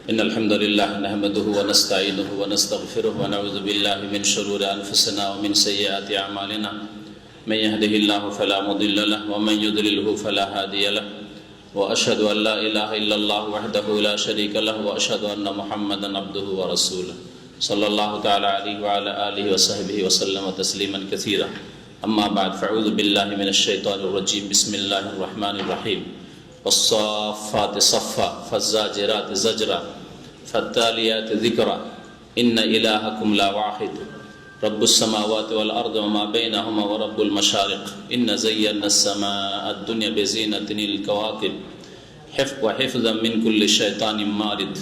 إن الحمد لله نحمده ونستعينه ونستغفره ونعوذ بالله من شرور أنفسنا ومن سيئات أعمالنا من يهده الله فلا مضل له ومن يضلله فلا هادي له وأشهد أن لا إله إلا الله وحده لا شريك له وأشهد أن محمدا عبده ورسوله صلى الله تعالى عليه وعلى آله وصحبه وسلم تسليما كثيرا أما بعد فأعوذ بالله من الشيطان الرجيم بسم الله الرحمن الرحيم والصافات صفا فالزاجرات زجرا فالتاليات ذكرا إن إلهكم لا واحد رب السماوات والأرض وما بينهما ورب المشارق إن زينا السماء الدنيا بزينة الكواكب وحفظا من كل شيطان مارد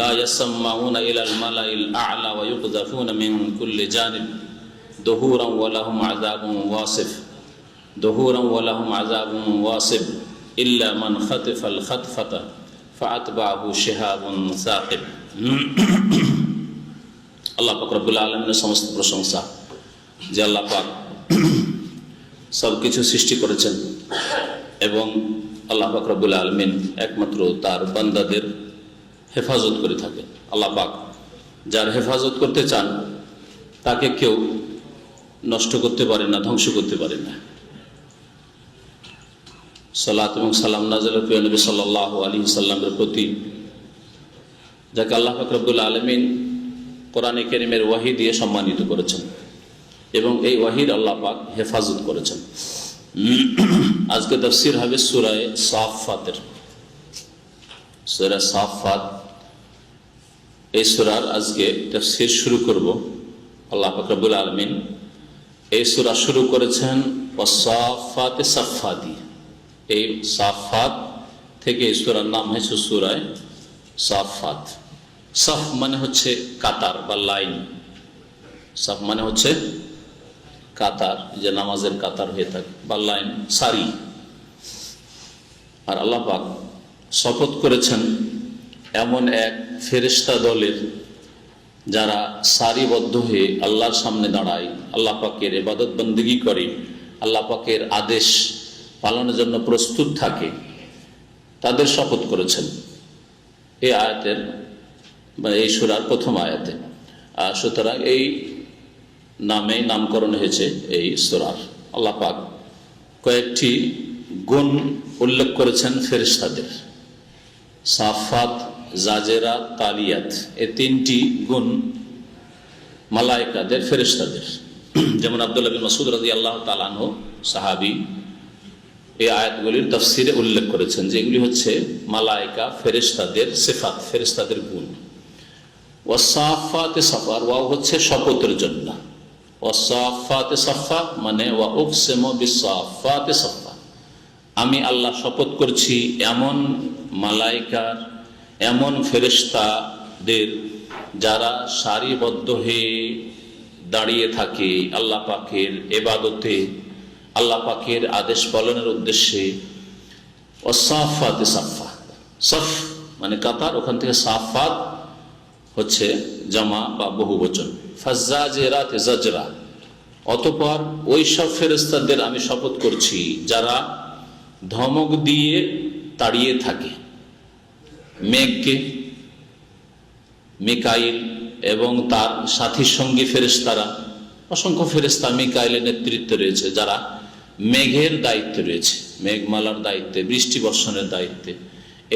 لا يسمعون إلى الملأ الأعلى ويقذفون من كل جانب دهورا ولهم عذاب واصف دهورا ولهم عذاب واصب إلا من خطف الخطفة فأتبعه شهاب ثاقب আল্লাহ পাক রব্বুল আলামিনের সমস্ত প্রশংসা যে আল্লাহ পাক সব কিছু সৃষ্টি করেছেন এবং আল্লাহ পাক রব্বুল আলামিন একমাত্র তার বান্দাদের হেফাজত করে থাকেন। আল্লাহ পাক যার হেফাজত করতে চান তাকে কেউ নষ্ট করতে পারে না, ধ্বংস করতে পারে না। সালাত এবং সালাম নাযিল প্রিয় নবী সাল্লাল্লাহু আলাইহি ওয়াসাল্লামের প্রতি, যাকে আল্লাহ পাক রব্বুল আলামিন কোরআনে কারীমের ওয়াহী দিয়ে সম্মানিত করেছেন এবং এই ওয়াহীর আল্লাহ পাক হেফাজত করেছেন। আজকে তাফসীর হবে সূরা সাফফাতের। সূরা সাফফাত, এই সূরার আজকে তাফসীর শুরু করব। আল্লাহ পাক রব্বুল আলামিন এই সূরা শুরু করেছেন ওয়াসাফফাতে সাফফা দিয়ে। এই সাফফাত থেকে এই সূরার নাম হয়েছে সূরা সাফফাত। সাফ মানে হচ্ছে কাতার বা লাইন। সাফ মানে হচ্ছে কাতার, যে নামাজের কাতার হয়ে থাকে, বা লাইন, সারি। আর আল্লাহ পাক শপথ করেছেন এমন এক ফেরেশতা দলের যারা সারিবদ্ধ হয়ে আল্লাহর সামনে দাঁড়ায়, আল্লাহ পাকের ইবাদত বন্দেগী করে, আল্লাহ পাকের আদেশ পালনের জন্য প্রস্তুত থাকে, তাদের শপথ করেছেন এই আয়াতের বা এই সূরার প্রথম আয়াতে। সুতরাং এই নামে নামকরণ হয়েছে এই সূরার। আল্লাহ পাক কয়েকটি গুণ উল্লেখ করেছেন ফেরেশতাদের, সাফাত, জাজেরা, তালিয়াত, এই তিনটি গুণ মালায়েকাদের, ফেরেশতাদের। যেমন আব্দুল্লাহ বিন মাসউদ রাদিয়াল্লাহু তাআলা আনহু সাহাবী এই আয়াতগুলির তাফসীরে উল্লেখ করেছেন যে এগুলি হচ্ছে মালায়েকা ফেরেশতাদের সিফাত, ফেরেশতাদের গুণ। ওয়াসাফাতে সাফা, ওয়া হচ্ছে শপথের জন্য। ওয়াসাফাতে সাফা মানে ওয়া উকসিমু বিসাফাতে সাফা, আমি আল্লাহ শপথ করছি এমন মালায়েকার, এমন ফেরেশতাদের যারা সারিবদ্ধ হয়ে দাঁড়িয়ে থাকে আল্লাহ পাকের ইবাদতে, আল্লাহ পাকের আদেশ পালনের উদ্দেশ্যে। ওয়াসাফাতে সাফা, সফ মানে কাতার, ওখান থেকে সাফাত হচ্ছে জামা বা বহুবচন। ফাজ্জাজিরাতে জাজরা, অতঃপর ওই সব ফেরেশতাদের আমি শপথ করছি যারা ধমক দিয়ে তাড়িয়ে থাকে মেঘকে। মিকাইল এবং তার সাথী সঙ্গী ফেরেশতারা, অসংখ্য ফেরেশতা মিকাইলের নেতৃত্বে রয়েছে, যারা মেঘের দায়িত্বে রয়েছে, মেঘমালার দায়িত্বে, বৃষ্টি বর্ষণের দায়িত্বে।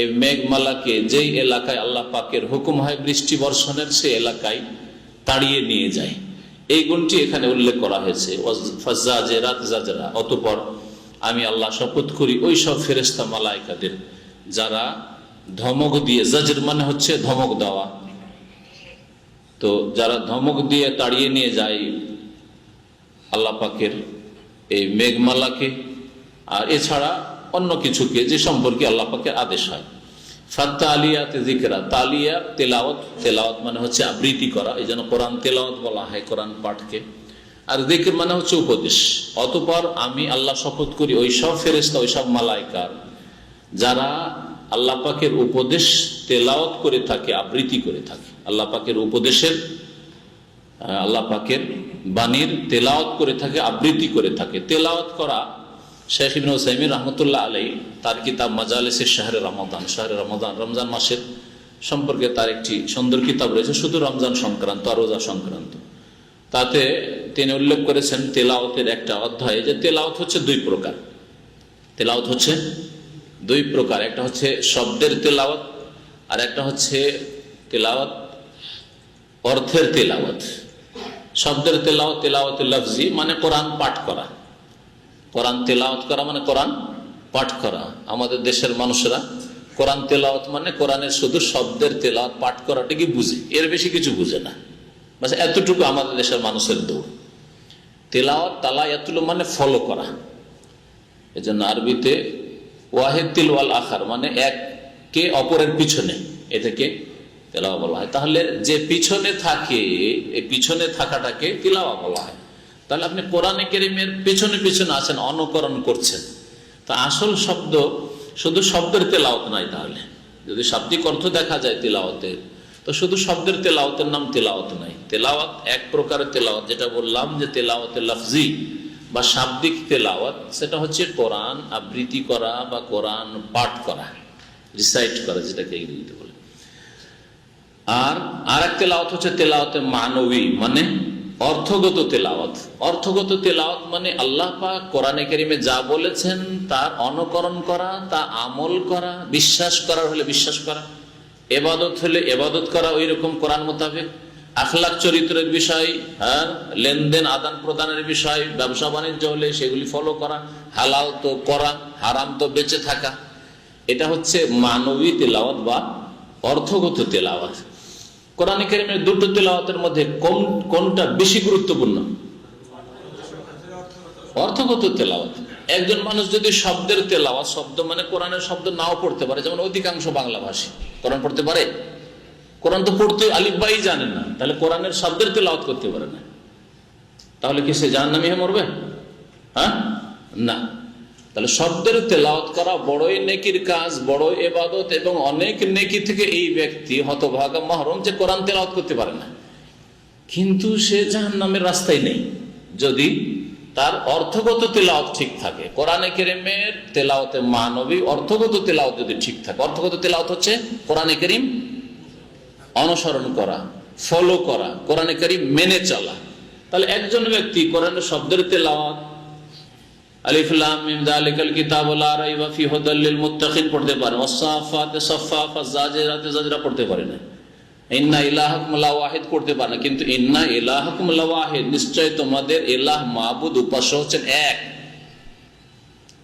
এই মেঘমালাকে যেই এলাকায় আল্লাহ পাকের হুকুম হয় বৃষ্টি বর্ষণের, সেই এলাকায় তাড়িয়ে নিয়ে যায়। এই গুণটি এখানে উল্লেখ করা হয়েছে, ফাজ্জাজিরাত জাজরা। অতঃপর আমি আল্লাহ শপথ করি ওই সব ফেরেশতা মালায়েকাদের যারা ধমক দিয়ে, জাজর মানে হচ্ছে ধমক দেওয়া, তো যারা ধমক দিয়ে তাড়িয়ে নিয়ে যায় আল্লাহ পাকের এই মেঘমালাকে আর এছাড়া অন্য কিছুকে, যে সম্পর্কে আল্লাহ পাকের আদেশ হয়। ফাত্তালিয়াতে যিকরা, তালিয়া তেলাওয়াত, তেলাওয়াত মানে হচ্ছে আবৃত্তি করা, এই জন্য কোরআন তেলাওয়াত বলা হয় কোরআন পাঠকে। আর যিকর মানে হচ্ছে উপদেশ। অতঃপর আমি আল্লাহ শপথ করি ওই সব ফেরেশতা, ওই সব মালায়েকার যারা আল্লাহ পাকের উপদেশ তেলাওয়াত করে থাকে, আবৃত্তি করে থাকে। আল্লাহ পাকের উপদেশের, আল্লাহ পাকের বাণীর তেলাওয়াত করে থাকে, আবৃত্তি করে থাকে। তেলাওয়াত করা শেখ ইবনে উসাইমিন রহমতুল্লাহ আলাইহি তার কিতাব মাজালিসে শাহরে রমাদান, রমজান মাসের সম্পর্কে তার একটি সুন্দর কিতাব রয়েছে, শুধু রমজান সংক্রান্ত আর রোজা সংক্রান্ত। তাতে তিনি উল্লেখ করেছেন তেলাওয়াতের একটা অধ্যায়ে যে তেলাওয়াত হচ্ছে দুই প্রকার। তেলাওয়াত হচ্ছে দুই প্রকার, একটা হচ্ছে শব্দের তেলাওয়াত আর একটা হচ্ছে তেলাওয়াত অর্থের তেলাওয়াত। শব্দের তেলাওয়াত তেলাওয়াতুল লফজি মানে কোরআন পাঠ করা, কোরআন তেলাওয়াত করা মানে কোরআন পাঠ করা। আমাদের দেশের মানুষেরা কোরআন তেলাওয়াত মানে কোরআনের শুধু শব্দের তেলাওয়াত পাঠ করাটাকে বুঝে, এর বেশি কিছু বুঝে না। বাস এতটুকু আমাদের দেশের মানুষের দৌড়। তেলাওয়াত তালায়াতুল মানে ফলো করা, এজন্য আরবিতে ওয়াহিদ তিলওয়াল আখার মানে এককে অপরের পিছনে, এটাকে তেলাওয়া বলা হয়। তাহলে যে পিছনে থাকে, এই পিছনে থাকাটাকে তিলাওয়া বলা হয়। তাহলে আপনি কোরআনে কারীমের পিছনে পিছনে আছেন, অনুকরণ করছেন। তা আসল শব্দ শুধু শব্দের তেলাওয়াত নাই। তাহলে যদি শাব্দিক অর্থ দেখা যায় তিলাওয়াতের, তো শুধু শব্দের তেলাওয়াতের নাম তেলাওয়াত নাই। তেলাওয়াত এক প্রকারের তেলাওয়াত, যেটা বললাম যে তেলাওয়াতে লফজি বা শাব্দিক তেলাওয়াত, সেটা হচ্ছে কোরআন আবৃত্তি করা বা কোরআন পাঠ করা, রিসাইট করা, যেটাকে ইংরেজিতে বলে। আর এক তেলাওয়াত হচ্ছে তেলাওয়াতে মানবী মানে অর্থগত তেলাওয়াত। অর্থগত তেলাওয়াত মানে আল্লাহ পাক কোরআনে কারীমে যা বলেছেন তার অনুকরণ করা, তা আমল করা, বিশ্বাস করার হলে বিশ্বাস করা, ইবাদত হলে ইবাদত করা ওই রকম কোরআন মোতাবেক, আখলাক চরিত্রের বিষয়, লেনদেন আদান প্রদানের বিষয়, ব্যবসা বাণিজ্য হলে সেগুলি ফলো করা, হালাল তো করা, হারাম তো বেঁচে থাকা। এটা হচ্ছে মানবী তেলাওয়াত বা অর্থগত তেলাওয়াত। কোরআন কারীমের দুটো তেলাওয়াতের মধ্যে কোনটা বেশি গুরুত্বপূর্ণ? অর্থগত তেলাওয়াত। একজন মানুষ যদি শব্দের তেলাওয়াত, শব্দ মানে কোরআনের শব্দ নাও পড়তে পারে, যেমন অধিকাংশ বাংলা ভাষী কোরআন পড়তে পারে, কোরআন তো পড়তে আলিফ বাই জানে না, তাহলে কোরআনের শব্দের তেলাওয়াত করতে পারে না, তাহলে কি সে জাহান্নামী হয়ে মরবে? না। তাহলে শব্দের তেলাওয়াত করা বড়ই নেকির কাজ, বড় ইবাদত, এবং অনেক নেকি থেকে এই ব্যক্তি হতভাগা মাহরুম যে কোরআন তেলাওয়াত করতে পারে না, কিন্তু সে জাহান্নামের রাস্তায় নেই যদি তার অর্থগত তেলাওয়াত ঠিক থাকে। কোরআনে কারীমের তেলাওয়াতে মানবী অর্থগত তেলাওয়াত যদি ঠিক থাকে, অর্থগত তেলাওয়াত হচ্ছে কোরআনে কারীম অনুসরণ করা, ফলো করা, কোরআনে কারীম মেনে চলা। তাহলে একজন ব্যক্তি কোরআনের শব্দের তেলাওয়াত আলিফ লাম মিম যালিকাল কিতাবু লা রাইবা ফীহি হুদাল লিল মুত্তাকিন পড়তে পারে, ওয়াসসাফাতে সাফফা ফাযাজিরাতে যাজরা পড়তে পারে না, ইন্না ইলাহাকুম লাওয়াহিদ করতে পারে না, কিন্তু ইন্না ইলাহাকুম লাওয়াহিদ, নিশ্চয় তোমাদের ইলাহ মাবুদ উপাস্য হচ্ছেন এক।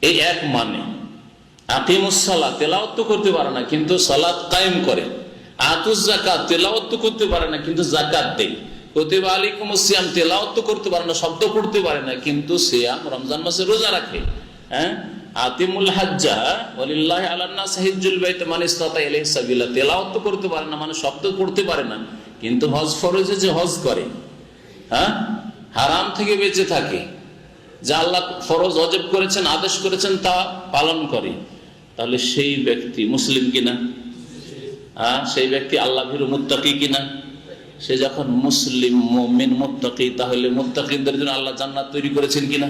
এই এক মানে আকিমুস সালাত তেলাওয়াত তো করতে পারে না কিন্তু সালাত কায়েম করে, আতুজ যাকাত তেলাওয়াত তো করতে পারে না কিন্তু যাকাত দেয়, কুতিবা আলাইকুমুস সিয়াম তেলাওয়াত তো করতে পারে না, শব্দ পড়তে পারে না কিন্তু সিয়াম রমজান মাসে রোজা রাখে। আতিমুল হাজ্জা ওয়ালিল্লাহি আলান নাস হিজ্জুল বাইত মান ইসতাতা ইলাইহি সাবিলা তেলাওয়াত তো করতে পারে না, মানে শব্দ পড়তে পারে না কিন্তু হজ ফরজে যে হজ করে, হারাম থেকে বেঁচে থাকে, যা আল্লাহ ফরজ ওয়াজিব করেছেন, আদেশ করেছেন তা পালন করে, তাহলে সেই ব্যক্তি মুসলিম কিনা? সেই ব্যক্তি আল্লাহ ভীরু মুত্তাকি কিনা? সে যখন মুসলিম মুমিন মুত্তাকি, তাহলে মুত্তাকিনদের জন্য আল্লাহ জান্নাত তৈরি করেছেন কিনা?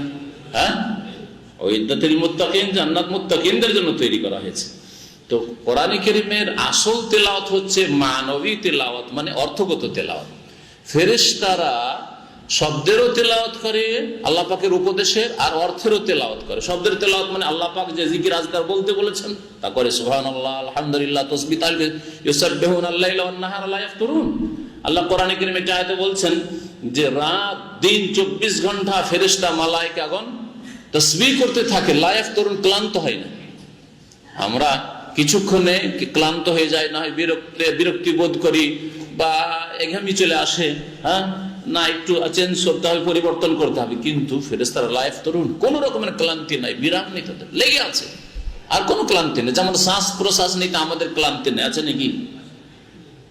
ওইদাতুল মুত্তাকিন, জান্নাত মুত্তাকিনদের জন্য তৈরি করা হয়েছে। তো কোরআনে কারীমের আসল তেলাওয়াত হচ্ছে মানবী তেলাওয়াত মানে অর্থগত তেলাওয়াত। ফেরেশতারা শব্দেরও তেলাওয়াত করে আল্লাহ পাকের উপদেশের, আর অর্থেরও তেলাওয়াত করে। শব্দের তেলাওয়াত মানে আল্লাহ পাক যে জিকির আজকার বলতে বলেছেন তা করে, সুবহানাল্লাহ, আলহামদুলিল্লাহ, তাসবিহ, তাহলিল, ইউসাব্বিহুনাল লাইলা ওয়ান নাহারা লা ইয়াফতুরুন। আল্লাহ কোরআনে কারীমে একটা আয়াতে বলছেন যে রাত দিন 24 ঘন্টা ফেরেশতা মালায়েকাগণ তাসবিহ করতে থাকে, লা ইয়াফতুরুন, ক্লান্ত হয় না। আমরা কিছুক্ষণে ক্লান্ত হয়ে যায়, না হয় বিরক্তি বোধ করি বা এঘামি চলে আসে, না একটু চেঞ্জ করতে হবে, পরিবর্তন করতে হবে, কিন্তু ফেরেশতারা লা ইয়াফতুরুন, কোন রকমের ক্লান্তি নাই, বিরাম নেই, তাদের লেগে আছে, আর কোনো ক্লান্তি নেই। যেমন শ্বাস প্রশ্বাস নিতে আমাদের ক্লান্তি নেই, আছে নাকি?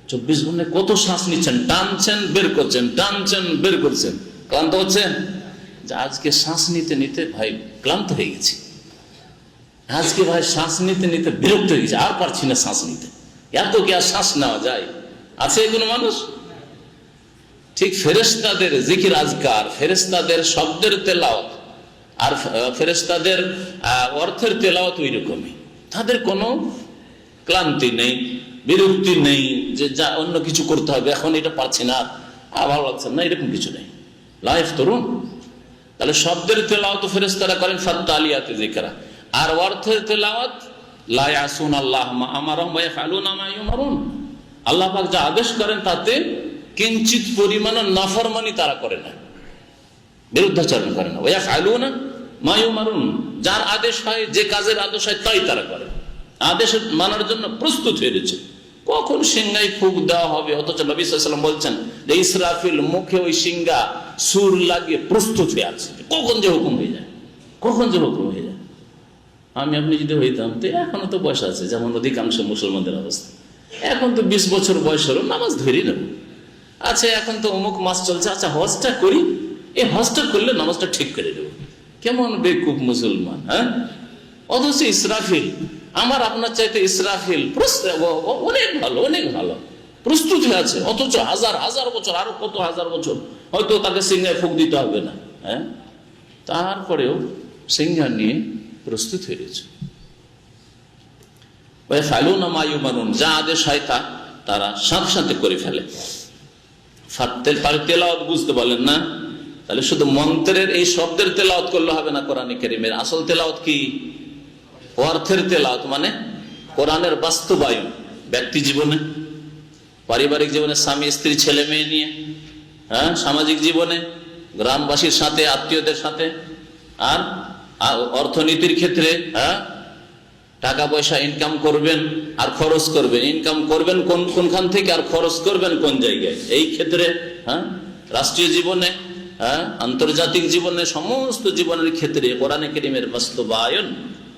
24 ঘন্টায় কত শ্বাস নিচ্ছেন, টানছেন বের করছেন, টানছেন বের করছেন, ক্লান্ত হচ্ছেন? যে আজকে শ্বাস নিতে নিতে ভাই ক্লান্ত হয়ে গেছি, আজকে ভাই শ্বাস নিতে নিতে বিরক্ত হয়ে গেছে, আর পারছি না শ্বাস নিতে, এত কি আর শ্বাস নেওয়া যায়? আছে কোনো মানুষ? ঠিক ফেরেশতাদের জিকির আজকার, ফেরেশতাদের শব্দের তেলাওয়াত আর ফেরেশতাদের অর্থের তেলাওয়াত ওই রকমই, তাদের কোনো ক্লান্তি নেই। বিরক্তি নেই যে যা অন্য কিছু করতে হবে, এখন এটা পারছি না আর ভালো লাগছে না, এরকম কিছু নেই। লাইফ তরুণ। তাহলে শব্দের তেলাওয়াত ফেরেশতারা করেন ফাত্তালিয়াতে যিকরা, আর অর্থের তেলাওয়াত লা ইয়াসুন আল্লাহ মা আমারুম ওয়া ইয়াফআলুনা মা ইউমারুন। আল্লাহ পাক যা আদেশ করেন তাতে কিঞ্চিত পরিমাণ নাফরমানি তারা করে না, বিরুদ্ধাচরণ করে না। ওয়া ইয়াফআলুনা মা ইউমারুন, যার আদেশ হয়, যে কাজের আদেশ হয় তাই তারা করে, আদেশ মানার জন্য প্রস্তুত হয়ে রয়েছে। কখন সিংহায় ফুঁক দেওয়া হবে, অথচ নবী সাল্লাল্লাহু আলাইহি ওয়াসাল্লাম বলছেন যে ইসরাফিল মুখে ওই সিংহা সুর লাগিয়ে প্রস্তুত হয়ে আছে, কখন যে হুকুম হয়ে যায়, কখন যে হুকুম হয়ে যায়। আমি আপনি যদি হইতাম তো এখনো তো বয়স আছে, যেমন অধিকাংশ মুসলমানদের অবস্থা, এখন তো 20 বছর বয়স হলো, নামাজ ধরি নেব। আচ্ছা এখন তো অমুক মাস চলছে, আচ্ছা হজটা করি, এই হজটা করলে নামাজটা ঠিক করে দেবো। কেমন বেকুব মুসলমান, হ্যাঁ? অথচ ইসরাফিল, আমার আপনার চাইতে ইসরাফিল অনেক ভালো, অনেক ভালো প্রস্তুত হয়ে আছে, অথচ হাজার হাজার বছর, আরো কত হাজার বছর হয়তো তাকে সিংহায় ফুঁক দিতে হবে না, হ্যাঁ? তারপরেও সিংহা নিয়ে প্রস্তুত হয়ে গেছে। যা আদেশ হয় তা তারা সাথে সাথে করে ফেলে। তেলাওয়াত বুঝতে বলেন না, তাহলে শুধু মন্ত্রের এই শব্দের তেলাওয়াত করলে হবে না। কোরআনে কারীমের আসল তেলাওয়াত কি? অর্থের তেলাওয়াত, মানে কোরআনের বাস্তবায়ন ব্যক্তি জীবনে, পারিবারিক জীবনে, স্বামী স্ত্রী ছেলে মেয়ে নিয়ে, হ্যাঁ, সামাজিক জীবনে, গ্রামবাসীর সাথে, আত্মীয়দের সাথে, আর অর্থনীতির ক্ষেত্রে, হ্যাঁ, টাকা পয়সা ইনকাম করবেন আর খরচ করবেন, ইনকাম করবেন কোনখান থেকে আর খরচ করবেন কোন জায়গায়, এই ক্ষেত্রে, হ্যাঁ, রাষ্ট্রীয় জীবনে, হ্যাঁ, আন্তর্জাতিক জীবনে, সমস্ত জীবনের ক্ষেত্রে কোরআনে কারীমের বাস্তবায়ন।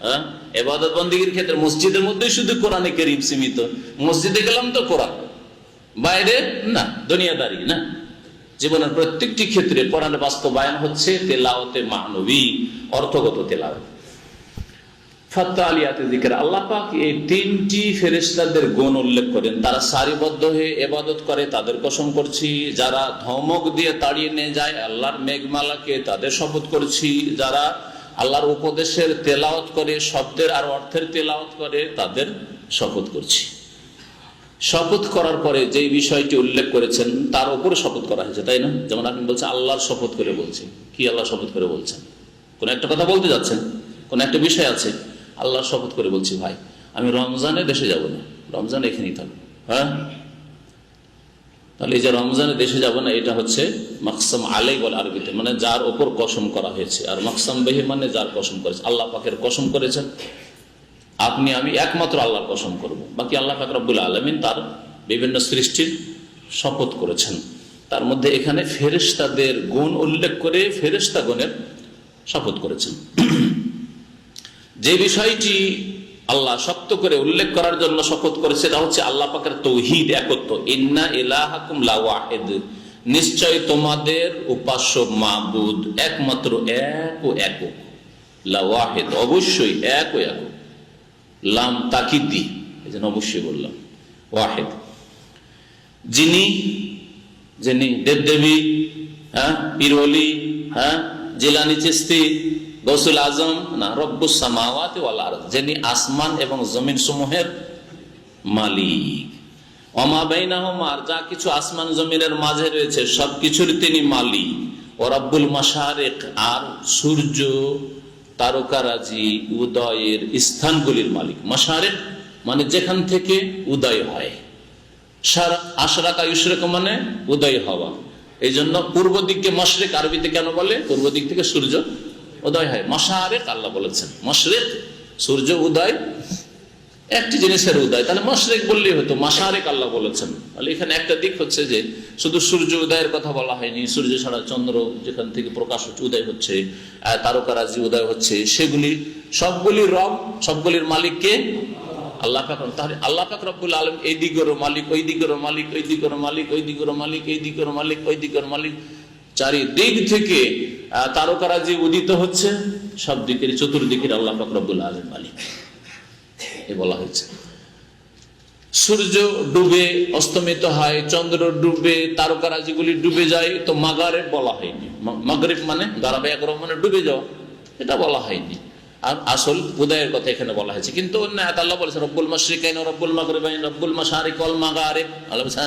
হ্যাঁ, ইবাদত বন্দেগীর ক্ষেত্রে মসজিদের মধ্যে শুধু কোরআনে কারীম সীমিত, মসজিদে গেলাম তো কোরআন, বাইরে না, দুনিয়াদারি না। জীবনের প্রত্যেকটি ক্ষেত্রে কোরআনের বাস্তবায়ন হচ্ছে তেলাওয়াতে মানবী, অর্থগত তেলাওয়াত। ফাত্তালিয়াতে যিকর, আল্লাহ পাক এই তিনটি ফেরেশতাদের গুণ উল্লেখ করেন। তারা সারিবদ্ধ হয়ে ইবাদত করে, তাদের কসম করছি। যারা ধমক দিয়ে তাড়িয়ে নিয়ে যায় আল্লাহর মেঘমালাকে, তাদের শপথ করছি। যারা আল্লাহর উপদেশের তেলাওয়াত করে, শব্দের আর অর্থের তেলাওয়াত করে, তাদের শপথ করছি। শপথ করার পরে যে বিষয়টি উল্লেখ করেছেন তার উপরে শপথ করা হয়েছে, তাই না? যেমন আপনি বলছেন আল্লাহর শপথ করে বলছি, কি আল্লাহ শপথ করে বলছেন? কোন একটা কথা বলতে যাচ্ছেন, কোন একটা বিষয় আছে, আল্লাহর শপথ করে বলছি ভাই আমি রমজানে দেশে যাব না, রমজান এখানেই থাকবো। হ্যাঁ, তাহলে এই যে রমজানে দেশে যাব না, এটা হচ্ছে মাকসাম আলাই বলে আরবিতে, মানে যার ওপর কসম করা হয়েছে। আর মাকসাম বিহি মানে যার কসম করেছে, আল্লাহ পাকের কসম করেছেন। আপনি আমি একমাত্র আল্লাহর কসম করব, বাকি আল্লাহ পাক রব্বুল আলামিন তার বিভিন্ন সৃষ্টির শপথ করেছেন। তার মধ্যে এখানে ফেরেশতাদের গুণ উল্লেখ করে ফেরেশতাগণের শপথ করেছেন। যে বিষয়টি আল্লাহ শক্ত করে উল্লেখ করার জন্য শপথ করেছে তা হচ্ছে আল্লাহ পাকের তৌহিদ, একত্ব। ইন্না ইলাহাকুম লাওয়াহিদ, নিশ্চয় তোমাদের উপাস্য মাবুদ একমাত্র এক ও একক। লাওয়াহিদ, অবশ্যই এক ও একক। লাম তাকিদি, এই জন্য অবশ্যই বললাম ওয়াহিদ। যিনি দেবদেবী, হ্যাঁ, পীরওয়ালি, হ্যাঁ, জিলানি চিশতি, গৌসুল আজম না, রব্বুস সামাওয়াতি ওয়াল আরদ, যিনি আসমান এবং জমিন সমূহের মালিক। ওমা বাইনাহুমা, আর যা কিছু আসমান জমিনের মাঝে রয়েছে সবকিছুর তিনি মালিক। ও রব্বুল মাশারিক, আর সূর্য তারকারাজি উদয়ের স্থানগুলির মালিক। মাশারিক মানে যেখান থেকে উদয় হয়, আশরাকা ইউশরিক মানে উদয় হওয়া। এই জন্য পূর্ব দিককে মাশরিক আরবিতে কেন বলে? পূর্ব দিক থেকে সূর্য উদয় হয়। মাশারিক আল্লাহ বলেছেন, মাশরিক সূর্য উদয়, একটি জিনিসের উদয়, তাহলে মাশরিক বললেই হতো, মাশারিক আল্লাহ বলেছেন। তাহলে এখানে একটা দিক হচ্ছে যে শুধু সূর্য উদয়ের কথা বলা হয়নি, সূর্য ছাড়া চন্দ্র যেখান থেকে প্রকাশ হচ্ছে, উদয় হচ্ছে, তারকারাজি উদয় হচ্ছে, সেগুলি সবগুলির রব, সবগুলির মালিককে আল্লাহ পাক। তাহলে আল্লাহ পাক রব্বুল আলামিন এই দিকেরও মালিক, ওই দিকেরও মালিক, ওই দিকেরও মালিক, ওই দিকেরও মালিক, এই দিকেরও মালিক, ওই দিকের মালিক। চারিদিক থেকে তারকারাজি উদিত হচ্ছে, সব দিকের চতুর্দিকের আল্লাহ পাক রব্বুল আলামিন মালিক, এ বলা হয়েছে। সূর্য ডুবে অস্তমিত হয়, চন্দ্র ডুবে, তারকারাজিগুলি ডুবে যায়, তো মাগরিব বলা হয়নি। মাগরিব মানে গারাবে একরম মানে ডুবে যাওয়া, এটা বলা হয়নি। আর আসল উদয়ের কথা এখানে বলা হয়েছে। কিন্তু অন্য আয়াতে আল্লাহ বলেছে রব্বুল মাশরিকাইন ওয়া রব্বুল মাগরিবাইন, রব্বুল মাশারিক ওয়াল মাগারিব। আল্লাহ বলেছে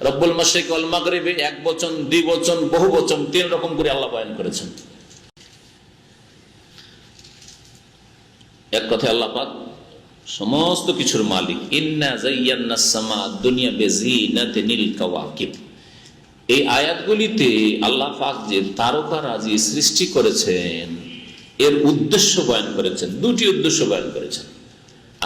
রব্বুল মাশরিক ওয়াল মাগরিবে এক বচন, দ্বিবচন, বহু বচন, 3 রকম করে আল্লাহ বয়ান করেছেন। এক কথায় আল্লাহ পাক সমস্ত কিছুর মালিক। ইন্না যায়্যানাস সামা দুনিয়া বিজিনাতিনিল কাওয়াকিব। এই আয়াতগুলিতে আল্লাহ পাক যে তারকারাজি সৃষ্টি করেছেন এর উদ্দেশ্য বয়ান করেছেন, 2টি উদ্দেশ্য বয়ান করেছেন।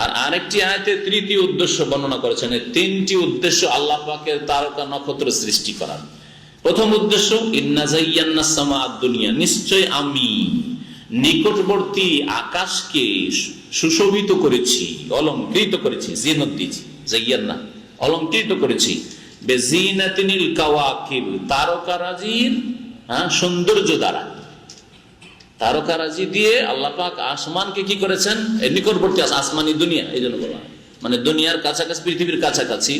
আর আরেকটি আয়াতে 3টি উদ্দেশ্য বর্ণনা করেছেন। এই 3টি উদ্দেশ্য আল্লাহ পাকের তারকা নক্ষত্র সৃষ্টি করার। প্রথম উদ্দেশ্য ইন্না যায়্যানাস সামা দুনিয়া, নিশ্চয় আমি নিকটবর্তী আকাশকে সুশোভিত করেছি, অলঙ্কৃত করেছি। জিনত দিয়েছি, যায়্যানা অলঙ্কৃত করেছি। বেজিনাতিনিল কাওয়াকিব, তারকারাজির সৌন্দর্য দ্বারা। তারকারাজি দিয়ে আল্লাহ পাক আসমানকে কি করেছেন? নিকটবর্তী আসমানি দুনিয়া, এই জন্য বলা মানে দুনিয়ার কাছাকাছি, পৃথিবীর কাছাকাছি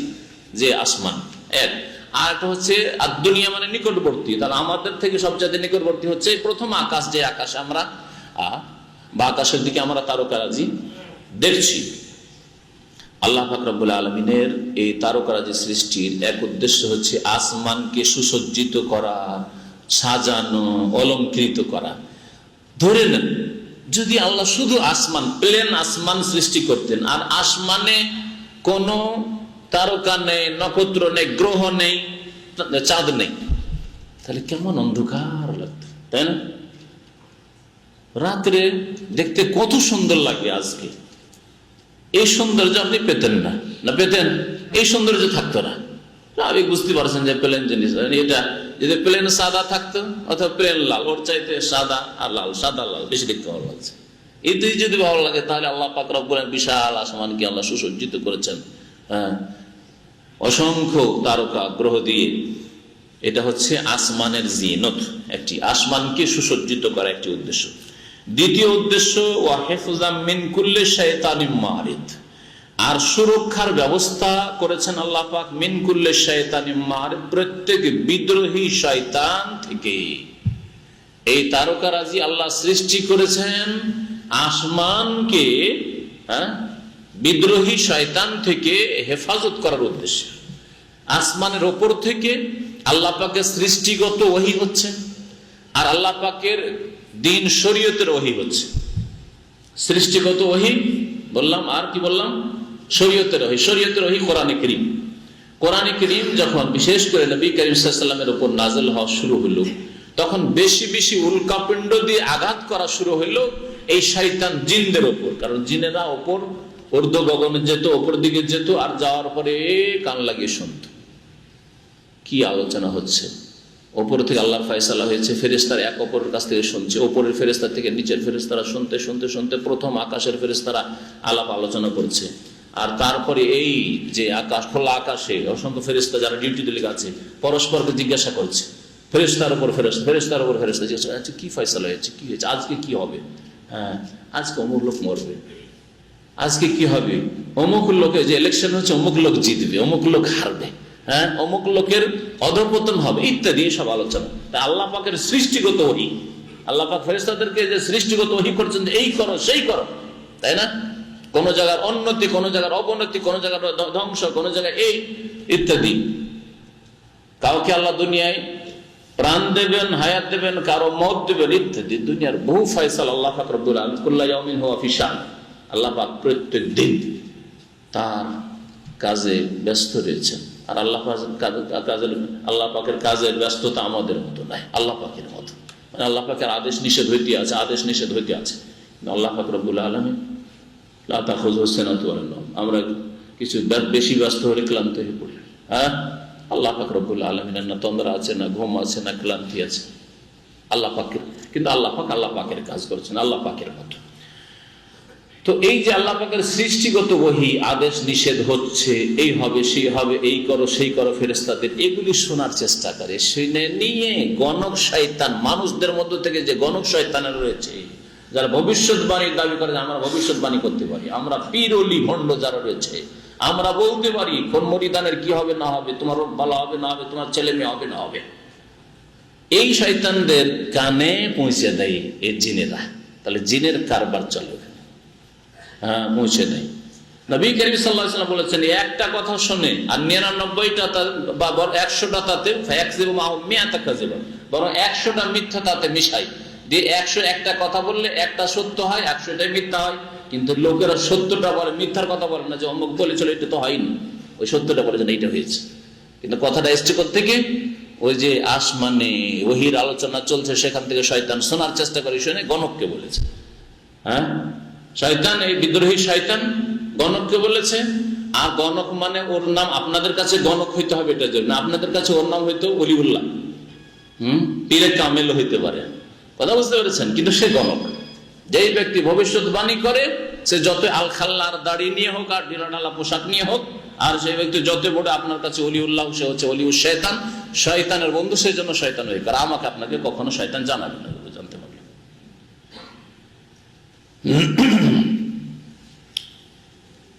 যে আসমান এক। আর একটা হচ্ছে আর দুনিয়া মানে নিকটবর্তী, তাহলে আমাদের থেকে সবচেয়ে নিকটবর্তী হচ্ছে প্রথম আকাশ, যে আকাশে আমরা বা আকাশের দিকে আমরা তারকারাজি দেখছি। আল্লাহ পাক রব্বুল আলামিনের এই তারকারাজি সৃষ্টির এক উদ্দেশ্য হচ্ছে আসমানকে সুসজ্জিত করা, সাজানো, অলঙ্কৃত করা। ধরে নেন যদি আল্লাহ শুধু আসমান, প্লেন আসমান সৃষ্টি করতেন, আর আসমানে কোনো তারকা নেই, নক্ষত্র নেই, গ্রহ নেই, চাঁদ নেই, তাহলে কেমন অন্ধকার লাগতো, তাই না? রাত্রে দেখতে কত সুন্দর লাগে। আজকে এই সৌন্দর্য আপনি পেতেন না, না পেতেন? এই সৌন্দর্য থাকতো না। আপনি বুঝতে পারছেন যে প্লেন জিনিস, এটা যদি প্লেন সাদা থাকতো অথবা প্লেন লাল, ওর চাইতে সাদা আর লাল, সাদা লাল বেশি দেখতে ভালো লাগছে। এই দুই যদি ভালো লাগে তাহলে আল্লাহ পাক রব্বুল আলামিন বিশাল আসমানকে আল্লাহ সুসজ্জিত করেছেন অসংখ্য তারকা গ্রহ দিয়ে। এটা হচ্ছে আসমানের জিনত, একটি আসমানকে সুসজ্জিত করা একটি উদ্দেশ্য। দ্বিতীয় উদ্দেশ্য ওয়া হিফযাম মিন কুল্লি শাইতানিন মারিদ, আর সুরক্ষার ব্যবস্থা করেছেন আল্লাহ পাক মিন কুল্লি শাইতানিন মারিদ, প্রত্যেক বিদ্রোহী শয়তান থেকে। এই তারকারাজি আল্লাহ সৃষ্টি করেছেন আসমানকে বিদ্রোহী শয়তান থেকে হেফাজত করার উদ্দেশ্যে। আসমানের ওপর থেকে আল্লাহ পাকের সৃষ্টিগত ওহী হচ্ছে, আর আল্লাহ পাকের দিন শরীয়তের ওহী হচ্ছে। সৃষ্টিগত ওহী বললাম, আর কি বললাম? শরীয়তের ওহী। শরীয়তের ওহী কোরআনে কারীম। কোরআনে কারীম যখন বিশেষ করে নবী করিম সাল্লাল্লাহু আলাইহি ওয়াসাল্লামের উপর নাযিল হওয়া শুরু হলো, তখন বেশি বেশি উল্কাপিণ্ড দিয়ে আঘাত করা শুরু হলো এই শয়তান জিনদের উপর। কারণ জিনেরা ওপর ঊর্ধ্ব গগনে যেত, ওপর দিকে যেত, আর যাওয়ার পরে কান লাগিয়ে শুনত কি আলোচনা হচ্ছে। ওপর থেকে আল্লাহর ফয়সালা হয়েছে, ফেরেশতারা এক অপরের কাছ থেকে শুনছে, ওপরের ফেরেশতা থেকে নিচের ফেরেশতারা শুনতে শুনতে শুনতে প্রথম আকাশের ফেরেশতারা আলাপ আলোচনা করছে। আর তারপরে এই যে আকাশ, খোলা আকাশে অসংখ্য ফেরেশতা যারা ডিউটি দিলে আছে, পরস্পরকে জিজ্ঞাসা করছে। ফেরেশতার উপর ফেরেশতা, ফেরেশতার উপর ফেরেশতা জিজ্ঞাসা, আচ্ছা কি ফয়সালা হয়েছে, কি হয়েছে, আজকে কি হবে? আজকে অমুক লোক মরবে, আজকে কি হবে, অমুক লোকে যে ইলেকশন হচ্ছে অমুক লোক জিতবে, অমুক লোক হারবে, অমুক লোকের অধঃপতন হবে, ইত্যাদি সব আলোচনা। তাই আল্লাহ পাকের সৃষ্টিগত ওহী, আল্লাহ পাক ফেরেশতাদেরকে যে সৃষ্টিগত ওহী করছেন এই করো সেই করো, তাই না? কোন জায়গার উন্নতি, কোন জায়গার অবনতি, কোন জায়গার ধ্বংস, কোন জায়গায় এই ইত্যাদি। কাউকে আল্লাহ দুনিয়ায় প্রাণ দেবেন, হায়াত দেবেন, কারো মওত দেবেন ইত্যাদি। দুনিয়ার বহু ফয়সালা আল্লাহ পাক রব্বুল আলামিন কুল্লু ইয়াউমিন হুয়া ফি শান। আল্লাহ পাক প্রত্যেক দিন তার কাজে ব্যস্ত রয়েছেন। আর আল্লাহ পাকের কাজের ব্যস্ততা আমাদের মতো নাই, আল্লাহ পাকের মতো। মানে আল্লাহ পাকের আদেশ নিষেধ হইতে আছে, আদেশ নিষেধ হইতে আছে। আল্লাহ পাক রব্বুল আলামিন লা তাখুযুহু সিনাতুন ওয়ালা নাওম, আমরা কিছু বেশি ব্যস্ত হলে ক্লান্ত হয়ে পড়ি। আল্লাহ পাক রব্বুল আলামিনের না তন্দ্রা আছে, না ঘুম আছে, না ক্লান্তি আছে আল্লাহ পাকের। কিন্তু আল্লাহ পাকের কাজ করছেন আল্লাহ পাকের মতো। তো এই যে আল্লাহ পাকের সৃষ্টিগত ওহী, আদেশ নিষেধ হচ্ছে, এই হবে সেই হবে, এই করো সেই করো, ফেরেশতাদের এগুলি শোনার চেষ্টা করে। শুনে নিয়ে গণক শয়তান, মানুষদের মধ্য থেকে যে গণক শয়তানের রয়েছে, যারা ভবিষ্যৎবাণীর দাবি করে, আমরা ভবিষ্যৎবাণী করতে পারি, আমরা পীর ওলি ভণ্ড যারা রয়েছে, আমরা বলতে পারি কোন মরিদানের কি হবে না হবে, তোমার রোগ ভালো হবে না হবে, তোমার ছেলে মেয়ে হবে না হবে, এই শয়তানদের কানে পৌঁছে দেয় এই জিনেরা। তাহলে জিনের কারবার চলে ওখানে, হ্যাঁ পৌঁছে নেই। নবী করিম সাল্লাল্লাহু আলাইহি ওয়াসাল্লাম বলেছেন, একটা কথা শুনে আর 99টা বা 100টা তাতে বরং 100টা মিথ্যা তাতে মিশাই দিয়ে 101টা কথা বললে একটা সত্য হয়, 100টাই মিথ্যা হয়। কিন্তু লোকেরা 70টা বলে, মিথ্যার কথা বলে না যে অমুক বলেছিল এটা তো হয়নি, ওই 70টা বলে যে এইটা হয়েছে। কিন্তু কথাটা এসছে কোত্থেকে? ওই যে আসমানে ওহির আলোচনা চলছে, সেখান থেকে শয়তান শোনার চেষ্টা করে, শুনে গণককে বলেছে। হ্যাঁ, শয়তান, এই বিদ্রোহী শয়তান গণককে বলেছে। আর গণক মানে ওর নাম আপনাদের কাছে গণক হইতে হবে এটার জন্য, আপনাদের কাছে ওর নাম হইতো অলিউল্লাহ, পীরে কামেল হইতে পারে। কথা বুঝতে পেরেছেন? কিন্তু সে গণক। যেই ব্যক্তি ভবিষ্যৎবাণী করে, সে যত আলখাল্লার দাড়ি নিয়ে হোক আর ঢিলাঢালা পোশাক নিয়ে হোক, আর সেই ব্যক্তি যত বড় আপনার কাছে অলিউল্লাহ, সে হচ্ছে অলিউল শয়তান, শয়তানের বন্ধু, সেই জন্য শয়তান হয়ে কার আমাকে আপনাকে কখনো শয়তান জানাবে না, জানতে পারবে।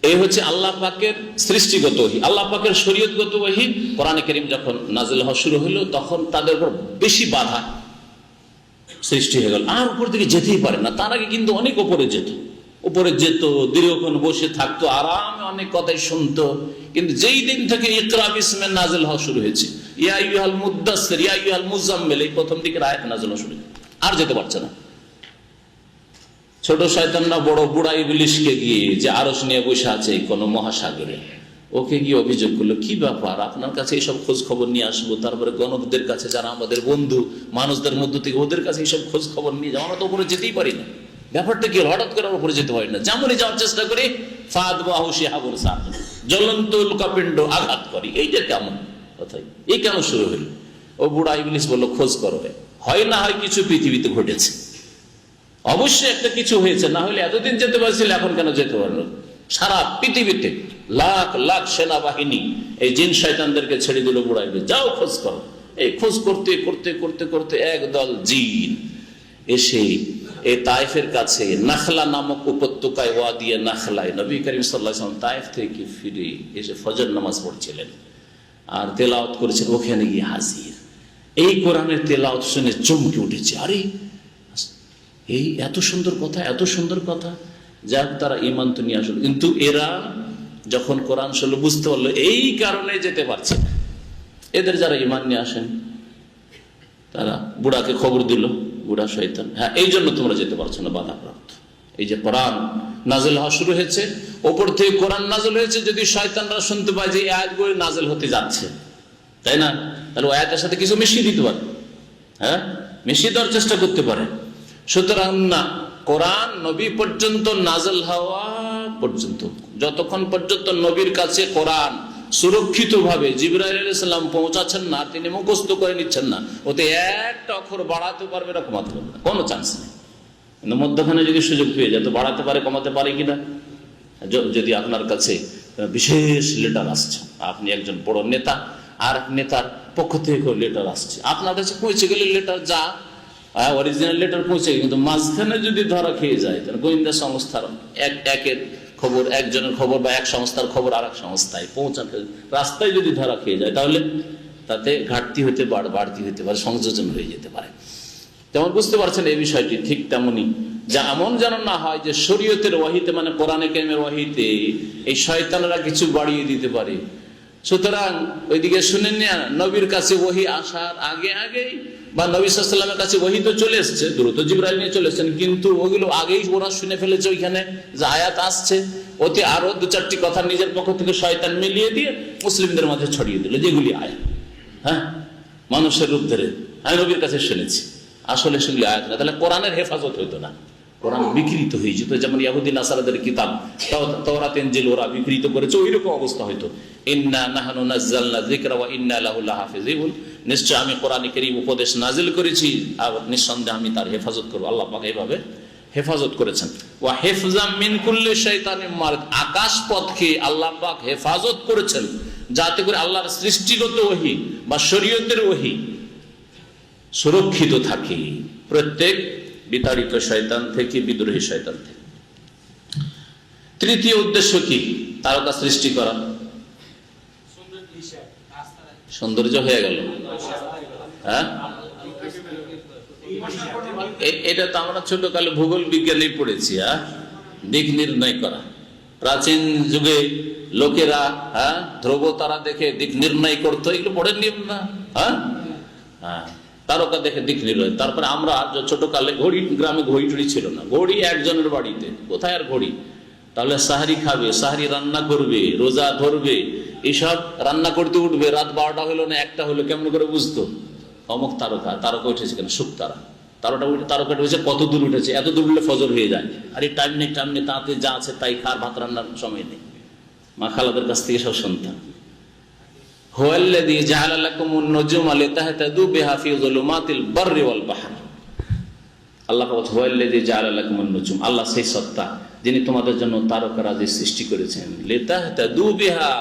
এই হচ্ছে আল্লাহ পাকের সৃষ্টিগত ওহী। আল্লাহ পাকের শরীয়তগত ওহী কোরআনে কারীম যখন নাযিল হওয়া শুরু হলো, তখন তাদের উপর বেশি বাধা সৃষ্টি হয়ে গেল, আর উপর দিকে যেতেই পারে না। তার আগে কিন্তু অনেক উপরে যেত, দীর্ঘক্ষণ বসে থাকতো, আরামে অনেক কথাই শুনতো। কিন্তু যেই দিন থেকে ইকরা বিসমে নাযিল হওয়া শুরু হয়েছে, ইয়া আইয়ুহাল মুদ্দাসসির, ইয়া আইয়ুহাল মুজাম্মিল, এই প্রথম দিকের আয়াত নাযিল হওয়া শুরু হয়েছে, আর যেতে পারছে না। ছোট শয়তানরা বড় বুড়া ইবলিসকে গিয়ে, যে আরশ নিয়ে বসে আছে কোন মহাসাগরে, ওকে গিয়ে অভিযোগ করলো, কি ব্যাপার, আপনার কাছে এইসব খোঁজ খবর নিয়ে আসবো, তারপরে গণকদের কাছে যারা আমাদের বন্ধু মানুষদের মধ্য থেকে, ওদের কাছে এইসব খোঁজ খবর নিয়ে যাও, আমরা তো উপরে যেতেই পারি না। ব্যাপারটা কি, হঠাৎ করে উপরে যেতে পারি না, যেমনই যাওয়ার চেষ্টা করি ফাদবাহু শিহাবুন সাকিব, জ্বলন্ত উল্কাপিণ্ড আঘাত করি। এইটা কেমন কথাই, এই কেন শুরু হইল? ও বুড়া ইবলিস বললো, খোঁজ করবে, হয় না হয় কিছু পৃথিবীতে ঘটেছে, অবশ্যই একটা কিছু হয়েছে, না হলে এতদিন যেতে পারছিল, এখন কেন যেতে পারলো? সারা পৃথিবীতে লাখ লাখ সেনাবাহিনী এই জিন শয়তানদেরকে ছেড়ে দিল, বুড়া ইবলিস, যাও খোঁজ করো। এই খোঁজ করতে করতে করতে করতে একদল জিন এসে এই তায়েফের কাছে নাখলা নামক উপত্যকায়, ওয়াদিয়ে নাখলায়, নবী করিম সাল্লাল্লাহু আলাইহি ওয়াসাল্লাম তায়েফ থেকে ফিরে এসে ফজর নামাজ পড়ছিলেন আর তেলাওয়াত করেছেন, ওখানে গিয়ে হাজির। এই কোরআনের তেলাওয়াত শুনে চমকে উঠেছে, আরে এই এত সুন্দর কথা, এত সুন্দর কথা, যাক তারা ঈমান তো নিয়ে আসলো। কিন্তু এরা যখন কোরআন শুনলো, বুঝতে পারলো এই কারণে যেতে পারছে না। এদের যারা ঈমান নিয়ে আসেন, তারা বুড়াকে খবর দিল, বুড়া শয়তান, হ্যাঁ এই জন্য তোমরা যেতে পারছো না, বাধাপ্রাপ্ত। এই যে কোরআন নাযিল হওয়া শুরু হয়েছে, ওপর থেকে কোরআন নাযিল হয়েছে, যদি শয়তানরা শুনতে পায় যে এই আয়াতগুলো নাযিল হতে যাচ্ছে, তাই না, তাহলে ওই আয়াতের সাথে কিছু মিশিয়ে দিতে পারে, হ্যাঁ মিশিয়ে দেওয়ার চেষ্টা করতে পারে। সুতরাং না, কোরআন নবী পর্যন্ত নাযিল হওয়া পর্যন্ত, যতক্ষণ পর্যন্ত নবীর কাছে কোরআন সুরক্ষিত ভাবে জিবরাইল আলাইহিস সালাম পৌঁছাচ্ছেন না, তিনি মুখস্থ করে নিচ্ছেন না, ওতে একটা অক্ষর বাড়াতে পারবে না, কমাতে পারবে না, কোনো চান্স নেই। কিন্তু মধ্যখানে যদি সুযোগ পেয়ে যায়, তো বাড়াতে পারে, কমাতে পারে কিনা। যদি আপনার কাছে বিশেষ লেটার আসছে, আপনি একজন বড় নেতা, আর নেতার পক্ষ থেকে লেটার আসছে, আপনার কাছে পৌঁছে গেলে লেটার যা অরিজিনাল লেটার পৌঁছে, কিন্তু মাঝখানে যদি ধরা খেয়ে যায়, তাহলে গোয়েন্দা সংস্থার একের খবর, একজনের খবর বা এক সংস্থার খবর আর এক সংস্থায় পৌঁছাতে রাস্তায় যদি ধরা খেয়ে যায়, তাহলে তাতে ঘাটতি হতে পারে, বাড়তি হতে পারে, সংযোজন হয়ে যেতে পারে। যেমন বুঝতে পারছেন এই বিষয়টি, ঠিক তেমনি যা এমন যেন না হয় যে শরীয়তের ওয়াহিতে, মানে কোরআনে কারিমের ওয়াহিতে এই শয়তানরা কিছু বাড়িয়ে দিতে পারে। সুতরাং ওইদিকে শুনেন না, নবীর কাছে ওহী আসার আগে আগেই, বা নবী সাল্লাল্লাহু আলাইহি ওয়াসাল্লামের কাছে ওহী তো চলে এসেছে, দ্রুত জিবরাইল নিয়ে চলে এসেছেন, কিন্তু ওগুলো আগেই ওরা শুনে ফেলেছে। ওইখানে যে আয়াত আসছে, ওতে আরো দু চারটি কথা নিজের পক্ষ থেকে শয়তান মিলিয়ে দিয়ে মুসলিমদের মাঝে ছড়িয়ে দিল, যেগুলি আয়াত, হ্যাঁ মানুষের রূপ ধরে আমি নবীর কাছে শুনেছি, আসলে সেগুলি আয়াত না। তাহলে কোরআনের হেফাজত হইতো না, কোরআন বিকৃত হয়ে যেত। যেমন ইহুদি নাসারাদের কিতাব তাওরাত ইনজিল ওরা বিকৃত করেছে, ওই রকম অবস্থা হইতো। ইন্না নাহনু নাযালনা যিকরা ওয়া ইন্না লাহু লাহাফিজুন, নিশ্চয় আমি কোরআনে কারীম উপদেশ নাজিল করেছি, আর নিঃসন্দেহে আমি তার হেফাজত করব। আল্লাহ পাক এইভাবে হেফাজত করেছেন। ওয়া হিফজাম মিন কুল্লি শাইতানিন মারিদ, আকাশ পথকে আল্লাহ পাক হেফাজত করেছেন, যাতে করে আল্লাহর সৃষ্টিগত ওহী বা শরীয়তের ওহী সুরক্ষিত থাকে প্রত্যেক বিতাড়িত শয়তান থেকে, বিদ্রোহী শয়তান থেকে। তৃতীয় উদ্দেশ্য কি? তারকা সৃষ্টি করা, সৌন্দর্য হয়ে গেল, হ্যাঁ এটা তো আমরা ছোটকালে ভূগোল বিজ্ঞানে পড়েছি। দিক নির্ণয় করা, প্রাচীন যুগে লোকেরা ধ্রুব তারা দেখে দিক নির্ণয় করতো, এগুলো পড়েননি না? তারকা দেখে দিক নির্ণয়। তারপরে আমরা ছোটকালে ঘড়ি, গ্রামে ঘড়ি টড়ি ছিল না, ঘড়ি একজনের বাড়িতে, কোথায় আর ঘড়ি? তাহলে সাহারি খাবে, সাহারি রান্না করবে, রোজা ধরবে, এইসব রান্না করতে উঠবে, রাত 12টা হলো না 1টা হলো, কেমন করে বুঝতো? অমুক তারকা, তারকা উঠেছে কেন? শুক তারকাটা উঠেছে, কত দূর উঠেছে, এত দূর উঠলে ফজর হয়ে যায়। আর এই টাইম নেই, তাতে যা আছে তাই খার, ভাত রান্নার সময় নেই। মা খালাদের কাছ থেকে সব শুনতাম। হুয়াল্লাযী জাআলা লাকুমুন নুজুমা লিতাহতাদু বিহা ফি যুলুমাতিল বাররি ওয়াল বাহর। আল্লাহ বলছেন হুয়াল্লাযী জাআলা লাকুমুন নুজুম, আল্লাহ সেই সত্তা যিনি তোমাদের জন্য তারকারাজি সৃষ্টি করেছেন, লিতাহতাদু বিহা,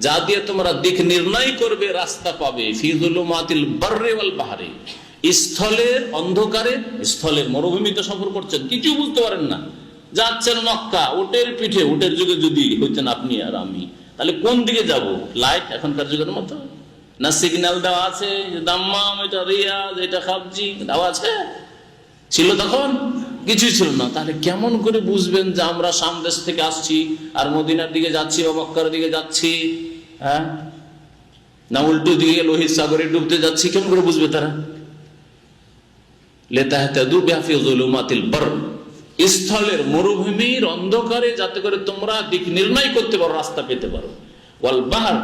যা দিয়ে তোমরা দিক নির্ণয় করবে, রাস্তা পাবে, ফি যুলুমাতিল বাররি ওয়াল বাহরি, স্থলের অন্ধকারে, স্থলের মরুভূমিতে সফর করছেন, কিছু বুঝতে পারেন না, যাচ্ছেন মক্কা, উটের পিঠে। উটের যুগে যদি হইতেন আপনি আর আমি, তাহলে কোন দিকে যাব? লাইট এখনকার যুগের মতো না, সিগন্যাল দেওয়া আছে, দাম্মাম, এটা রিয়াজ, এটা খাবজি দেওয়া আছে? ছিল তখন? কিছুই ছিল না। তাহলে কেমন করে বুঝবেন যে আমরা শাম দেশ থেকে আসছি আর মদিনার দিকে যাচ্ছি বা মক্কার দিকে যাচ্ছি? না উল্টো দিকে লোহিত সাগরে ডুবতে যাচ্ছি? কেমন করে বুঝবে তারা? লিতাহতাদু বিহা ফি যুলুমাতিল বারর, স্থলের মরুভূমির অন্ধকারে, যাতে করে তোমরা দিক নির্ণয় করতে পারো, রাস্তা পেতে পারো। ওয়াল বাহর,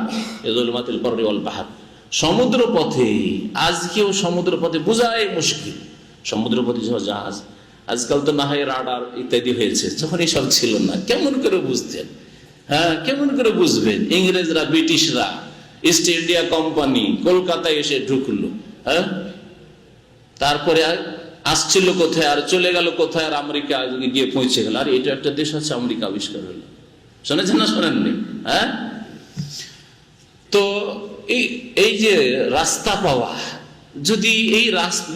যুলুমাতিল বাররি ওয়াল বাহর, সমুদ্র পথে। আজকেও সমুদ্র পথে বোঝাই মুশকিল, সমুদ্র পথে জাহাজ। আজকাল তো না হয় রাডার ইত্যাদি হয়েছে, যখন এসব ছিল না কেমন করে বুঝতেন? কেমন করে বুঝবেন? ইংরেজরা, ব্রিটিশরা, ইস্ট ইন্ডিয়া কোম্পানি কলকাতায় এসে ঢুকলো, তারপরে আসছিল কোথায় আর চলে গেল কোথায়, আর আমেরিকা গিয়ে পৌঁছে গেল। আর এটা একটা দেশ আছে আমেরিকা আবিষ্কার হলো, শুনেছেন না শোনেননি? তো এই যে রাস্তা পাওয়া, যদি এই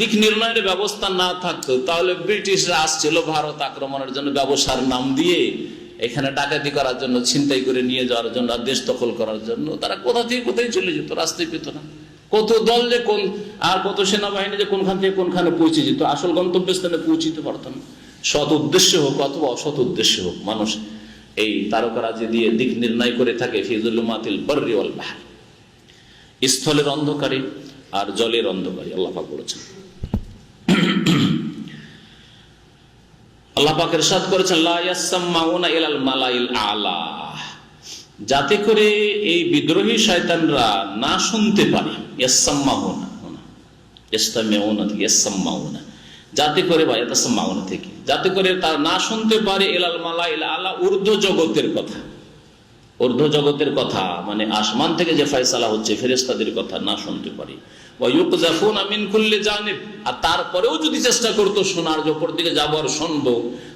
দিক নির্ণয়ের ব্যবস্থা না থাকতো, তাহলে ব্রিটিশরা আসছিল ভারত আক্রমণের জন্য, ব্যবসার নাম দিয়ে এখানে ডাকাতি করার জন্য, ছিনতাই করে নিয়ে যাওয়ার জন্য, আর দেশ দখল করার জন্য। তারা কোথা থেকে কোথায় চলে যেত, রাস্তায় পেত না। কত দল যে কোন, আর কত সেনাবাহিনী যে কোনখান থেকে কোনখানে পৌঁছে যেত, আসল গন্তব্যস্থানে পৌঁছিতে পারতাম। সৎ উদ্দেশ্য হোক অথবা অসৎ উদ্দেশ্য হোক, মানুষ এই তারকারাজি দিয়ে দিক নির্ণয় করে থাকে। ফি যুলুমাতিল বাররি ওয়াল বাহর, স্থলের অন্ধকারে আর জলের অন্ধকারে। আল্লাহ পাক বলেছেন, আল্লাহ পাক ইরশাদ করেছেন, লা ইয়াসমাউনা ইলাল মালাইল আলা, যাতে করে এই বিদ্রোহী শয়তানরা না শুনতে পারে। যাতে করে, বা ইয়াতাসাম্মাউনা থেকে, যাতে করে তার না শুনতে পারে ইলাল মালাইল আলা, ঊর্ধ্ব জগতের কথা। ঊর্ধ্ব জগতের কথা মানে আসমান থেকে যে ফয়সালা হচ্ছে, ফেরেশতাদের কথা না শুনতে পারে। ওয়া ইউকযাফুনা মিন কুল্লি জানিব, আর তারপরেও যদি চেষ্টা করতো শোনার, যে উপর দিকে যাবো আর শুনবো,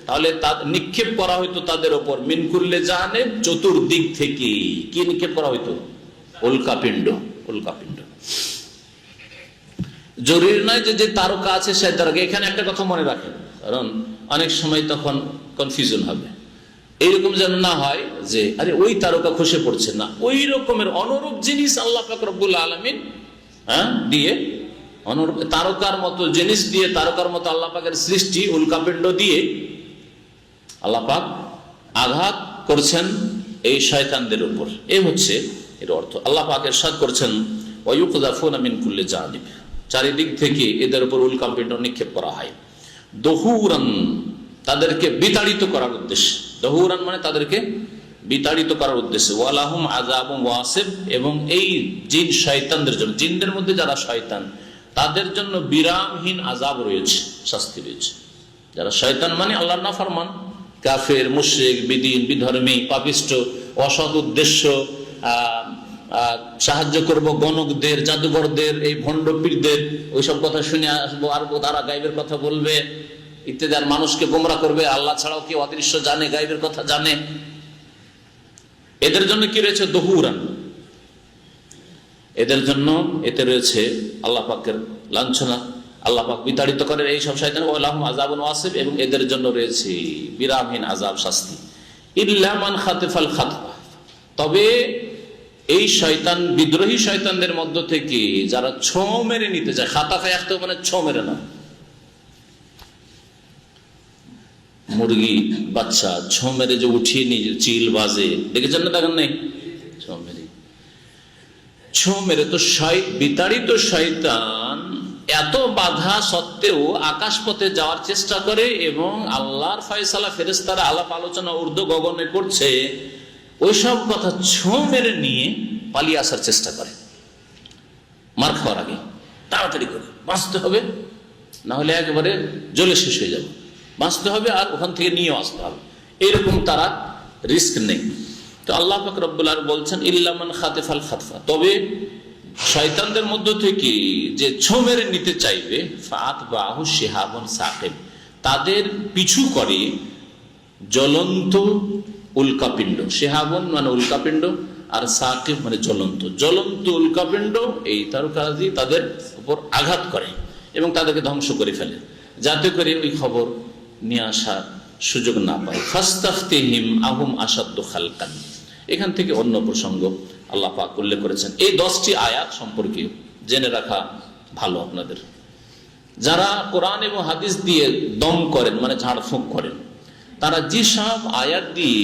তাহলে নিক্ষেপ করা হইতো তাদের উপর মিন কুল্লি জানিব, চতুর্দিক থেকে। কি নিক্ষেপ করা হইতো? উল্কাপিণ্ড। উল্কাপিণ্ড জরুরি নয় যে তারকা আছে সে তারকা। এখানে একটা কথা মনে রাখেন, কারণ অনেক সময় তখন কনফিউশন হবে। এইরকম যেন না হয় যে আরে ওই তারকা খসে পড়ছে, না, ওই রকমের অনুরূপ জিনিস আল্লাহ পাক রব্বুল আলামিন দিয়ে, অনুরূপ তারকার মতো জিনিস দিয়ে, তারকার মতো আল্লাহ পাকের সৃষ্টি উল্কাপিণ্ড দিয়ে আল্লাহ পাক আঘাত করছেন এই শয়তানদের উপর। এই হচ্ছে এর অর্থ। আল্লাহ পাক ইরশাদ করছেন, ওয়া ইউকযাফুনা মিন কুল্লি জানিব, চারিদিক থেকে এদের উপর উল্কাপিণ্ড নিক্ষেপ করা হয়। দহুরান, তাদেরকে বিতাড়িত করার উদ্দেশ্যে। দহুরান মানে তাদেরকে বিতাড়িত করার উদ্দেশ্যে। ওয়ালাহুম আযাবুন ওয়াসিব, এবং এই জিন শয়তানদের জন্য, জিনদের মধ্যে যারা শয়তান তাদের জন্য বিরামহীন আযাব রয়েছে, শাস্তি রয়েছে। যারা শয়তান মানে আল্লাহর নাফরমান, কাফের, মুশরিক, বিদিন, বিধর্মী, পাপিষ্ঠ, অসৎ উদ্দেশ্য, সাহায্য করব গণকদের, জাদুঘরদের, এই ভণ্ড পীরদের, ওইসব কথা শুনে আসবো, আর তারা গায়েবের কথা বলবে ইত্যাদি, আর মানুষকে গোমরা করবে। আল্লাহ ছাড়াও কি অদৃশ্য জানে, গায়েবের কথা জানে। এদের জন্য কি রয়েছে? দহুরান। এদের জন্য এতে রয়েছে আল্লাহ পাকের লাঞ্ছনা, আল্লাহ পাক বিতাড়িত করেন এইসব শয়তান। ওয়ালাহুম আযাবুন ওয়াসিব, এবং এদের জন্য রয়েছে বিরামহীন আযাব, শাস্তি। ইল্লা মান খাতাফাল খাতফা, তবে এই শয়তান, বিদ্রোহী শয়তানদের মধ্য থেকে যারা ছো মেরে নিতে চায়, খাতাফা একটা মানে ছো মেরে না, মুরগি বাচ্চা ছো মেরে যে উঠিয়ে নিয়ে চিল বাজে, দেখেছেন না? দেখেন নাই? ছো মেরে তো বিতাড়িত শয়তান এত বাধা সত্ত্বেও আকাশ পথে যাওয়ার চেষ্টা করে এবং আল্লাহর ফয়সালা ফেরেশতারা আলাপ আলোচনা ঊর্ধ্ব গগনে করছে, ওইসব কথা ছো মেরে নিয়ে পালিয়ে আসার চেষ্টা করে। মার খাওয়ার আগে তাড়াতাড়ি করে বাঁচতে হবে, না হলে একেবারে জ্বলে শেষ হয়ে যাবে। বাঁচতে হবে আর ওখান থেকে নিয়ে আসতে হবে, এরকম তারা রিস্ক নেই। তো আল্লাহ পাক রব্বুল আলামিন বলছেন ইল্লামান খাতিফাল খাতফা, তবে শয়তানদের মধ্য থেকে যে ছো মেরে নিতে চাইবে ফাতবাহু শিহাবুন সাকিব, তাদের পিছু করে জ্বলন্ত উল্কাপিণ্ড। শিহাবুন মানে উল্কাপিণ্ড, আর সাকিব মানে জ্বলন্ত। জ্বলন্ত উল্কাপিণ্ড এই তারকাজি তাদের উপর আঘাত করে এবং তাদেরকে ধ্বংস করে ফেলে, যাতে করে ওই খবর নিয়ে আসার সুযোগ না পায়। ফাস্তাফতিহিম আহুম আসাদ্দু খালকান, এখান থেকে অন্য প্রসঙ্গ আল্লাহ পাক উল্লেখ করেছেন। এই 10টি আয়াত সম্পর্কে জেনে রাখা ভালো আপনাদের। যারা কোরআন এবং হাদিস দিয়ে দম করেন মানে ঝাড়ফুঁক করেন, তারা যেসব আয়াত দিয়ে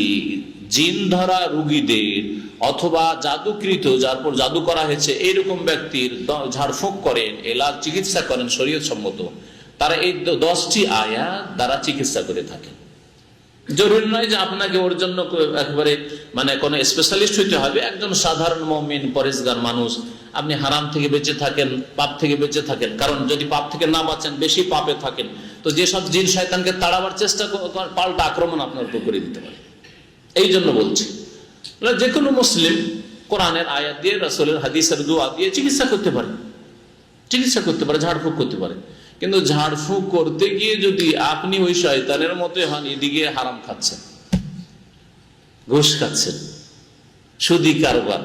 জিন ধরা রুগীদের অথবা জাদুকৃত, যার পর জাদু করা হয়েছে এইরকম ব্যক্তির ঝাড়ফুঁক করেন, এলাজ চিকিৎসা করেন শরীয়ত সম্মত, তারা এই 10টি আয়াত দ্বারা চিকিৎসা করে থাকেন। জরুরি নয় যে আপনাকে ওর জন্য একেবারে মানে কোনো স্পেশালিস্ট হইতে হবে। একজন সাধারণ মুমিন পরেজগার মানুষ, আপনি হারাম থেকে বেঁচে থাকেন, পাপ থেকে বেঁচে থাকেন, কারণ যদি পাপ থেকে না বাঁচেন বেশি পাপে থাকেন তো যেসব জিন শয়তানকে তাড়াবার চেষ্টা পাল্টা আক্রমণ আপনার উপর করে দিতে পারে। এই জন্য বলছি যে কোনো মুসলিম কোরআনের আয়াত দিয়ে, রাসূলের হাদিসের দোয়া দিয়ে চিকিৎসা করতে পারে, ঝাড়ফুঁক করতে পারে। কিন্তু ঝাড়ফুঁক করতে গিয়ে যদি আপনি ওই শয়তানের মতো হন, এদিকে হারাম খাচ্ছেন, ঘুষ খাচ্ছেন, সুদি কারবার,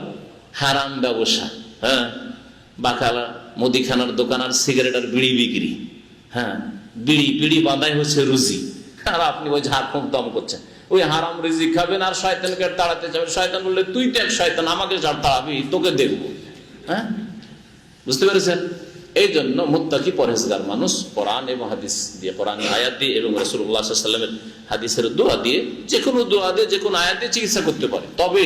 হারাম ব্যবসা, হ্যাঁ, বাকালা মুদিখানার দোকান আর সিগারেট আর বিড়ি বিক্রি, হ্যাঁ, বিড়ি বাঁধাই হচ্ছে রুজি, আর আপনি ওই ঝাড়ফুঁক দম করছেন, ওই হারাম রিজিক খাবেন আর শয়তানকে তাড়াতে যাবেন। শয়তান বললে তুই তো এক শয়তান, আমাকে তাড়াবি, তোকে দেখবো, হ্যাঁ, বুঝতে পেরেছেন? এই জন্য মুত্তাকি পরহেজগার মানুষ কোরআন এবং হাদিস দিয়ে, কোরআন আয়াত দিয়ে এবং রাসূলুল্লাহ সাল্লাল্লাহু আলাইহি ওয়াসাল্লামের হাদিসের দোয়া দিয়ে, যে কোনো দোয়া দিয়ে, যে কোনো আয়াত দিয়ে চিকিৎসা করতে পারে। তবে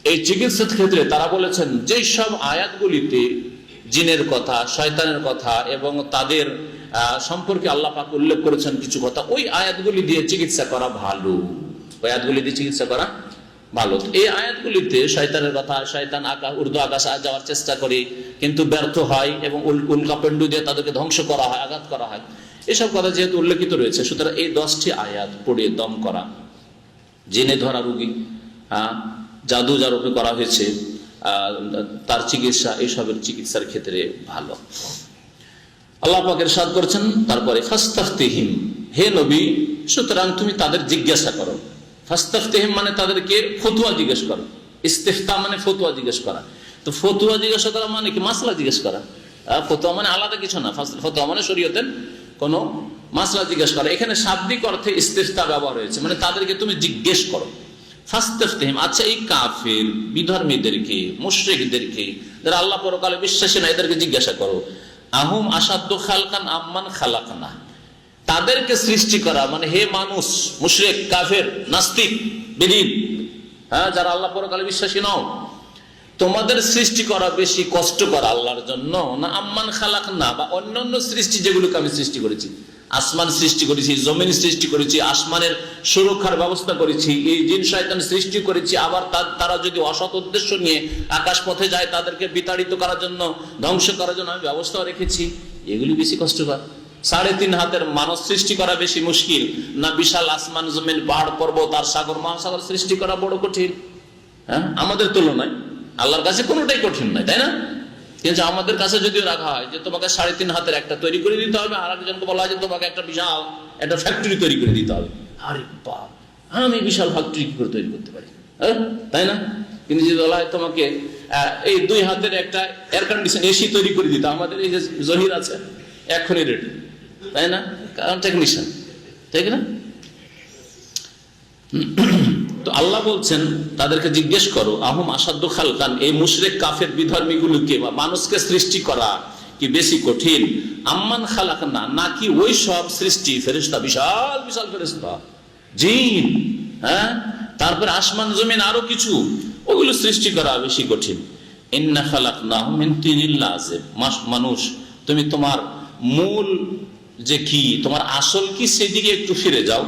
এই চিকিৎসার ক্ষেত্রে তারা বলেছেন যে সব আয়াতগুলিতে জিনের কথা, শয়তানের কথা এবং তাদের সম্পর্কে আল্লাহ পাক উল্লেখ করেছেন কিছু কথা, ওই আয়াতগুলি দিয়ে চিকিৎসা করা ভালো, ওই আয়াতগুলি দিয়ে চিকিৎসা করা ভালো। এই আয়াতগুলিতে শয়তানের কথা, শয়তান ঊর্ধ্ব আকাশে যাওয়ার চেষ্টা করে কিন্তু ব্যর্থ হয় এবং উল্কাপিণ্ড দিয়ে তাদেরকে ধ্বংস করা হয়, আঘাত করা হয়, এসব কথা যেহেতু উল্লেখিত রয়েছে, সুতরাং এই 10টি আয়াত পড়ে দম করা, জেনে ধরা রোগী, জাদু যার উপরে করা হয়েছে তার চিকিৎসা, এইসবের চিকিৎসার ক্ষেত্রে ভালো। আল্লাহ পাক ইরশাদ করেছেন তারপরে ফাস্তাফতিহিম, হে নবী সুতরাং তুমি তাদের জিজ্ঞাসা করো। ফাস্তাফতিহিম মানে তাদেরকে ফতোয়া জিজ্ঞেস করো। ইস্তিফতা মানে ফতোয়া জিজ্ঞেস করা। তো ফতোয়া জিজ্ঞাসা করা মানে কি? মাসলা জিজ্ঞেস করা। ফতোয়া মানে আলাদা কিছু না, ফতোয়া মানে শরীয়তের কোন মাসলা জিজ্ঞেস করা। এখানে শাব্দিক অর্থে ইস্তিফতা ব্যবহার হয়েছে, মানে তাদেরকে তুমি জিজ্ঞেস করো। ফাস্তাফতিহিম, আচ্ছা এই কাফির বিধর্মীদেরকে, মুশরিকদেরকে, যারা আল্লাহ পরকালে বিশ্বাসী না, এদেরকে জিজ্ঞাসা করো আহুম আসাদ্দু খালকান আম্মান খালাকনা, তাদেরকে সৃষ্টি করা মানে হে মানুষ, মুশরিক, কাফের, নাস্তিক, বেদিন, হ্যাঁ, যারা আল্লাহ পরকালে বিশ্বাসী নও, তোমাদের সৃষ্টি করা বেশি কষ্ট করা আল্লাহর জন্য, না আম্মান খালাকনা বা অন্যান্য সৃষ্টি যেগুলোকে আমি সৃষ্টি করেছি, আসমান সৃষ্টি করেছি, জমিন সৃষ্টি করেছি, আসমানের সুরক্ষার ব্যবস্থা করেছি, এই জিন শয়তান সৃষ্টি করেছি, আবার তারা যদি অসৎ উদ্দেশ্য নিয়ে আকাশ পথে যায় তাদেরকে বিতাড়িত করার জন্য, ধ্বংস করার জন্য আমি ব্যবস্থা রেখেছি, এগুলি বেশি কষ্টকর। 3.5 হাতের মানুষ সৃষ্টি করা বেশি মুশকিল না বিশাল আসমান জমিন পাহাড় পর্বত আর সাগর মহাসাগর সৃষ্টি করা বড় কঠিন? হ্যাঁ, আমাদের তুলনায় আল্লাহর কাছে কোনোটাই কঠিন নয়, তাই না? কিন্তু আমাদের কাছে যদি রাখা হয় যে তোমাকে 3.5 হাতের একটা তৈরি করে দিতে হবে, আর একজনকে বলা হয় যে তোমাকে একটা বিশাল একটা ফ্যাক্টরি তৈরি করে দিতে হবে, আরে বাপ, আমি বিশাল ফ্যাক্টরি কি করে তৈরি করতে পারি, তাই না? কিন্তু যদি বলা হয় তোমাকে এই 2 হাতের একটা এয়ার কন্ডিশন এসি তৈরি করে দিতে, আমাদের এই যে জহির আছে এখনই রেডি, তাই না? কারণ টেকনিশিয়ান, ঠিক না? তো আল্লাহ বলছেন তাদেরকে জিজ্ঞেস করো আহুম আসাদ্দু খালকান, এই মুশরিক কাফের বিধর্মীগুলোকে বা মানুষকে সৃষ্টি করা কি বেশি কঠিন, আম্মান খালাকনা, নাকি ওই সব সৃষ্টি ফেরেশতা, বিশাল বিশাল ফেরেশতা, জিন, হ্যাঁ, তারপরে আসমান জমিন আরো কিছু, ওগুলো সৃষ্টি করা বেশি কঠিন। ইন্না খালাকনাহুম মিন তিনিল লাযিব, মানুষ তুমি তোমার মূল যে কি, তোমার আসল কি, সেদিকে একটু ফিরে যাও।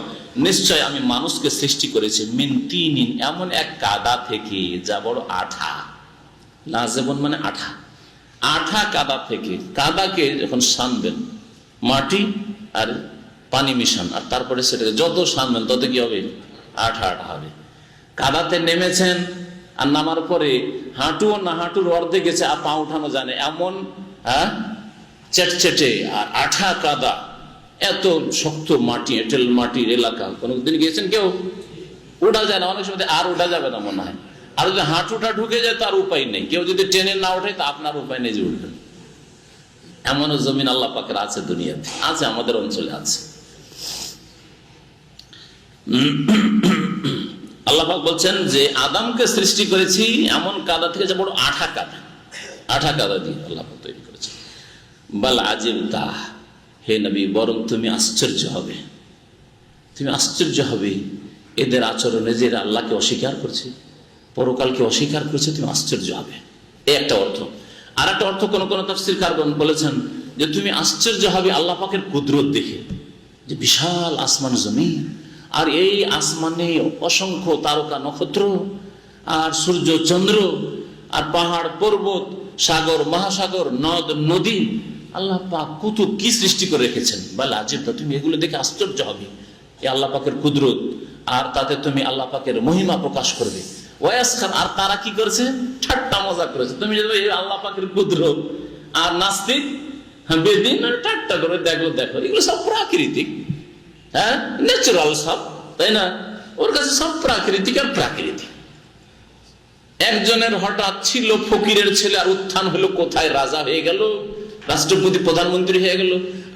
নিশ্চয় আমি মানুষকে সৃষ্টি করেছি মিন তিনিন, এমন এক কাদা থেকে যা বড় আঠা। লাযিবুন মানে আঠা, আঠা কাদা থেকে। কাদাকে যখন সানবেন, মাটি আর পানি মিশান, আর তারপরে সেটাকে যত সানবেন তত কি হবে, আঠা আঠা হবে। কাদাতে নেমেছেন আর নামার পরে হাঁটুও না হাঁটুর অর্ধেক গেছে, আর পা উঠানো জানে এমন, হ্যাঁ, চেটচেটে আর আঠা কাদা, এত শক্ত মাটি, এঁটেল মাটির এলাকা। কোনদিন গিয়েছেন কেউ? ওঠা যায় না, অনেক সময় আর ওঠা যাবে না মনে হয়। আর যদি হাঁটুটা ঢুকে যায় তার উপায় নেই, কেউ যদি টেনে না ওঠে তা আপনার উপায় নেই যে উঠবেন। এমনও জমিন আল্লাহ পাকের আছে দুনিয়াতে, আছে, আমাদের অঞ্চলে আছে। আল্লাহ পাক বলছেন যে আদমকে সৃষ্টি করেছি এমন কাদা থেকে, যে বড় আঠা কাদা, আঠা কাদা দিয়ে আল্লাহ পাক তৈরি করেছেন। বাল আজিবতা, হে নবী, বরং তুমি আশ্চর্য হবে, তুমি আশ্চর্য হবে এদের আচরণে, যে এরা আল্লাহকে অস্বীকার করছে, পরকালকে অস্বীকার করছে, তুমি আশ্চর্য হবে। এই একটা অর্থ। আর একটা অর্থ কোন কোন তাফসীরকারগণ বলেছেন যে তুমি আশ্চর্য হবে আল্লাহ পাকের কুদরত দেখে, যে বিশাল আসমান জমিন, আর এই আসমানে অসংখ্য তারকা নক্ষত্র, আর সূর্য চন্দ্র, আর পাহাড় পর্বত, সাগর মহাসাগর, নদ নদী, আল্লাহ পাক কত কি সৃষ্টি করে রেখেছেন। বলে আজিব, তুমি এগুলো দেখে আশ্চর্য হবে, এই আল্লাহ পাকের কুদরত, আর তাতে তুমি আল্লাহ পাকের মহিমা প্রকাশ করবে। ওয়াসখার, আর তারা কি করেছে, ঠাট্টা মজা করেছে। তুমি যদি আল্লাহ পাকের কুদরত, আর নাস্তিক বেদিন ঠাট্টা করে দেখো দেখো, এগুলো সব প্রাকৃতিক, হ্যাঁ, ন্যাচারাল সব, তাই না? ওর কাছে সব প্রাকৃতিক আর প্রাকৃতিক। একজনের হঠাৎ ছিল ফকিরের ছেলে, আর উত্থান হলো, কোথায় রাজা হয়ে গেল, রাষ্ট্রপতি, প্রধানমন্ত্রী হয়ে গেল।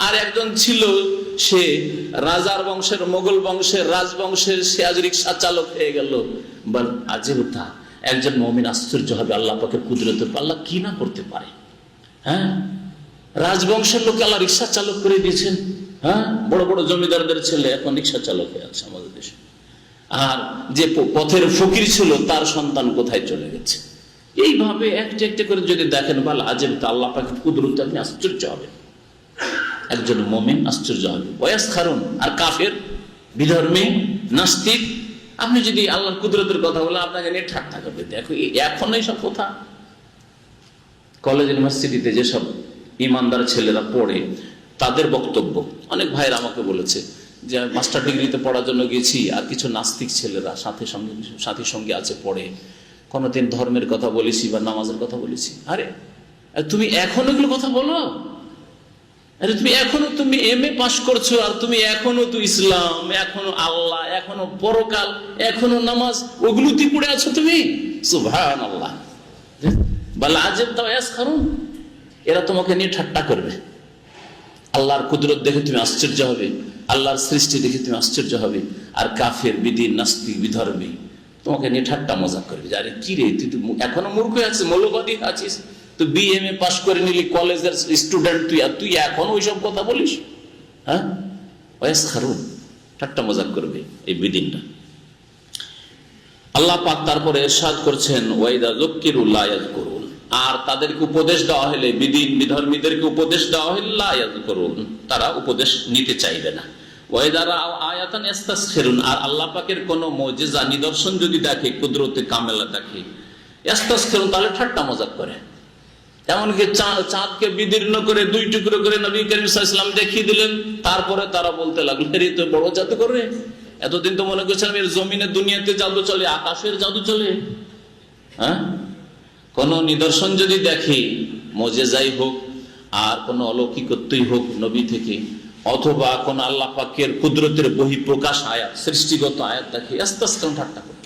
আর একজন ছিল, সে রাজার বংশের, মোগল বংশের, রাজবংশের, সে আজ রিক্সা চালক হয়ে গেল। বল আজিবতা, একজন মুমিন আশ্চর্য হবে আল্লাহ পাকের কুদরতের, আল্লাহ কি না করতে পারে। হ্যাঁ, রাজবংশের লোক আল্লাহ রিক্সা চালক করে দিয়েছেন। হ্যাঁ, বড় বড় জমিদারদের ছেলে এখন রিক্সা চালক হয়ে আছে আমাদের দেশে। আর যে পথের ফকির ছিল, তার সন্তান কোথায় চলে গেছে। এইভাবে একটা একটা করে যদি দেখেন, বল আজিবতা, আল্লাহ পাকের কুদরতে আপনি আশ্চর্য হবেন, একজন মুমিন আশ্চর্য হবে। ওয়াসখারুন, আর কাফের, বিধর্মী, নাস্তিক, আপনি যদি আল্লাহর কুদরতের কথা বলে, আপনাকে নিয়ে ঠাট্টা করবে। দেখো এখন এইসব কথা কলেজ ইউনিভার্সিটিতে যেসব ইমানদার ছেলেরা পড়ে, তাদের বক্তব্য, অনেক ভাইরা আমাকে বলেছে যে মাস্টার ডিগ্রিতে পড়ার জন্য গেছি, আর কিছু নাস্তিক ছেলেরা সাথী সঙ্গে আছে, পড়ে, কোনোদিন ধর্মের কথা বলেছি বা নামাজের কথা বলেছি। আরে তুমি এখনো এগুলো কথা বলো, আরে তুমি এখনো, তুমি MA পাস করছো, আর তুমি এখনো তো ইসলাম, এখনো আল্লাহ, এখনো পরকাল, এখনো নামাজ, ওগুলোতে পড়ে আছো তুমি। সুবহানাল্লাহ। বল আজিবতা ওয়াসখারুন, এরা তোমাকে নিয়ে ঠাট্টা করবে। আল্লাহর কুদরত দেখে তুমি আশ্চর্য হবে, আল্লাহর সৃষ্টি দেখে তুমি আশ্চর্য হবে। আর কাফের, বিদিন, নাস্তিক, বিধর্মী তোমাকে নিয়ে ঠাট্টা মজা করবে। আরে কি রে, তুই তো এখনো মূর্খ আছিস, মৌলবাদী আছিস, তো BMA পাস করে নিলি, কলেজের স্টুডেন্ট তুই, আর তুই এখন ওইসব কথা বলিস। হ্যাঁ, ওয়াসখারুন, ঠাট্টা মজাক করবে এই বিদিনটা। আল্লাহ পাক তারপরে ইরশাদ করছেন, ওয়াইদা যুক্কিরু লা ইয়াযকুরুন, আর তাদেরকে উপদেশ দেওয়া হলে, বিদিন বিধর্মীদেরকে উপদেশ দেওয়া হলে, লা ইয়াযকুরুন, তারা উপদেশ নিতে চাইবে না। ওয়াইদা রাআউ আয়াতান ইস্তাসখিরুন, আর আল্লাহ পাকের কোন মুজিজা, নিদর্শন যদি দেখে, কুদরতে কামেলা দেখে, ইস্তাসখিরুন, তাহলে ঠাট্টা মজাক করে। এমনকি চাঁদকে বিদীর্ণ করে 2 টুকরো করে নবী করিম সাল্লাল্লাহু আলাইহি ওয়াসাল্লাম দেখিয়ে দিলেন। তারপরে তারা বলতে লাগলো, এর তো বড় জাদু করে, এতদিন তো মনে করছিলাম এর জমিনের দুনিয়াতে জাদু চলে, আকাশের জাদু চলে। হ্যাঁ, কোন নিদর্শন যদি দেখে, মুজিজাই হোক আর কোন অলৌকিকত্বই হোক নবী থেকে, অথবা কোন আল্লাহ পাকের কুদরতের বহিঃপ্রকাশ আয়াত, সৃষ্টিগত আয়াত দেখে, ইস্তাসখিরুন, ঠাট্টা করে।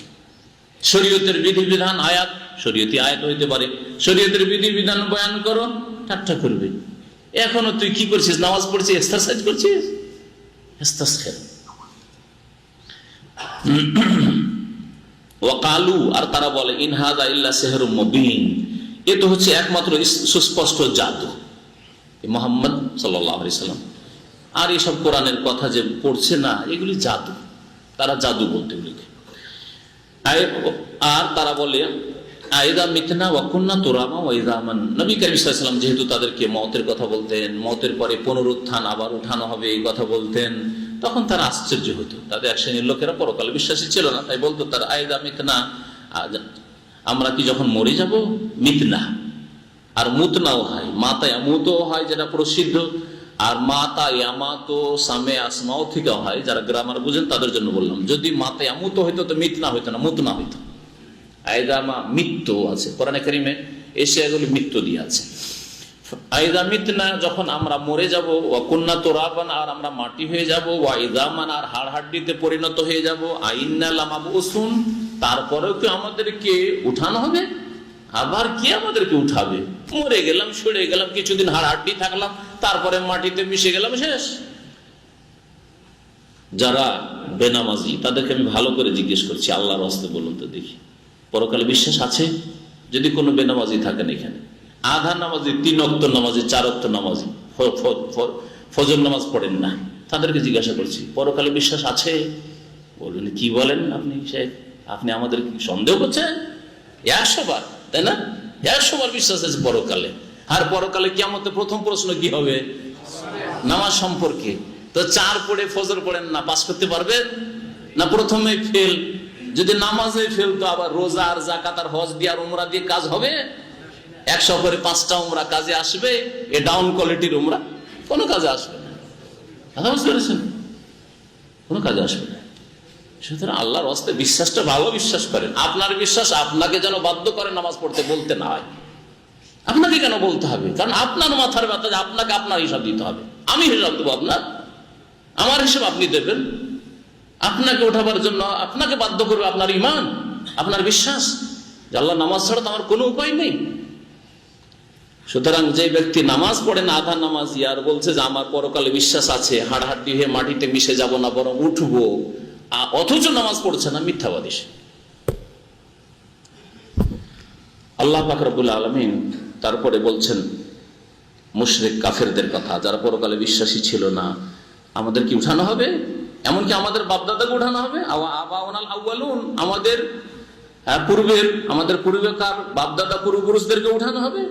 শরীয়তের বিধিবিধান আয়াত, শরীয়তি আয়াত হইতে পারে, শরীয়তের বিধিবিধান বয়ান করো, ঠাট্টা করবে। এখনো তুই কি করছিস, নামাজ পড়ছিস, এক্সারসাইজ করছিস, ইস্তাসখির। ওয়াকালু, আর তারা বলে, ইন হাযা ইল্লা সিহরুম মুবিন, এ তো হচ্ছে একমাত্র সুস্পষ্ট জাদু। মোহাম্মদ সাল্লাল্লাহু আলাইহি সাল্লাম। আর এইসব কোরআনের কথা যে পড়ছে না, এগুলি জাদু, তারা জাদু বলতে এগুলিকে। আর তারা বলে আইদা মিতনা ওয়াকুন্না তুরাবা ওয়া ইযামান। নবী করিম সাল্লাল্লাহু আলাইহি ওয়াসাল্লাম যেহেতু তাদেরকে মওতের কথা বলতেন, মওতের পরে পুনরুত্থান, আবার উঠানো হবে এই কথা বলতেন, তখন তারা আশ্চর্য হতো। তাদের এক শ্রেণীর লোকেরা পরকালে বিশ্বাসী ছিল না, তাই বলতো তারা আইদা মিতনা, আমরা কি যখন মরে যাব, মিতনা। আর মুতনাও হয়, মাতা ইয়ামুতও হয় যেটা প্রসিদ্ধ, আর মাতা ইয়ামাতো সামে আসমাও থেকে হয়, যারা গ্রামার বুঝেন তাদের জন্য বললাম। যদি মাতা ইয়ামুত হইতো তো মিতনা হইতো না, মুতনা হইতো। আয়দামা মৃত্যু আছে কোরআনে কারিমে, এসে এগুলি মৃত্যু দিয়ে আছে। আয়দা মিতনা, যখন আমরা মরে যাব, ওয়াকুন্না তুরাবান, আর আমরা মাটি হয়ে যাব, ওয়া ইযামান, আর হাড় হাড্ডিতে পরিণত হয়ে যাব, আইন্না লামাবউসুন, তারপরেও কি আমাদেরকে উঠানো হবে? আবার কি আমাদেরকে উঠাবে? মরে গেলাম, সরে গেলাম, কিছুদিন হাড় হাড্ডি থাকলাম, তারপরে মাটিতে মিশে গেলাম, শেষ। যারা বেনামাজি তাদেরকে আমি ভালো করে জিজ্ঞেস করছি, আল্লাহর রাস্তে বলুন তো দেখি, পরকালে বিশ্বাস আছে? যদি কোনো বেনামাজি থাকেন এখানে, আধা নামাজি, 3 ওয়াক্ত নামাজি, 4 ওয়াক্ত নামাজি, ফজর নামাজ পড়েন না, তাদেরকে জিজ্ঞাসা করছি পরকালে বিশ্বাস আছে? বলবেন কি বলেন আপনি শেখ, আপনি আমাদের কি সন্দেহ করছেন? 100 বার, তাই না? 100 বার বিশ্বাস আছে পরকালে। আর পরকালে কিয়ামতে প্রথম প্রশ্ন কি হবে? নামাজ সম্পর্কে। তো 4 পড়ে ফজর পড়েন না, পাস করতে পারবেন না? প্রথমে ফেল। যদি নামাজে ফেল, তো আবার রোজা আর যাকাত আর হজ দিয়ে আর উমরা দিয়ে কাজ হবে? 100 করে 5টা উমরা কাজে আসবে? এ ডাউন কোয়ালিটির উমরা কোনো কাজে আসবে না। কথা বুঝতে পেরেছেন? কোনো কাজে আসবে না। সুতরাং আল্লাহর রাস্তায় বিশ্বাসটা ভালো বিশ্বাস করেন। আপনার বিশ্বাস আপনাকে যেন বাধ্য করে নামাজ পড়তে বলতে না হয়। আপনাকে কেন বলতে হবে? কারণ আপনার মাথার ব্যথা, আপনাকে আপনার হিসাব দিতে হবে। আমি হিসাব দেবো আপনার, আমার হিসাব আপনি দেবেন। আপনাকে ওঠাবার জন্য আপনাকে বাধ্য করবে আপনার ঈমান, আপনার বিশ্বাস যে আল্লাহ নামাজ ছাড়া তো আমার কোনো উপায় নেই। সুতরাং যে ব্যক্তি নামাজ পড়ে না, আধা নামাজি, আর বলছে যে আমার পরকালে বিশ্বাস আছে, হাড়হাড্ডি হয়ে মাটিতে মিশে যাব না, বরং উঠবো, অথচ নামাজ পড়ছে না, মিথ্যাবাদী। আল্লাহ পাক রব্বুল আলামিন তারপরে বলছেন মুশরিক কাফেরদের কথা, যারা পরকালে বিশ্বাসী ছিল না। আমাদের কি উঠানো হবে? এমনকি আমাদের বাপদাদাকে উঠানো হবে? আবাউনাল আউয়ালুন, আমাদের পূর্বেকার বাপদাদা পূর্বপুরুষদেরকে উঠানো হবে?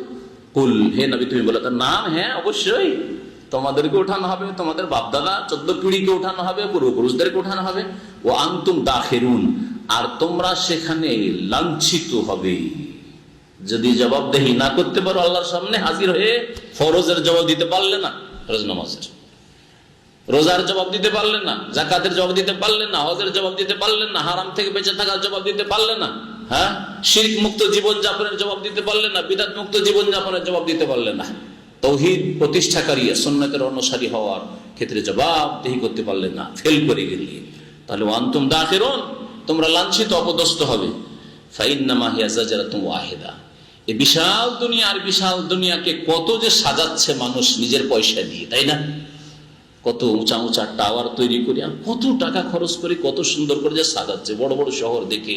কুল, হে নবী তুমি বলে তার নাম, হ্যাঁ অবশ্যই তোমাদেরকে উঠানো হবে, তোমাদের বাপদাদা 14 পিঢ়িকে উঠানো হবে, পূর্বপুরুষদেরকে উঠানো হবে। ও আনতুম দাখিরুন, আর তোমরা সেখানে লাঞ্ছিত হবে। যদি জবাবদেহি না করতে পারো আল্লাহর সামনে হাজির হয়ে, ফরজের জবাব দিতে পারলে না, ফরজ নামাজের, রোজার জবাব দিতে পারলেন না, যাকাতের জবাব দিতে পারলেন না, হজের জবাব দিতে পারলেন না, হারাম থেকে বেঁচে থাকার জবাব দিতে পারলেন না, হ্যাঁ, শিরক মুক্ত জীবন যাপনের জবাব দিতে পারলেন না, বিদআত মুক্ত জীবন যাপনের জবাব দিতে পারলেন না, তাওহীদ প্রতিষ্ঠাকারী সুন্নাতের অনুসারী হওয়ার ক্ষেত্রে জবাবদেহি করতে পারলেন না, ফেল করে গেলে, তাহলে আনতুম দাখিরুন, তোমরা লাঞ্ছিত, অপদস্থ হবে। ফাইন্নামা হিয়া জাজরাতুন ওয়াহিদা, এই বিশাল দুনিয়া, আর বিশাল দুনিয়াকে কত যে সাজাচ্ছে মানুষ নিজের পয়সা দিয়ে, তাই না? কত উঁচা উঁচা টাওয়ার তৈরি করি, আর কত টাকা খরচ করে কত সুন্দর করে যে সাজাচ্ছে, বড় বড় শহর দেখে।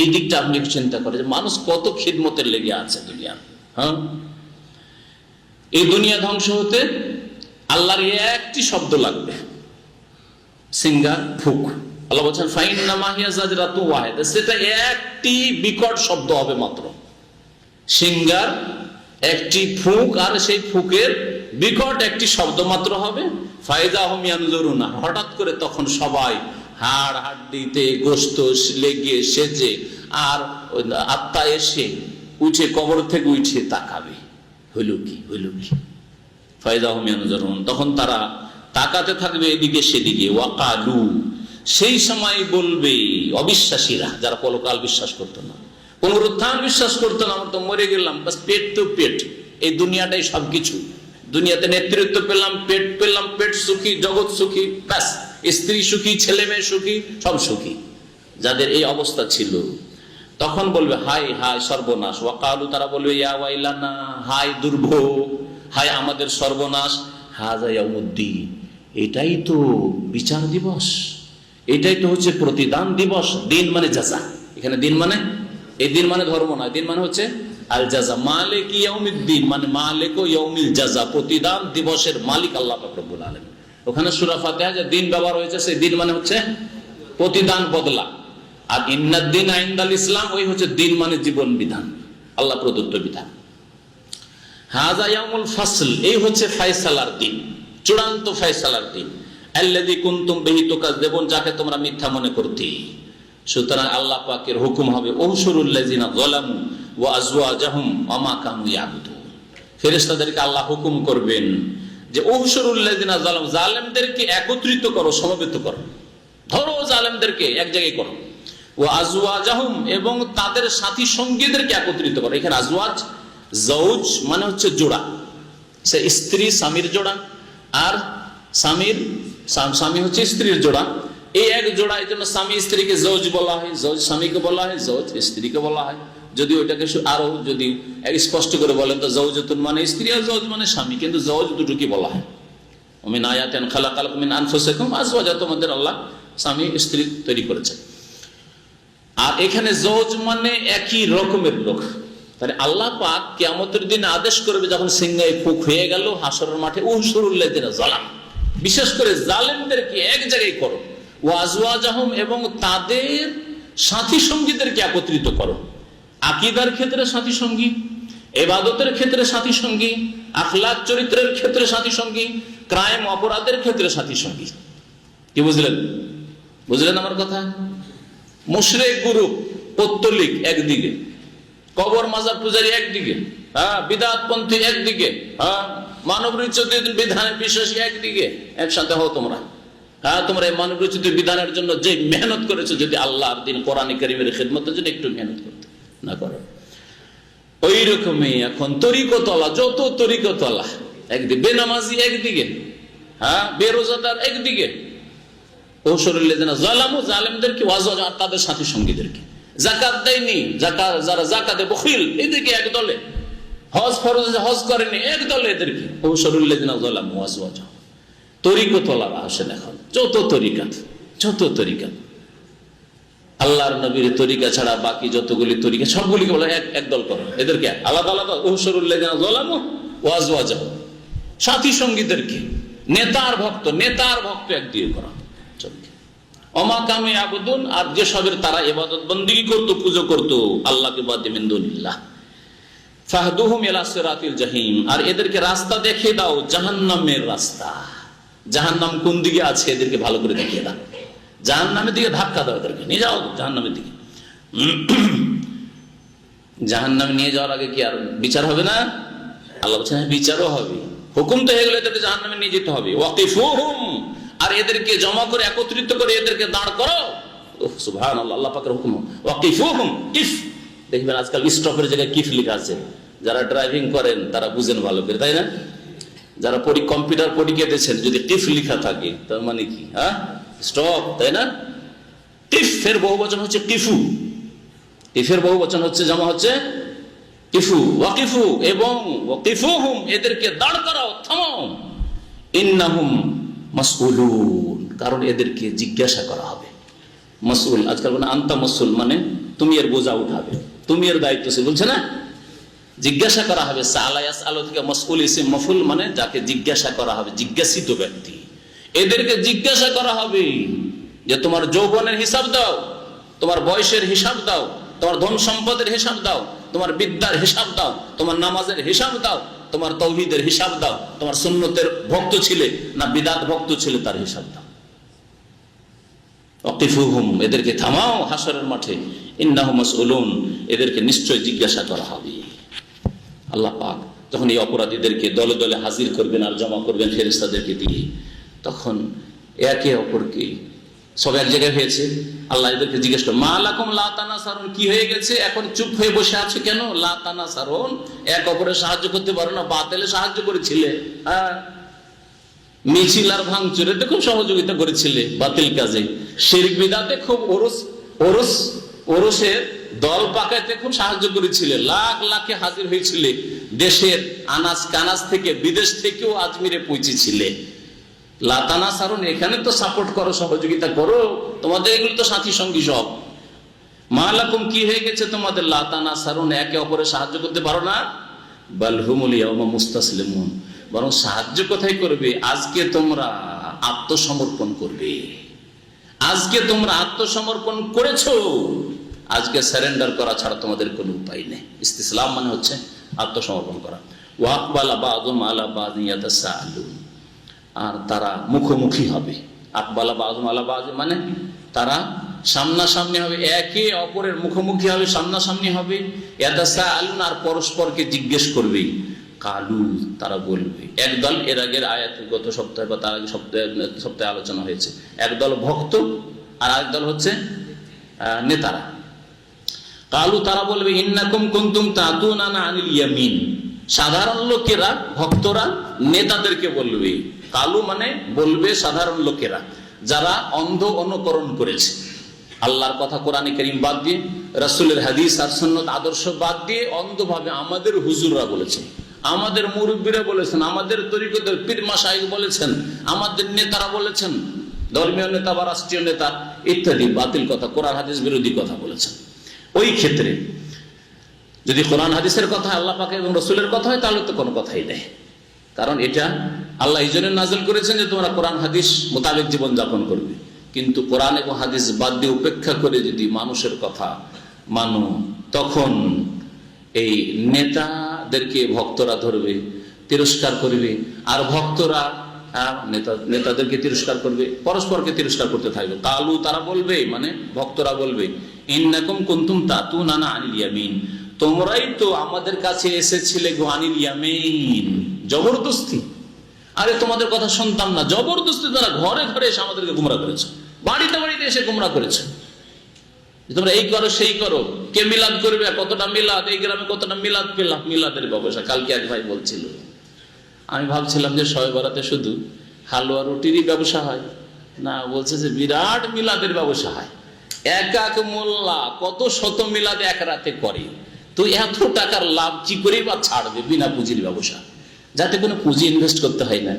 এই দিকটা আপনি চিন্তা করেন যে মানুষ কত খিদমতের লেগে আছে দুনিয়া। হ্যাঁ, এই দুনিয়া ধ্বংস হতে আল্লাহর একটি শব্দ লাগবে, সিঙ্গার, ফুক। আল্লাহ বলছেন ফাইন্নামা হিয়া জাজরাতুন ওয়াহিদা, সেটা একটি বিকট শব্দ হবে মাত্র, সিঙ্গার, একটি ফুক, আর সেই ফুকের বিকট একটি শব্দ মাত্র হবে। ফায়দা হুম ইয়ানজুরুনা, হঠাৎ করে তখন সবাই হাড় হাড্ডিতে গোশত লেগে সেজে আর আত্মা এসে উঠে, কবর থেকে উঠে তাকাবে, হইল কি, হইল কি। ফায়দা হুম ইয়ানজুরুন, তখন তারা তাকাতে থাকবে এদিকে সেদিকে। ওয়াকালু, সেই সময় বলবে অবিশ্বাসীরা, যারা পরকাল বিশ্বাস করতো না, পুনরুত্থান বিশ্বাস করতো না, আমরা তো মরে গেলাম, বাস পেট তো পেট, এই দুনিয়াটাই সবকিছু, দুনিয়াতে নেতৃত্ব পেলাম, পেট সুখী, জগৎ সুখী, ব্যাস, স্ত্রী সুখী, ছেলে মেয়ে সুখী, সব সুখী, যাদের এই অবস্থা ছিল, তখন বলবে হায় হায় সর্বনাশ। ওয়াকালু, তারা বলবে ইয়া ওয়াইলানা, হায় দুর্ভোগ, হায় আমাদের সর্বনাশ। হাযা ইয়াউমুদ্দিন, এটাই তো বিচার দিবস, এটাই তো হচ্ছে প্রতিদান দিবস। দিন মানে জাযা, এখানে দিন মানে এই দিন মানে ধর্ম নয়, দিন মানে হচ্ছে আল জাযা, মালিক ইয়াউমিদ্দিন, মানে মালিক ইয়াউমিল জাযা, প্রতিদান দিবসের মালিক আল্লাহ পাক রব্বুল আলামিন। ওখানে সূরা ফাতিহা যে দিন ব্যবহার হয়েছে, সেই দিন মানে হচ্ছে প্রতিদান, বদলা। আর ইন্নাদ-দীনা ইনদাল ইসলাম, ওই হচ্ছে দিন মানে জীবন বিধান, আল্লাহ প্রদত্ত বিধান। হাযা ইয়াউমুল ফাসল, এই হচ্ছে ফয়সালার দিন, চূড়ান্ত ফয়সালার দিন। আল্লাযী কুনতুম বিহি তুকাজ্জিবুন, যাকে তোমরা মিথ্যা মনে করতে। সুতরাং আল্লাহ পাকের হুকুম হবে উহশুরুল লাযিনা যালামু ওয়া আজওয়াজাহুম ওয়া মা কানু ইয়াবুদুন। ফেরেশতাদেরকে আল্লাহ হুকুম করবেন যে উহশুরুল লাযিনা যালামু, জালেমদেরকে একত্রিত করো, সমবেত করো, ধরো জালেমদেরকে এক জায়গায় করো। ওয়া আজওয়াজাহুম, এবং তাদের সাথী সঙ্গীদেরকে একত্রিত করো। এখানে আজওয়াজ, জৌজ মানে হচ্ছে জোড়া, সে স্ত্রী স্বামীর জোড়া, আর স্বামী হচ্ছে স্ত্রীর জোড়া। এই এক জোড়া, এই জন্য স্বামী স্ত্রীকে জৌজ বলা হয়, জৌজ স্বামীকে বলা হয়, জৌজ স্ত্রীকে বলা হয়। যদি ওইটাকে আরো যদি স্পষ্ট করে বলেন তো জৌজাতুন মানে স্ত্রী, আর জৌজ মানে স্বামী, কিন্তু জৌজ দুটোকে বলা হয়। মিন আয়াতিন খালাকালাকুম মিন আনফুসিকুম আজওয়াজা, তোমাদের আল্লাহ স্বামী স্ত্রী তৈরি করেছেন। আর এখানে জৌজ মানে একই রকমের লোক। তাহলে আল্লাহ পাক কিয়ামতের দিন আদেশ করবে, যখন সিংহায় ফুক হয়ে গেল হাসরের মাঠে, উহশুরুল লাযিনা যালাম, বিশেষ করে জালেমদেরকে এক জায়গায় করো। ওয়া আজওয়াজাহুম, এবং তাদের সাথী সঙ্গীদেরকে একত্রিত করো। আকীদার ক্ষেত্রে সাথী সঙ্গী, ইবাদতের ক্ষেত্রে সাথী সঙ্গী, আখলাক চরিত্রের ক্ষেত্রে সাথী সঙ্গী, ক্রাইম অপরাধের ক্ষেত্রে সাথী সঙ্গী। কি বুঝলেন? বুঝলেন আমার কথা? মুশরিক গ্রুপ, পৌত্তলিক একদিকে, কবর মাজার পূজারী একদিকে, বিদআতপন্থী একদিকে, মানবরচিত বিধানের বিশ্বাসী একদিকে। একসাথে হও তোমরা। তোমরা এই মানবরচিত বিধানের জন্য যে মেহনত করেছো, যদি আল্লাহর দিন কোরআন কারীমের খিদমতের জন্য একটু মেহনত করতে না করো, ওই রকমই এখন তরিকতলা, যত তরিকতলা একদিকে, বেনামাজি একদিকে, বেরোজাদার একদিকে, জালেমদেরকে, আর তাদের সাথী সঙ্গীদেরকে, যাকাত দেয়নি, যারা যাকাতে বখিল, এদেরকে এক দলে, হজ ফরজ হজ করেনি এক দলে, এদেরকে তরিকতলারা আসেন এখন, যত তরিকাত আল্লাহর নবীর তরিকা ছাড়া বাকি যতগুলি তরিকা সবগুলিকে বলে এক দল করো, এদেরকে আলাদা আলাদা, সাথী সঙ্গীদেরকে, নেতার ভক্ত একদিকে করা। অমাকামে আবুদুন, আর যেসবের তারা ইবাদত বন্দেগী করতো, পুজো করতো আল্লাহকে বাদ দিয়ে মিন দুনিল্লাহ, ফাহদুহুম ইলা সিরাতিল জাহিম, আর এদেরকে রাস্তা দেখিয়ে দাও, জাহান্নামের রাস্তা। জাহান্নাম কোন দিকে আছে এদেরকে ভালো করে দেখিয়ে দাও, জাহান্নামের দিকে ধাক্কা দাও, এদেরকে নিয়ে যাও জাহান্নামের দিকে। জাহান্নামে নিয়ে যাওয়ার আগে কি আর বিচার হবে না? আল্লাহ বলছেন বিচারও হবে, হুকুম তো হয়ে গেলে এদেরকে জাহান্নামে নিয়ে যেতে হবে। ওয়াকিফুহুম, আর এদেরকে জমা করে একত্রিত করে এদেরকে দাঁড় করো। সুবহানাল্লাহ, আল্লাহ পাকের হুকুম। ওয়াকিফুহুম, কিফ, দেখবেন আজকাল স্টপের জায়গায় কিফ লেখা আছে। যারা ড্রাইভিং করেন তারা বুঝেন ভালো করে, তাই না? যারা কম্পিউটার পরীক্ষা দিয়েছেন, যদি কিফ লেখা থাকে তার মানে কি? স্টপ, তাই না? কিফের বহুবচন হচ্ছে কিফু, কিফের বহুবচন হচ্ছে জমা হচ্ছে কিফু। ওয়াকিফু, এবং ওয়াকিফুহুম, এদেরকে দাঁড় করাও, থামাও। ইন্নাহুম মাসউলুন, কারণ এদেরকে জিজ্ঞাসা করা হবে। মাসউল, আজকাল মানে আনতা মাসউল, মানে তুমি এর বোঝা উঠাবে, তুমি এর দায়িত্বশীল, বলছে না? জিজ্ঞাসা করা হবে। সাআলা ইয়াসআলু থেকে মাসউল ইসম মাফউল, মানে যাকে জিজ্ঞাসা করা হবে, জিজ্ঞাসিত ব্যক্তি। এদেরকে জিজ্ঞাসা করা হবে যে তোমার যৌবনের হিসাব দাও, তোমার বয়সের হিসাব দাও, তোমার ধন সম্পদের হিসাব দাও, তোমার বিদ্যার হিসাব দাও, তোমার নামাজের হিসাব দাও, তোমার তাওহীদের হিসাব দাও, তোমার সুন্নতের ভক্ত ছিলে না বিদআত ভক্ত ছিলে তার হিসাব দাও। ওয়াকিফুহুম, এদেরকে থামাও হাসরের মাঠে। ইন্নাহুম মাসউলুন, এদেরকে নিশ্চয় জিজ্ঞাসা করা হবে। আল্লাহ পাক যখন এই অপরাধীদেরকে দলে দলে হাজির করবেন আর জমা করবেন ফেরেশতাদেরকে দিয়ে, তখন একে অপরকে, সব এক জায়গায় হয়েছে, আল্লাহ এদেরকে জিজ্ঞেস করবেন, মা লাকুম লা তানাসারুন, কি হয়ে গেছে, এখন চুপ হয়ে বসে আছো কেন? লা তানাসারুন, এক অপরের সাহায্য করতে পারো না? বাতিলে সাহায্য করেছিলে, মিছিল আর ভাঙচুরে তো খুব সহযোগিতা করেছিলে, বাতিল কাজে, শিরক বিদআতে খুব ওরসের দল পাকাইতে খুব সাহায্য করেছিলে, লাখ লাখে হাজির হয়েছিলে, দেশের আনাজ কানাজ থেকে, বিদেশ থেকেও আজমিরে পৌঁছেছিলে। লাতানা সারুন, এখানে তো সাপোর্ট করো, সহযোগিতা করো, তোমাদের এগুলো তো সাথী সঙ্গী সব। মালাকুম কি হয়ে গেছে তোমাদের, লা তানাসারুন, একে অপরের সাহায্য করতে পারো না। বাল হুমুল ইয়াওমা মুস্তাসলিমুন, বরং সাহায্য কোথায় করবে, আজকে তোমরা আত্মসমর্পণ করবে। আজকে তোমরা আত্মসমর্পণ করেছো, আজকে সারেন্ডার করা ছাড়া তোমাদের কোনো উপায় নেই। ইস্তিসলাম মানে হচ্ছে আত্মসমর্পণ করা। ওয়াকবালা বাযুহুম আলা বাযিন ইয়াতাসাআলুন, আর তারা মুখোমুখি হবে। আকবালা বাযুহুম আলা বাযিন মানে তারা সামনাসামনি হবে, একে অপরের মুখোমুখি হবে, সামনাসামনি হবে। ইয়াতাসাআলুন, আর পরস্পরকে জিজ্ঞেস করবে। কালু, তারা বলবে। একদল, এর আগের আয়াত গত সপ্তাহে বা তার আগে সপ্তাহে আলোচনা হয়েছে, একদল ভক্ত আর আরেকদল হচ্ছে নেতারা। কালু, তারা বলবে, ইন্নাকুম কুনতুম তাতুনানা আনিল ইয়ামিন। সাধারণ লোকেরা, ভক্তরা নেতাদেরকে বলবে। কালু মানে বলবে সাধারণ লোকেরা, যারা অন্ধ অনুকরণ করেছে, আল্লাহর কথা কোরআনে কারীম বাদ দিয়ে, রাসূলের হাদিস আর সুন্নাত আদর্শ বাদ দিয়ে অন্ধভাবে আমাদের হুজুররা বলেছেন, আমাদের মুরব্বীরা বলেছেন, আমাদের তরিকতের পীর মাশায়েখ বলেছেন, আমাদের নেতারা বলেছেন, ধর্মীয় নেতা বা রাষ্ট্রীয় নেতা ইত্যাদি বাতিল কথা, কোরআন হাদিস বিরোধী কথা বলেছেন। ওই ক্ষেত্রে যদি কোরআন হাদিসের কথা, আল্লাহ পাক এবং রাসূলের কথা হয়, তাহলে তো কোনো কথাই নেই। কারণ এটা আল্লাহ এই জন্য নাযিল করেছেন যে তোমরা কোরআন হাদিস মোতাবেক জীবন যাপন করবে। কিন্তু কোরআন এবং হাদিস বাদ দিয়ে উপেক্ষা করে যদি মানুষের কথা মানো, তখন এই নেতাদেরকে ভক্তরা ধরবে, তিরস্কার করবে, আর ভক্তরা নেতাদেরকে তিরস্কার করবে, পরস্পরকে তিরস্কার করতে থাকবে। কালু, তারা বলবে, মানে ভক্তরা বলবে, ইন্নাকুম কুনতুম তাতুনানা আনিল ইয়ামিন, তোমরাই তো আমাদের কাছে এসেছিলে গো আনিল ইয়ামিন, জবরদস্তি। আরে তোমাদের কথা শুনতাম না, জবরদস্তি তারা ঘরে ঘরে এসে আমাদেরকে গুমরাহ করেছে, বাড়িতে বাড়িতে এসে গুমরাহ করেছে। তোমরা এই করো সেই করো, কে মিলাদ করবে, কতটা মিলাদ, এই গ্রামে কতটা মিলাদ পেলাম, মিলাদের ব্যবসা। কালকে এক ভাই বলছিল, আমি ভাবছিলাম যে শবে বরাতে শুধু হালুয়া রুটিরই ব্যবসা হয়, না, বলছে যে বিরাট মিলাদের ব্যবসা হয়। এক এক মোল্লা কত শত মিলাদ এক রাতে করে, তো এত টাকার লাভ কি করে বা ছাড়বে বিনা পুঁজির ব্যবসা, যাতে কোনো পুঁজি ইনভেস্ট করতে হয় না,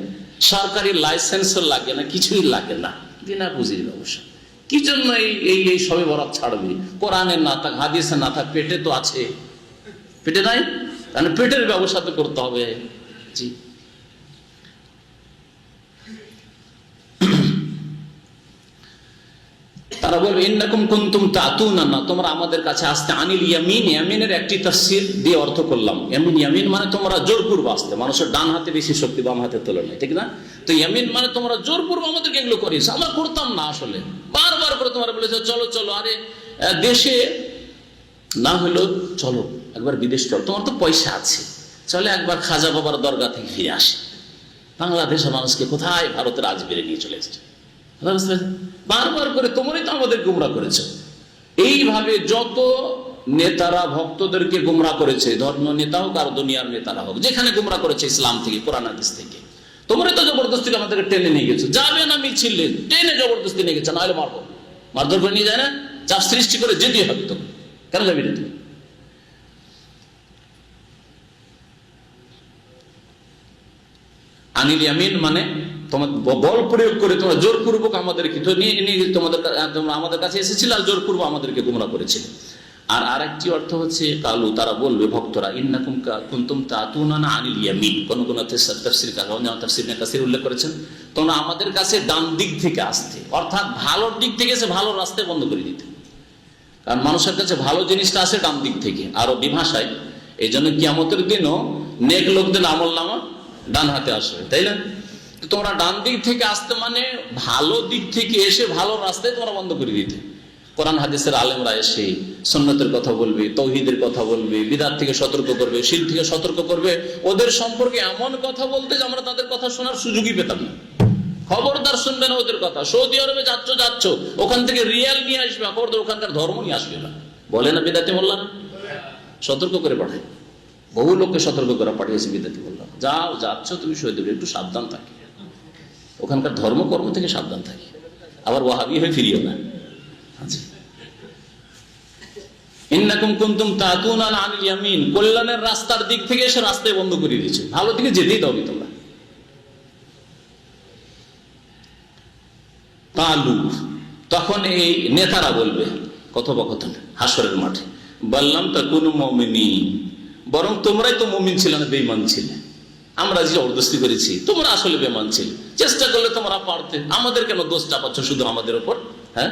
সরকারি লাইসেন্সও লাগে না, কিছুই লাগে না, বিনা পুঁজির ব্যবসা। কি জন্য এই শবে বরাত ছাড়বে? কোরআনে না থাক, হাদিসে না থাক, পেটে তো আছে, পেটে নাই, কারণ পেটের ব্যবসা তো করতে হবে। জি, তারা বলবে, ইন্নাকুম কুনতুম তাতুনানা, তোমরা আমাদের কাছে আসতে, আনিল ইয়ামিন, ইয়ামিনের একটি তাফসীর দিয়ে অর্থ করলাম। ইয়ামিন, ইয়ামিন মানে তোমরা জোরপূর্বক আসতে, মানুষের ডান হাতে বেশি শক্তি বাম হাতের তুলনায়, ঠিক না? তো ইয়ামিন মানে তোমরা জোরপূর্বক আমাদেরকে এগুলো করিস, আমরা করতাম না। আসলে বারবার করে তোমরা বলেছো চলো চলো, আরে দেশে না হলেও চলো একবার বিদেশ চলো, তোমার তো পয়সা আছে, চলে একবার খাজা বাবার দরগা থেকে ফিরে আসে। বাংলাদেশের মানুষকে কোথায় ভারতের আজমিরে নিয়ে চলে এসেছে, বারবার করে তোমরাই তো আমাদের গুমরাহ করেছে। এইভাবে যত নেতারা ভক্তদেরকে গুমরাহ করেছে, ধর্মীয় নেতা হোক আর দুনিয়ার নেতারা হোক, যেখানে গুমরাহ করেছে ইসলাম থেকে, কোরআন হাদিস থেকে, তোমরাই তো জবরদস্তি আমাদেরকে টেনে নিয়ে গেছো। যাবে না মিছিলে, টেনে জবরদস্তি নিয়ে গেছে, নাহলে মারবো, মারধর করে নিয়ে যায় না, চাপ সৃষ্টি করে যেতে হবে। তো কেন যাবি না তুমি? আনিল ইয়ামিন মানে তোমার বল প্রয়োগ করে তোমরা জোরপূর্বক আমাদেরকে তোমরা আমাদের কাছে এসেছিল আর জোরপূর্বক আমাদেরকে গুমরাহ করেছিল। আর আরেকটি অর্থ হচ্ছে কালু, তারা বলবে ভক্তরা, ইন্নাকুম কুনতুম তাতুনানা আনিল ইয়ামিন, কোন কোন তাফসীর কাসির উল্লেখ করেছেন, তোমরা আমাদের কাছে ডান দিক থেকে আসতে, অর্থাৎ ভালোর দিক থেকে এসে ভালো রাস্তায় বন্ধ করে দিতে। কারণ মানুষের কাছে ভালো জিনিসটা আসে ডান দিক থেকে, আরবি ভাষায়। এই জন্য কিয়ামতের দিনও নেক লোকদের আমলনামা ডান হাতে আসবে, তাই না? তোমরা ডান দিক থেকে আসতে মানে ভালো দিক থেকে এসে ভালো রাস্তায় তোমরা বন্ধ করে দিতে। কোরআন হাদিসের আলেমরা এসে সুন্নতের কথা বলবে, তৌহিদের কথা বলবে, বিদআত থেকে সতর্ক করবে, শিরক থেকে সতর্ক করবে, ওদের সম্পর্কে এমন কথা বলতে যে আমরা তাদের কথা শোনার সুযোগই পেতাম না। খবরদার শুনবে না ওদের কথা, সৌদি আরবে যাচ্ছ ওখান থেকে রিয়াল নিয়ে আসবে, খবরদার ওখানকার ধর্ম নিয়ে আসবে না, বলে না বিদাতি মোল্লা না, সতর্ক করে পাঠায়, বহু লোককে সতর্ক করে পাঠিয়েছে বিদাতি মোল্লা, যাচ্ছ তুমি সৌদি আরবে, একটু সাবধান থাকি, ওখানকার ধর্মকর্ম থেকে সাবধান থাকি, আবার ওয়াহাবি হয়ে ফিরিও না। আচ্ছা, ইন্নাকুম কুনতুম তাতুনানা আনিল ইয়ামিন, কল্যাণের রাস্তার দিক থেকে এসে রাস্তায় বন্ধ করে দিয়েছে, ভালো দিকে যেতেই দাও তোমরা। কালু, তখন এই নেতারা বলবে, কথোপকথন হাসরের মাঠে, বললাম তা কোন মুমিনিন, বরং তোমরাই তো মুমিন ছিলে না, বেঈমান ছিলে। আমরা যে জবরদস্তি করেছি, তোমরা আসলে বেঈমান ছিলে, চেষ্টা করলে তোমরা পারতে, আমাদের কেন দোষ চাপাচ্ছ শুধু আমাদের উপর? হ্যাঁ,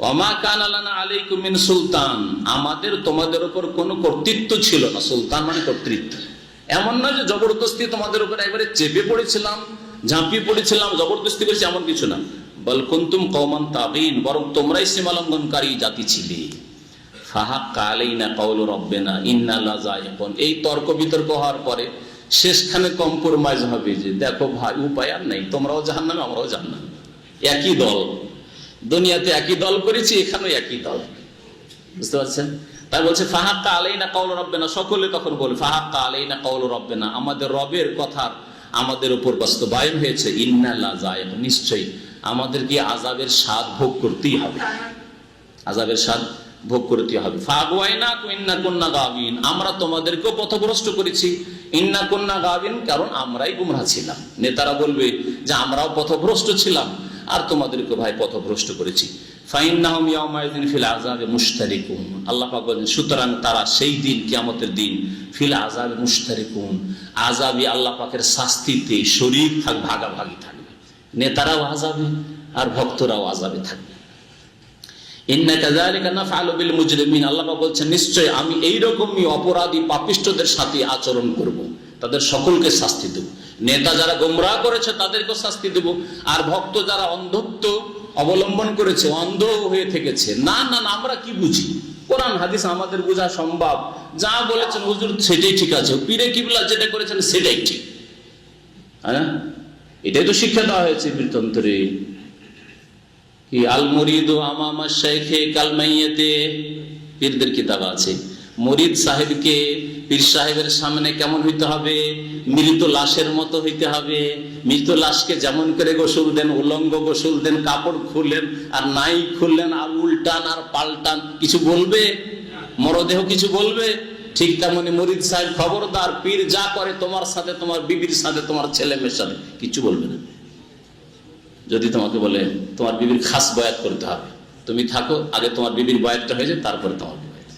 ওয়ামা কানা লানা আলাইকুম মিন সুলতান, আমাদের তোমাদের উপর কোনো কর্তৃত্ব ছিল না। সুলতান মানে কর্তৃত্ব। এমন না যে জবরদস্তি তোমাদের উপর একবারে চেপে পড়েছিলাম, ঝাঁপিয়ে পড়েছিলাম, জবরদস্তি করেছি, এমন কিছু না। বল কুনতুম কওমান তাগীন, বরং তোমরাই সীমালঙ্ঘনকারী জাতি ছিলে। ফাহাক্কা আলাইনা কাউলু রাব্বিনা ইন্না লাযাইকুন। এই তর্ক বিতর্ক হওয়ার পরে শেষখানে কম্প্রোমাইজ হবে যে দেখো ভাই, উপায় আর নেই, তোমরাও জাহান্নামে আমরাও জাহান্নামে, একই দল। দুনিয়াতে একই দল করেছি, এখানেও একই দল। বুঝতে পারছেন? তাই বলছে ফাহাক্কা আলাইনা কাউলু রাব্বিনা, সকলে তখন বলে ফাহাক্কা আলাইনা কাউলু রাব্বিনা, আমাদের রবের কথা আমাদের উপর বাস্তবায়ন হয়েছে। ইন্না লাযাইকুন, নিশ্চয়ই আমাদেরকে আযাবের স্বাদ ভোগ করতেই হবে, আযাবের স্বাদ ভোগ করতে হবে। ফাগওয়াইনাকুম ইন্না কুন্না গাবিন, আমরা তোমাদেরকেও পথভ্রষ্ট করেছি। ইন্না কুন্না গাবিন, কারণ আমরাই গুমরাহ ছিলাম। নেতারা বলবে যে আমরাও পথভ্রষ্ট ছিলাম আর তোমাদেরকে ভাই পথভ্রষ্ট করেছি। ফাইন্নাহুম ইয়াউমাইযিন ফিল আযাবি মুশতারিকুন, আল্লাহ পাক বলেন সুতরাং তারা সেই দিন, কিয়ামতের দিন, ফিল আযাবি মুশতারিকুন, আযাবি আল্লাহ পাকের শাস্তিতে শরীক থাক, ভাগাভাগি থাকবে। নেতারাও আযাবে আর ভক্তরাও আযাবে থাকবে। ইন্না কাযালিকা নাফআলু বিল মুজরিমিন, আল্লাহ পাক বলছেন নিশ্চয় আমি এইরকমই অপরাধী পাপিষ্ঠদের সাথে আচরণ করব, তাদের সকলকে শাস্তি দেব। নেতা যারা গোমরাহ করেছে তাদেরকে শাস্তি দেব, আর ভক্ত যারা অন্ধত্ব অবলম্বন করেছে, অন্ধ হয়ে থেকেছে, না না না আমরা কি বুঝি, কোরআন হাদিস আমাদের বোঝা সম্ভব, যা বলেছেন হুজুর সেটাই ঠিক আছে, পীরে কিবলা যেটা করেছেন সেটাই ঠিক। হ্যাঁ, এটাই তো শিক্ষা দেওয়া হয়েছে বীরতন্ত্রে। কি আল মুরিদু আমামা শাইখে কাল মাইয়াতে, পীরদের কিতাব আছে। মুরিদ সাহেবকে পীর সাহেবের সামনে কেমন হইতে হবে? মৃত লাশের মতো হইতে হবে। মৃত লাশকে যেমন করে গোসল দেন, উলঙ্গ গোসল দেন, কাপড় খুললেন আর নাই খুললেন আর উল্টান আর পাল্টান, কিছু বলবে? মরদেহ কিছু বলবে? ঠিক তেমনি মুরিদ সাহেব খবরদার, পীর যা করে তোমার সাথে, তোমার বিবির সাথে, তোমার ছেলে মেয়ের সাথে কিছু বলবে না। যদি তোমাকে বলে তোমার বিবির খাস বয়াত করতে হবে, তুমি থাকো, আগে তোমার বিবির বয়াতটা হয়ে যায়, তারপরে তোমার বয়াত,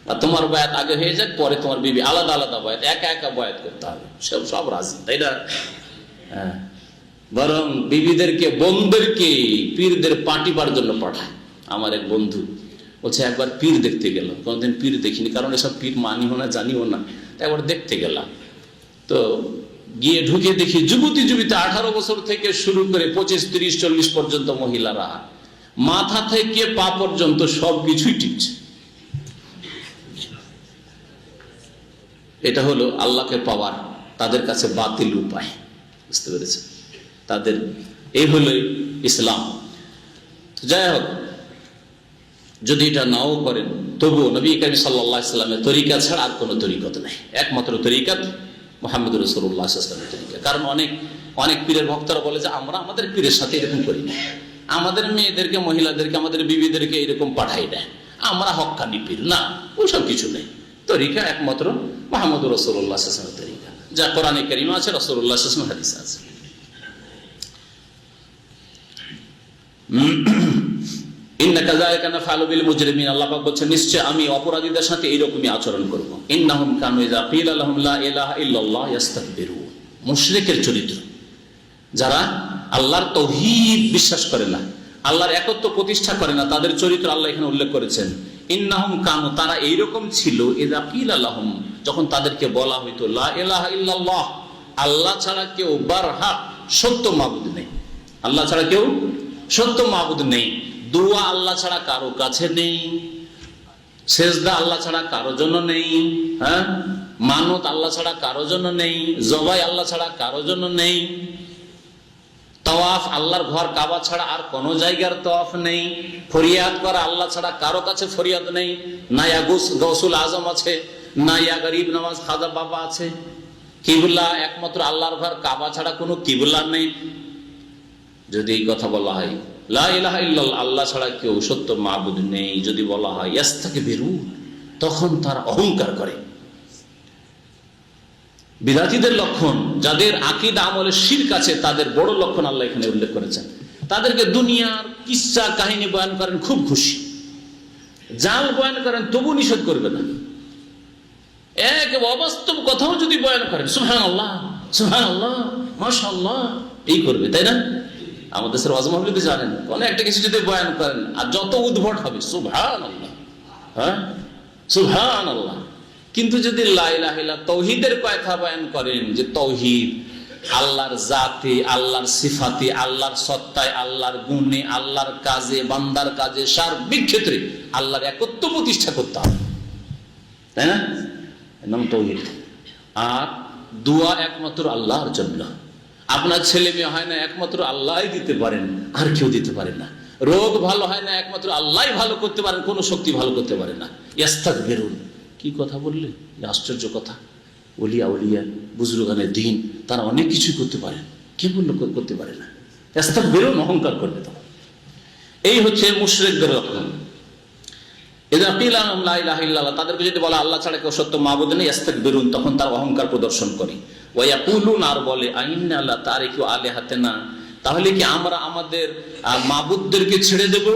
আর তোমার বয়াত আগে হয়ে যায়, পরে তোমার বিবি, আলাদা আলাদা বয়াত, একা একা বয়াত করতে হবে, সব রাজি, তাই না? হ্যাঁ, বরং বিবিদেরকে, বোনদেরকে পীরদের পাঠিবার জন্য পাঠায়। আমার এক বন্ধু বলছে একবার পীর দেখতে গেলাম, কোনোদিন পীর দেখিনি, কারণ এসব পীর মানিও না, জানিও না, একবার দেখতে গেলাম। তো গিয়ে ঢুকে দেখি যুবতী যুবতী 18 বছর থেকে শুরু করে 25, 30, 40 পর্যন্ত মহিলারা, মাথা থেকে পা পর্যন্ত সবকিছুই টিপছে। এটা হলো আল্লাহকে পাওয়ার তাদের কাছে বাতিল উপায়। বুঝতে পেরেছে? তাদের এই হলো ইসলাম। যাই হোক, যদি এটা নাও করেন তবুও নবী করিম সাল্লাল্লাহু আলাইহি ওয়াসাল্লামের তরিকা ছাড়া আর কোনো তরিকত নেই, একমাত্র তরিকত মুহাম্মদ রাসূলুল্লাহ সাল্লাল্লাহু আলাইহি ওয়াসাল্লামের তরিকা। কারণ অনেক পীরের ভক্তরা বলে যে আমরা আমাদের পীরের সাথে এরকম করি না, আমাদের মেয়েদেরকে, মহিলাদেরকে, আমাদের বিবিদেরকে এরকম পাঠাই না, আমরা হক্কানি পীর না, ওসব কিছু নেই। তরিকা একমাত্র মুহাম্মদ রাসূলুল্লাহ সাল্লাল্লাহু আলাইহি ওয়াসাল্লামের তরিকা, যা কোরআনে কারীমে আছে, রাসূলুল্লাহ সাল্লাল্লাহু আলাইহি ওয়াসাল্লামের হাদিসে আছে। ইন্না কাযালিকা নাফআলু বিল মুজরিমিন, আল্লাহ পাক বলেন নিশ্চয় আমি অপরাধীদের সাথে এইরকমই আচরণ করব। ইন্নাহুম কানু ইযা কিলা লাহুম লা ইলাহা ইল্লাল্লাহ ইস্তাকবিরুন, মুশরিকের চরিত্র, যারা আল্লাহর তাওহীদ বিশ্বাস করে না, আল্লাহর একত্ব প্রতিষ্ঠা করে না, তাদের চরিত্র আল্লাহ এখানে উল্লেখ করেছেন। ইন্নাহুম কানু, তারা এইরকম ছিল, ইযা কিলা লাহুম, যখন তাদেরকে বলা হইতো লা ইলাহা ইল্লাল্লাহ, আল্লাহ ছাড়া কেউ বারহাক সত্য মাবুদ নেই, আল্লাহ ছাড়া কেউ সত্য মাবুদ নেই, দোয়া আল্লাহ ছাড়া কারো কাছে নেই, সেজদা আল্লাহ ছাড়া কারো জন্য নেই, হ্যাঁ, মানত আল্লাহ ছাড়া কারো জন্য নেই, জবাই আল্লাহ ছাড়া কারো জন্য নেই, তাওয়াফ আল্লাহর ঘর কাবা ছাড়া আর কোন জায়গার তাওয়াফ নেই, ফরিয়াদ করা আল্লাহ ছাড়া কারো কাছে ফরিয়াদ নেই, না ইয়া গৌসুল আজম আছে, না ইয়া গরিব নওয়াজ খাজা বাবা আছে, কিবলা একমাত্র আল্লাহর ঘর কাবা ছাড়া কোনো কিবলা নেই। যদি এই কথা বলা হয় লা ইলাহা ইল্লাল্লাহ, আল্লাহ ছাড়া কেউ সত্য মাবুদ নেই, যদি বলা হয় ইস্তাকবিরুন, তখন তারা অহংকার করে। বিদাতীদের লক্ষণ, যাদের আকীদা আমলে শিরক আছে, তাদের বড় লক্ষণ আল্লাহ এখানে উল্লেখ করেছেন। তাদেরকে দুনিয়ার কিসসা কাহিনী বয়ান করেন, খুব খুশি, জাল বয়ান করেন তবু নিষেধ করবে না। এক অবাস্তব কথাও যদি বয়ান করেন, সুবহানাল্লাহ সুবহানাল্লাহ মাশাআল্লাহ এই করবে, তাই না? আমাদের দেশের ওয়াজ মাহফিলে জানেন কোন একটা কিছু যদি বয়ান করেন আর যত উদ্ভট হবে সুবহানাল্লাহ, হ্যাঁ সুবহানাল্লাহ। কিন্তু যদি লা ইলাহা ইল্লাল্লাহ তাওহীদের কথা বয়ান করেন, যে তাওহীদ আল্লাহর জাতে, আল্লাহর সিফাতে, আল্লাহর সত্তায়, আল্লাহর গুণে, আল্লাহর কাজে, বান্দার কাজে, সার্বিক ক্ষেত্রে আল্লাহর একত্ব প্রতিষ্ঠা করতে হবে, তাই না? নাম তাওহীদ। আর দোয়া একমাত্র আল্লাহর জন্য। আপনার ছেলে মেয়ে হয় না, একমাত্র আল্লাহই দিতে পারেন, আর কেউ দিতে পারে না। রোগ ভালো হয় না, একমাত্র আল্লাহই ভালো করতে পারেন, কোন শক্তি ভালো করতে পারে না। ইস্তাগফিরুন, কি কথা বললেন, আশ্চর্য কথা। ওলিয়া উলিয়া বুজুর্গানে দিন তারা অনেক কিছু করতে পারেন, কে বললো করতে পারে না? ইস্তাগফিরুন, অহংকার করবে তখন। এই হচ্ছে মুশরিকদের লক্ষণ। তাদেরকে যদি বলা আল্লাহ ছাড়া কেউ সত্য মাবুদ নেই, ইস্তাগফিরুন, তখন তার অহংকার প্রদর্শন করে। ওয়া ইয়াকুলুন, আর বলে আইন্না আল্লাহ তারিকু আলিহাতিনা, তাহলে কি আমরা আমাদের মাবুদদেরকে ছেড়ে দেব?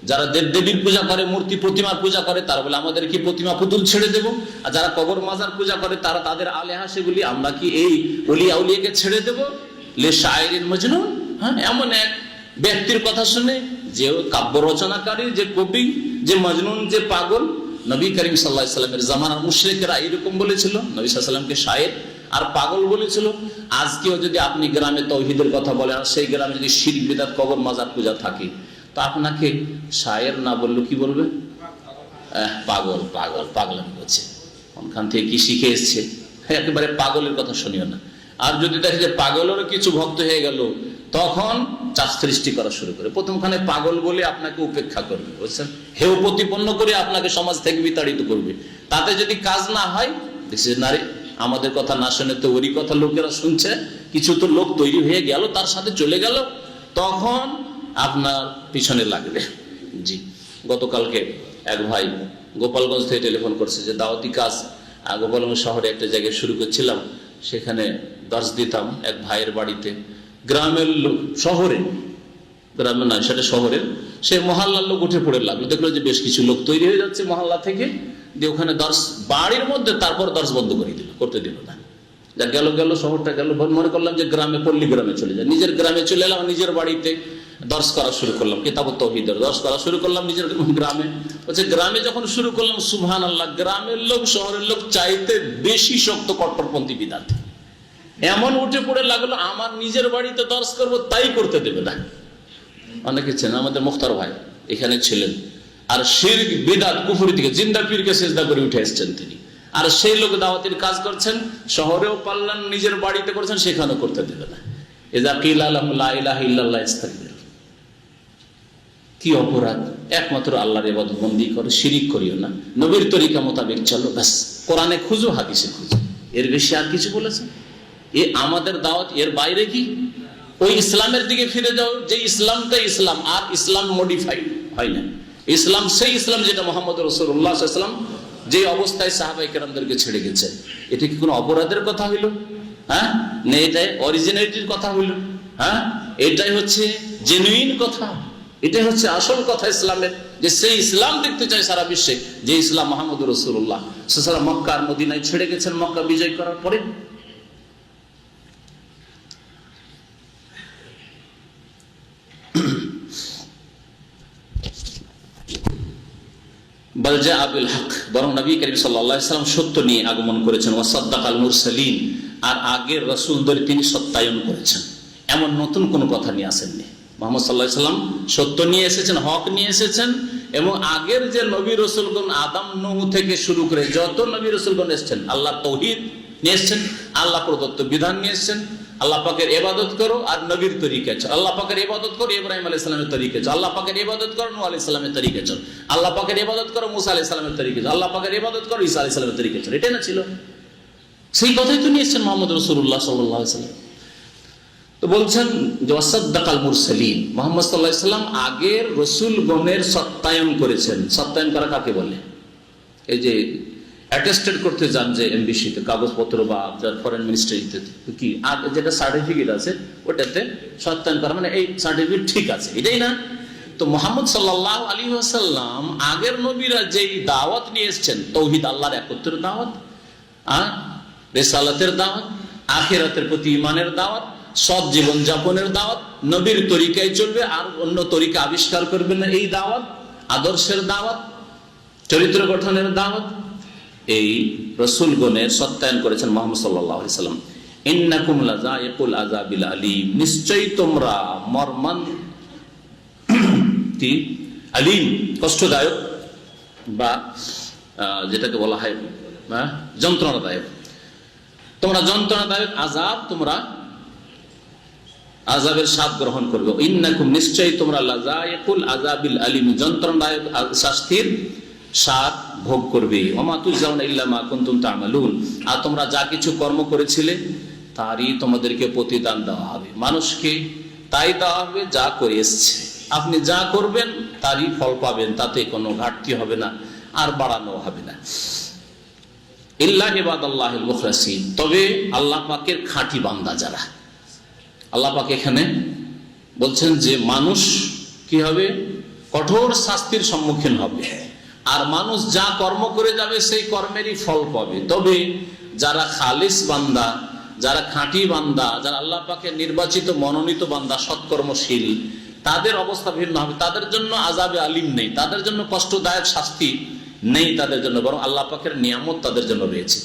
যারা দেবদেবীর পূজা করে, মূর্তি প্রতিমার পূজা করে, তারা বলে আমাদের কি প্রতিমা পুতুল ছেড়ে দেব? আর যারা কবর মাজার পূজা করে তারা তাদের আলেহা, সেগুলি আমরা কি এই ওলিয়া উলিয়াকে ছেড়ে দেব? লে শায়রিন মজনুন, হ্যাঁ, এমন এক ব্যক্তির কথা শুনে, যে কাব্য রচনাকারী, যে কবি, যে মজনুন, যে পাগল। নবী করিম সাল্লাল্লাহু আলাইহি সাল্লামের জামানার মুশরিকরা এরকম বলেছিল, নবী সাল্লাল্লাহু আলাইহি সাল্লামকে শায়ের আর পাগল বলেছিল। আজকেও যদি আপনি গ্রামে তাওহীদের কথা বলেন, আর সেই গ্রামে যদি শিরক বিদআত, কবর মাজার পূজা থাকে, তো আপনাকে শায়ের না বললো কি বলবে? পাগল, পাগল, পাগলামি করছে, কোনখান থেকে কি শিখে এসছে, একেবারে পাগলের কথা শুনিও না। আর যদি দেখে যে পাগলেরও কিছু ভক্ত হয়ে গেল, তখন চাপ সৃষ্টি করা শুরু করে। প্রথমখানে পাগল বলে আপনাকে উপেক্ষা করবে, বুঝছেন, হেয় প্রতিপন্ন করে আপনাকে সমাজ থেকে বিতাড়িত করবে। তাতে যদি কাজ না হয়, দেখছে নারী আমাদের কথা না শুনে তো ওরই কথা লোকেরা শুনছে, কিছু তো লোক তৈরি হয়ে গেল, তার সাথে চলে গেল, তখন আপনার পিছনে লাগবে। জি, গতকালকে এক ভাই গোপালগঞ্জ থেকে টেলিফোন করছে যে দাওয়াতি কাজ গোপালগঞ্জ শহরে একটা জায়গায় শুরু করছিলাম, সেখানে দর্শ দিতাম এক ভাইয়ের বাড়িতে। গ্রামের লোক, শহরে, গ্রামে নয় সেটা শহরের, সে মহল্লার লোক উঠে পড়ে লাগলো, দেখলো যে বেশ কিছু লোক তৈরি হয়ে যাচ্ছে মহল্লা থেকে, দিয়ে ওখানে দর্শ বাড়ির মধ্যে, তারপর দর্শ বন্ধ করে দিল, করতে দিল না। যা গেল গেল, শহরটা গেল। মনে করলাম যে গ্রামে, পল্লী গ্রামে চলে যায়, নিজের গ্রামে চলে এলাম, নিজের বাড়িতে দর্শ করা শুরু করলাম, কিতাব তাওহীদের দর্শ করা শুরু করলাম নিজের গ্রামে। বলছে গ্রামে যখন শুরু করলাম, সুবহানাল্লাহ, গ্রামের লোক শহরের লোক চাইতে বেশি শক্ত কট্টরপন্থী বিদআত এমন উঠে পড়ে লাগলো, আমার নিজের বাড়িতে দর্শ করবো তাই করতে দেবে না। অনেকে ছিলেন, আমাদের মুখতার ভাই এখানে ছিলেন, আর শিরক বিদআত কুফরি থেকে জিন্দা পীরকে সিজদা করে উঠে এসেছেন তিনি। আর সেই লোক দাওয়াতের কাজ করছেন, শহরেও পারলেন, নিজের বাড়িতে করছেন, সেখানেও করতে দেবে না। ইযা কিলা লাহুম লা ইলাহা ইল্লাল্লাহ ইস্তাগফির, কি অপরাধ! একমাত্র আল্লাহর ইবাদত বন্দি করো, শিরিক করিও না, নবীর তরিকা মোতাবেক চলো, ব্যাস। কোরআনে খুঁজো, হাদিসে খুঁজো, এর বেশি আর কিছু বলেছে? এ আমাদের দাওয়াত, এর বাইরে কি? ওই ইসলামের দিকে ফিরে যাও, যে ইসলামটা ইসলাম, আর ইসলাম মডিফাইড হয় না। ইসলাম সেই ইসলাম যেটা মুহাম্মদ রাসূলুল্লাহ সাল্লাল্লাহু আলাইহি ওয়াসাল্লাম যে অবস্থায় সাহাবায়ে কেরামদেরকে ছেড়ে গেছে। এটা কি কোনো অপরাধের কথা হইল? হ্যাঁ, না, এটাই অরিজিনালিটির কথা হইল। হ্যাঁ, এটাই হচ্ছে জেনুইন কথা, এটাই হচ্ছে আসল কথা ইসলামের, যে সেই ইসলাম দেখতে চাই সারা বিশ্বে, যে ইসলাম মুহাম্মদ রাসূলুল্লাহ সাল্লাল্লাহু আলাইহি ওয়াসাল্লাম মক্কা আর মদিনায় ছেড়ে গেছেন, মক্কা বিজয় করার পরে। বলজা আবিল হক, বরং নবী করিম সাল্লাল্লাহু আলাইহি ওয়াসাল্লাম সত্য নিয়ে আগমন করেছেন। ওয়াসাদ্দাকাল মুরসালিন, আর আগের রাসূলদের তিনি সত্যায়ন করেছেন। এমন নতুন কোনো কথা নিয়ে আসেননি। মুহাম্মদ সাল্লাল্লাহু আলাইহি ওয়াসাল্লাম সত্য নিয়ে এসেছেন, হক নিয়ে এসেছেন, এবং আগের যে নবী রাসূলগণ আদম নূহ থেকে শুরু করে যত নবী রাসূলগণ এসেছেন, আল্লাহর তাওহীদ নিয়ে এসেছেন, আল্লাহ প্রদত্ত বিধান নিয়ে এসেছেন। আল্লাহ পাকের ইবাদত করো আর নবীর তরিকা চল, আল্লাহ পাকের ইবাদত করো ইব্রাহিম আলাইহিস সালামের তরিকা চল, আল্লাহ পাকের ইবাদত করো নূহ আলাইহিস সালামের তরিকা চল, আল্লাহ পাকের ইবাদত করো মুসা আলাইহিস সালামের তরিকা চল, আল্লাহ পাকের ইবাদত করো ঈসা আলাইহিস সালামের তরিকা চল। এটাই না ছিল? সেই কথাই তো নিয়ে এসেছেন মুহাম্মদ রাসূলুল্লাহ সাল্লাল্লাহু আলাইহি ওয়াসাল্লাম। তো বলছেন যে ওয়াসাদ্দাকাল মুরসালিন, মুহাম্মদ সাল্লাল্লাহু আলাইহি ওয়াসাল্লাম আগের রাসূলগণের সত্যায়ন করেছেন। সত্যায়ন করা কাকে বলে? এই যে অ্যাটেস্টেড করতে যান যে এমবিসিতে কাগজপত্র বা ফরেন মিনিস্ট্রিতে, কি যেটা সার্টিফিকেট আছে ওটাতে সত্যায়ন করা, মানে এই সার্টিফিকেট ঠিক আছে, এটাই না? তো মুহাম্মদ সাল্লাল্লাহু আলাইহি ওয়াসাল্লাম আগের নবীরা যেই দাওয়াত নিয়ে এসেছেন, তৌহিদ আল্লাহর একত্রের দাওয়াত, রিসালাতের দাওয়াত, আখিরাতের প্রতি ঈমানের দাওয়াত, সৎ জীবন যাপনের দাওয়াত, নবীর তরিকায় চলবে আর অন্য তরিকা আবিষ্কার করবে না, এই দাওয়াত, আদর্শের দাওয়াত, চরিত্র গঠনের দাওয়াত, এই রাসূলগণের সত্যায়ন করেছেন মুহাম্মদ সাল্লাল্লাহু আলাইহি ওয়াসাল্লাম। ইন্নাকুম লাযায়িকুল আযাবিল আলীম, নিশ্চয়ই তোমরা মর্মান্তিক আলীম কষ্টদায়ক বা যেটাকে বলা হয় যন্ত্রণাদায়ক, তোমরা যন্ত্রণাদায়ক আযাব, তোমরা আযাবের স্বাদ গ্রহণ করবে। ইন্নাকুম, নিশ্চয়ই তোমরা লাযায়িকুল আযাবিল আলীম, যন্ত্রণাদায়ক শাস্তির স্বাদ ভোগ করবে। ওমা তুজজাউনা ইল্লা মা কুনতুম তা'মালুন, আর তোমরা যা কিছু কর্ম করেছিলে তারই তোমাদেরকে প্রতিদান দেওয়া হবে। মানুষকে তাই দেওয়া হবে যা করে এসছে, আপনি যা করবেন তারই ফল পাবেন, তাতে কোনো ঘাটতি হবে না আর বাড়ানো হবে না। ইল্লা ইবাদাল্লাহিল মুখলাসিন, তবে আল্লাহ পাকের খাঁটি বান্দা যারা, আল্লাহ পাক এখানে বলছেন যে মানুষ কি হবে, কঠোর শাস্তির সম্মুখীন হবে, আর মানুষ যা কর্ম করে যাবে সেই কর্মেরই ফল পাবে। তবে যারা খালিস বান্দা, যারা খাঁটি বান্দা, যারা আল্লাহ পাকের নির্বাচিত মনোনীত বান্দা, সৎকর্মশীল, তাদের অবস্থা ভিন্ন হবে। তাদের জন্য আযাবে আলিম নেই, তাদের জন্য কষ্টদায়ক শাস্তি নেই তাদের জন্য, বরং আল্লাহ পাকের নিয়ামত তাদের জন্য রয়েছে।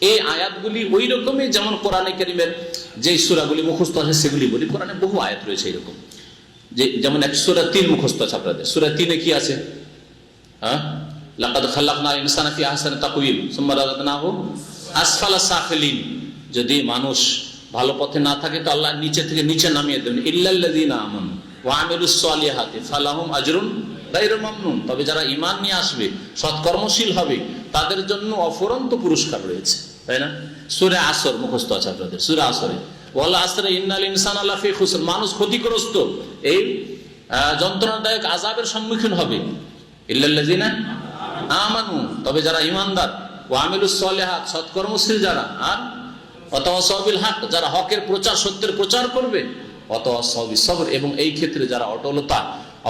এই আয়াতগুলি ওই রকমই যেমন কোরআনে কারীমের যে সূরাগুলি মুখস্থ আছে সেগুলি বলি, কোরআনে বহু আয়াত রয়েছে এরকম, যেমন এক সূরা ৩ মুখস্থ আছে আপনাদের। সূরা ৩-এ কি আছে? লাকাদ খালাকনাল ইনসানা ফি আহসানি তাকওয়িম সুম্মা রাদাদনাহু আসফালা সাফিলিন। যদি মানুষ ভালো পথে না থাকে তো আল্লাহ নিচে থেকে নিচে নামিয়ে দেবেন। ইল্লাল্লাযীনা আমানু ওয়া আমিলুস সালিহাতি ফালাহুম আজরুন গায়রু মামনুন, তবে যারা ঈমান নিয়ে আসবে, সৎকর্মশীল হবে, তাদের জন্য অফুরন্ত পুরস্কার রয়েছে, তাই না? সূরা আসর মুখস্থ আছে আপনাদের, সূরা আসরে ওয়াল আসরি ইন্নাল ইনসানা লাফি খুসর, মানুষ ক্ষতিগ্রস্ত, এই যন্ত্রণাদায়ক আযাবের সম্মুখীন হবে। ইল্লাল্লাযীনা আমানু, তবে যারা ঈমানদার, ওয়া আমিলুস সালিহাত, সৎকর্মশীল যারা, আর ওয়াতাওয়াসাউ বিল হক, যারা হকের প্রচার, সত্যের প্রচার করবে, ওয়াতাওয়াসাউ বিস সবর, এবং এই ক্ষেত্রে যারা অটলতা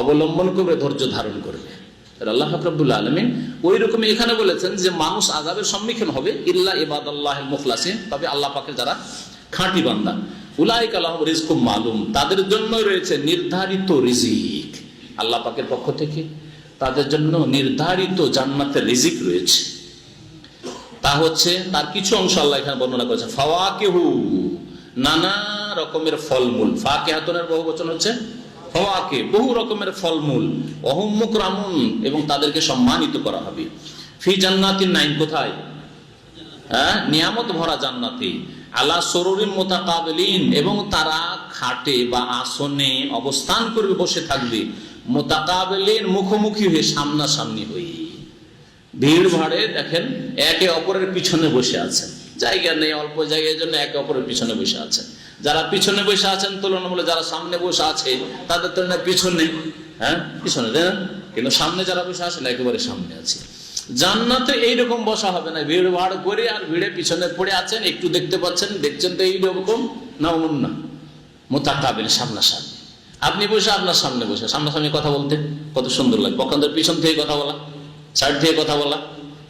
অবলম্বন করবে, ধৈর্য ধারণ করবে। আল্লাহ রাব্বুল আলামিন ওই রকমই এখানে বলেছেন যে মানুষ আযাবের সম্মুখীন হবে, ইল্লা ইবাদাল্লাহিল মুখলাসিন, তবে আল্লাহ পাকের যারা খাঁটি বান্দা, উলাইকা লাহুম রিজকুম মালুম, তাদের জন্য রয়েছে নির্ধারিত রিজিক। আল্লাহ পাকের পক্ষ থেকে তাদের জন্য নির্ধারিত জান্নাতের রিজিক রয়েছে। তা হচ্ছে তার কিছু অংশ আল্লাহ এখানে বর্ণনা করেছে, ফাওয়াকিহু, নানা রকমের ফলমূল, ফাকিহাতুনের বহু বচন হচ্ছে ফাওয়াকি, বহু রকমের ফলমূল, ওহুম মুকরামুন, এবং তাদেরকে সম্মানিত করা হবে। ফি জান্নাতিন নাইম, কোথায়? নিয়ামত ভরা জান্নাতে, আলা সুরুরিন মুতাকাবিলিন, এবং তারা খাটে বা আসনে অবস্থান করবে, বসে থাকবে, মুতাকাবিলিন, মুখোমুখি হয়ে, সামনাসামনি হয়ে। ভিড় ভাড়ে দেখেন একে অপরের পিছনে বসে আছেন, জায়গা নেই, অল্প জায়গার জন্য একে অপরের পিছনে বসে আছেন। যারা পিছনে বসে আছেন তুলনামূলক যারা সামনে বসে আছে তাদের তুলনায় পিছনে, পিছনে, তাই না? কিন্তু সামনে যারা বসে আছেন একেবারে সামনে আছে। জান্নাতে এইরকম বসা হবে না, ভিড় ভাড় করে আর ভিড়ে পিছনে পড়ে আছেন, একটু দেখতে পাচ্ছেন, দেখছেন তো এইরকম না, অমন না, মুতাকাবিল, সামনাসামনি। আপনি বসে আপনার সামনে বসে সামনাসামনি কথা বলতে কত সুন্দর লাগে, পক্ষান্তর পিছন থেকে কথা বলা, সাইড থেকে কথা বলা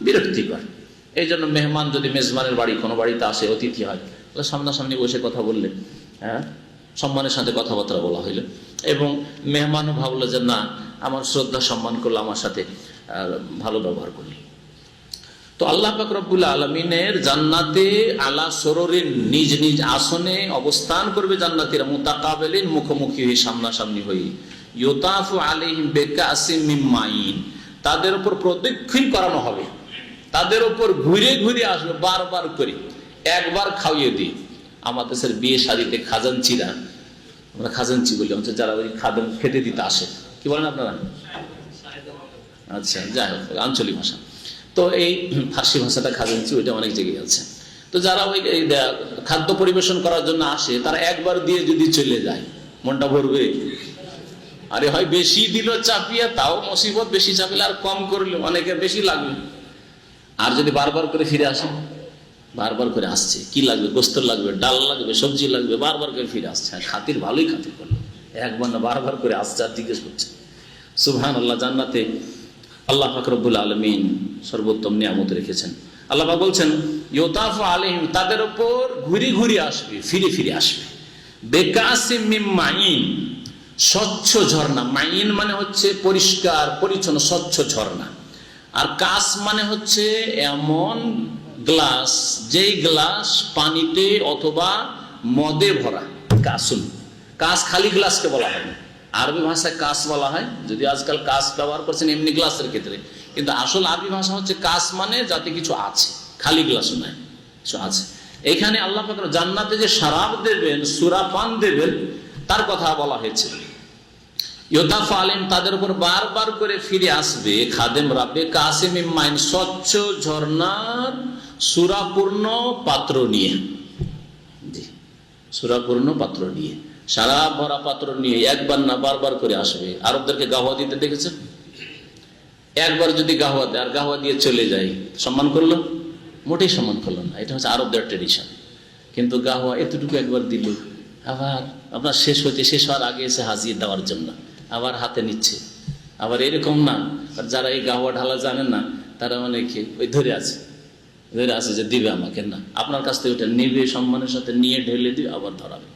বিরক্তিকর। এই জন্য মেহমান যদি মেজবানের বাড়ি, কোনো বাড়িতে আসে, অতিথি হয়, তাহলে সামনাসামনি বসে কথা বললে, সম্মানের সাথে কথাবার্তা বলা হইলো, এবং মেহমানও ভাবলো যে না, আমার শ্রদ্ধা সম্মান করলো, আমার সাথে ভালো ব্যবহার করলি। তো আল্লাহ পাক রব্বুল আলামিনের জান্নাতে আলা সুরুরিন, নিজ নিজ আসনে অবস্থান করবে জান্নাতীরা, মুতাকাবিলিন, মুখোমুখি হয়ে, সামনাসামনি হয়ে। ইউতাফু আলাইহিম বিকাসিম মিন মাইন, তাদের উপর প্রদক্ষিণ করানো হবে, তাদের উপর ঘুরে ঘুরে আসবে, বারবার করে, একবার খাওয়িয়ে দিই। আমাদের দেশের বিয়ে শাদীতে খাজানচিরা, আমরা খাজানচি বলি, যারা ওই খাদম খেতে দিতে আসে, কি বলেন আপনারা? আচ্ছা, যাই হোক, আঞ্চলিক ভাষা। তো এই ফার্সি ভাষাটা খাজানচি, ওইটা অনেক জায়গায় আছে। তো যারা ওই খাদ্য পরিবেশন করার জন্য আসে, তারা একবার দিয়ে যদি চলে যায়, মনটা ভরবে? আরে হয় বেশি দিল চাপিয়ে, তাও মুসিবত, বেশি চাপিলে আর কম করলে অনেকে বেশি লাগবে। আর যদি বারবার করে ফিরে আসে, বারবার করে আসছে, কি লাগবে? গোস্ত লাগবে, ডাল লাগবে, সবজি লাগবে, বারবার করে ফিরে আসছে, খাতির ভালোই খাতির করলো, একবার না বারবার করে আসছে আর জিজ্ঞেস করছে। সুবহানাল্লাহ। জান্নাতে আল্লাহ পাক রব্বুল আলামিন সর্বোত্তম নিয়ামত রেখেছেন। আল্লাহ পাক বলছেন ইউতাফু আলাইহিম, তাদের উপর ঘুরি ঘুরি আসবে, ফিরে ফিরে আসবে, বেকাসিম মিন মাইন, স্বচ্ছ ঝর্ণা। মাইন মানে হচ্ছে পরিষ্কার পরিচ্ছন্ন স্বচ্ছ ঝর্ণা, আর কাস মানে হচ্ছে এমন গ্লাস যেই গ্লাস পানিতে অথবা মদে ভরা। কাসুন, কাস খালি গ্লাসকে বলা হয় না, আরবি ভাষায় কাস বলা হয়, যদি আজকাল কাস ব্যবহার করছেন এমনি গ্লাসের ক্ষেত্রে, কিন্তু আসল আরবি ভাষা হচ্ছে কাস মানে যাতে কিছু আছে, খালি গ্লাস নয়, কিছু আছে। এখানে আল্লাহ পাক জান্নাতে যে শরাব দেবেন, সুরাপান দেবেন, তার কথা বলা হয়েছে। ইউতাফু আলাইহিম, তাদের উপর বারবার করে ফিরে আসবে খাদেম রাব্বে কাসিম মিন মাইন, স্বচ্ছ ঝর্ণার সুরাপূর্ণ পাত্র নিয়ে। জি, সুরাপূর্ণ পাত্র নিয়ে, সারা ভরা পাত্র নিয়ে একবার না বারবার করে আসবে। আরবদেরকে গাওয়া দিতে দেখেছেন? একবার যদি গাওয়া দেয় আর গাওয়া দিয়ে চলে যায়, সম্মান করলো? মোটেই সম্মান করলো না। এটা হচ্ছে আরবদের ট্রেডিশন। কিন্তু গাওয়া এতটুকু একবার দিল, আবার আপনার শেষ হওয়ার আগে এসে হাজির দেওয়ার জন্য আবার হাতে নিচ্ছে। আবার এরকম না, আর যারা এই গাওয়া ঢালা জানেন না তারা অনেকে ওই ধরে আছে যে দিবে আমাকে, না, আপনার কাছ থেকে ওটা নেবে, সম্মানের সাথে নিয়ে ঢেলে দিবে, আবার ধরাবে।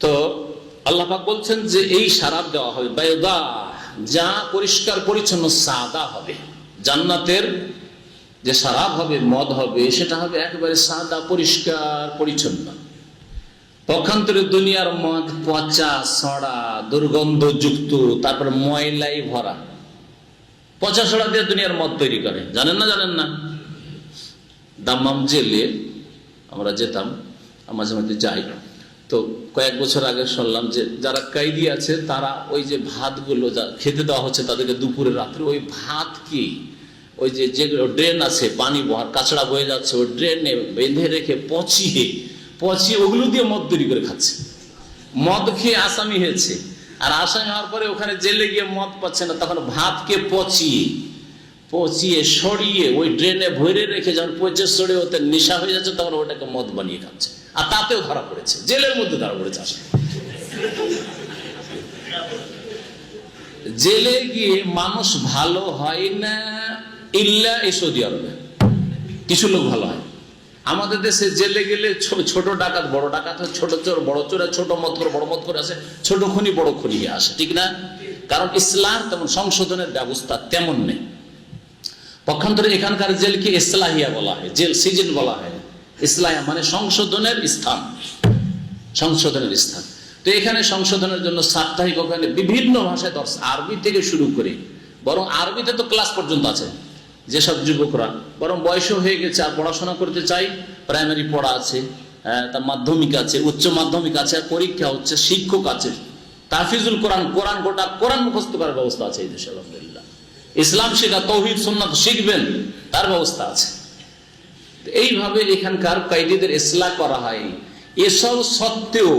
তো আল্লাহ পাক বলছেন যে এই শরাব দেওয়া হবে বাইদা, যা পরিষ্কার পরিচ্ছন্ন, সাদা হবে। জান্নাতের যে শরাব হবে, মদ হবে, সেটা হবে একেবারে সাদা পরিষ্কার পরিচ্ছন্ন। পক্ষান্তরে দুনিয়ার মদ পচা সড়া দুর্গন্ধযুক্ত, তারপরে ময়লাই ভরা। পচা সড়া দিয়ে দুনিয়ার মদ তৈরি করে, জানেন না? দাম্মাম জেলে আমরা যেতাম, মাঝে মাঝে যাই, তো কয়েক বছর আগে শুনলাম যে যারা কয়েদি আছে তারা ওই যে ভাতগুলো যা খেতে দেওয়া হচ্ছে তাদেরকে দুপুরে রাত্রে, ওই ভাত কি ওই যে যেগুলো ড্রেন আছে পানি বহার কাছড়া বয়ে যাচ্ছে, ওই ড্রেনে বেঁধে রেখে পচিয়ে ওগুলো দিয়ে মদ তৈরি করে খাচ্ছে। মদ খেয়ে আসামি হয়েছে, আর আসামি হওয়ার পরে ওখানে জেলে গিয়ে মদ পাচ্ছে না, তখন ভাতকে পচিয়ে সরিয়ে ওই ড্রেনে ভরে রেখে যখন পচে সরে ওতে নেশা হয়ে যাচ্ছে, তখন ওটাকে মদ বানিয়ে খাচ্ছে। আর তাতেও ধরা পড়েছে, জেলের মধ্যে ধরা পড়েছে। আসলে জেলে গিয়ে মানুষ ভালো হয় না, ইল্লা এই সৌদি আরবে কিছু লোক ভালো হয়। আমাদের দেশে জেলে গেলে ছোট ডাকাত বড় ডাকাত, ছোট চোর বড় চোর, ছোট মত করে বড় মত করে আসে, ছোট খুনি বড় খুনি আসে, ঠিক না? কারণ ইসলাম তেমন সংশোধনের ব্যবস্থা তেমন নেই। পক্ষান্তরে এখানকার জেলকে ইসলাহিয়া বলা হয়, জেল সিজন বলা হয়। ইসলাহিয়া মানে সংশোধনের স্থান, সংশোধনের স্থান। তো এখানে সংশোধনের জন্য সাপ্তাহিক ওখানে বিভিন্ন ভাষায় দর্শ, আরবি থেকে শুরু করে, বরং আরবিতে তো ক্লাস পর্যন্ত আছে। যেসব যুবকরা বরং বয়সও হয়ে গেছে আর পড়াশোনা করতে চাই, প্রাইমারি পড়া আছে, তার মাধ্যমিক আছে, উচ্চ মাধ্যমিক আছে, পরীক্ষা হচ্ছে, শিক্ষক আছে, তাহফিজুল কোরআন, গোটা কোরআন মুখস্থ করার ব্যবস্থা আছে এই দেশে আলহামদুলিল্লাহ। ইসলাম শেখা, তৌহিদ সুন্নাত শিখবেন, তার ব্যবস্থা আছে। এইভাবে এখানকার কয়েদিদের ইসলাহ করা হয়। এসব সত্ত্বেও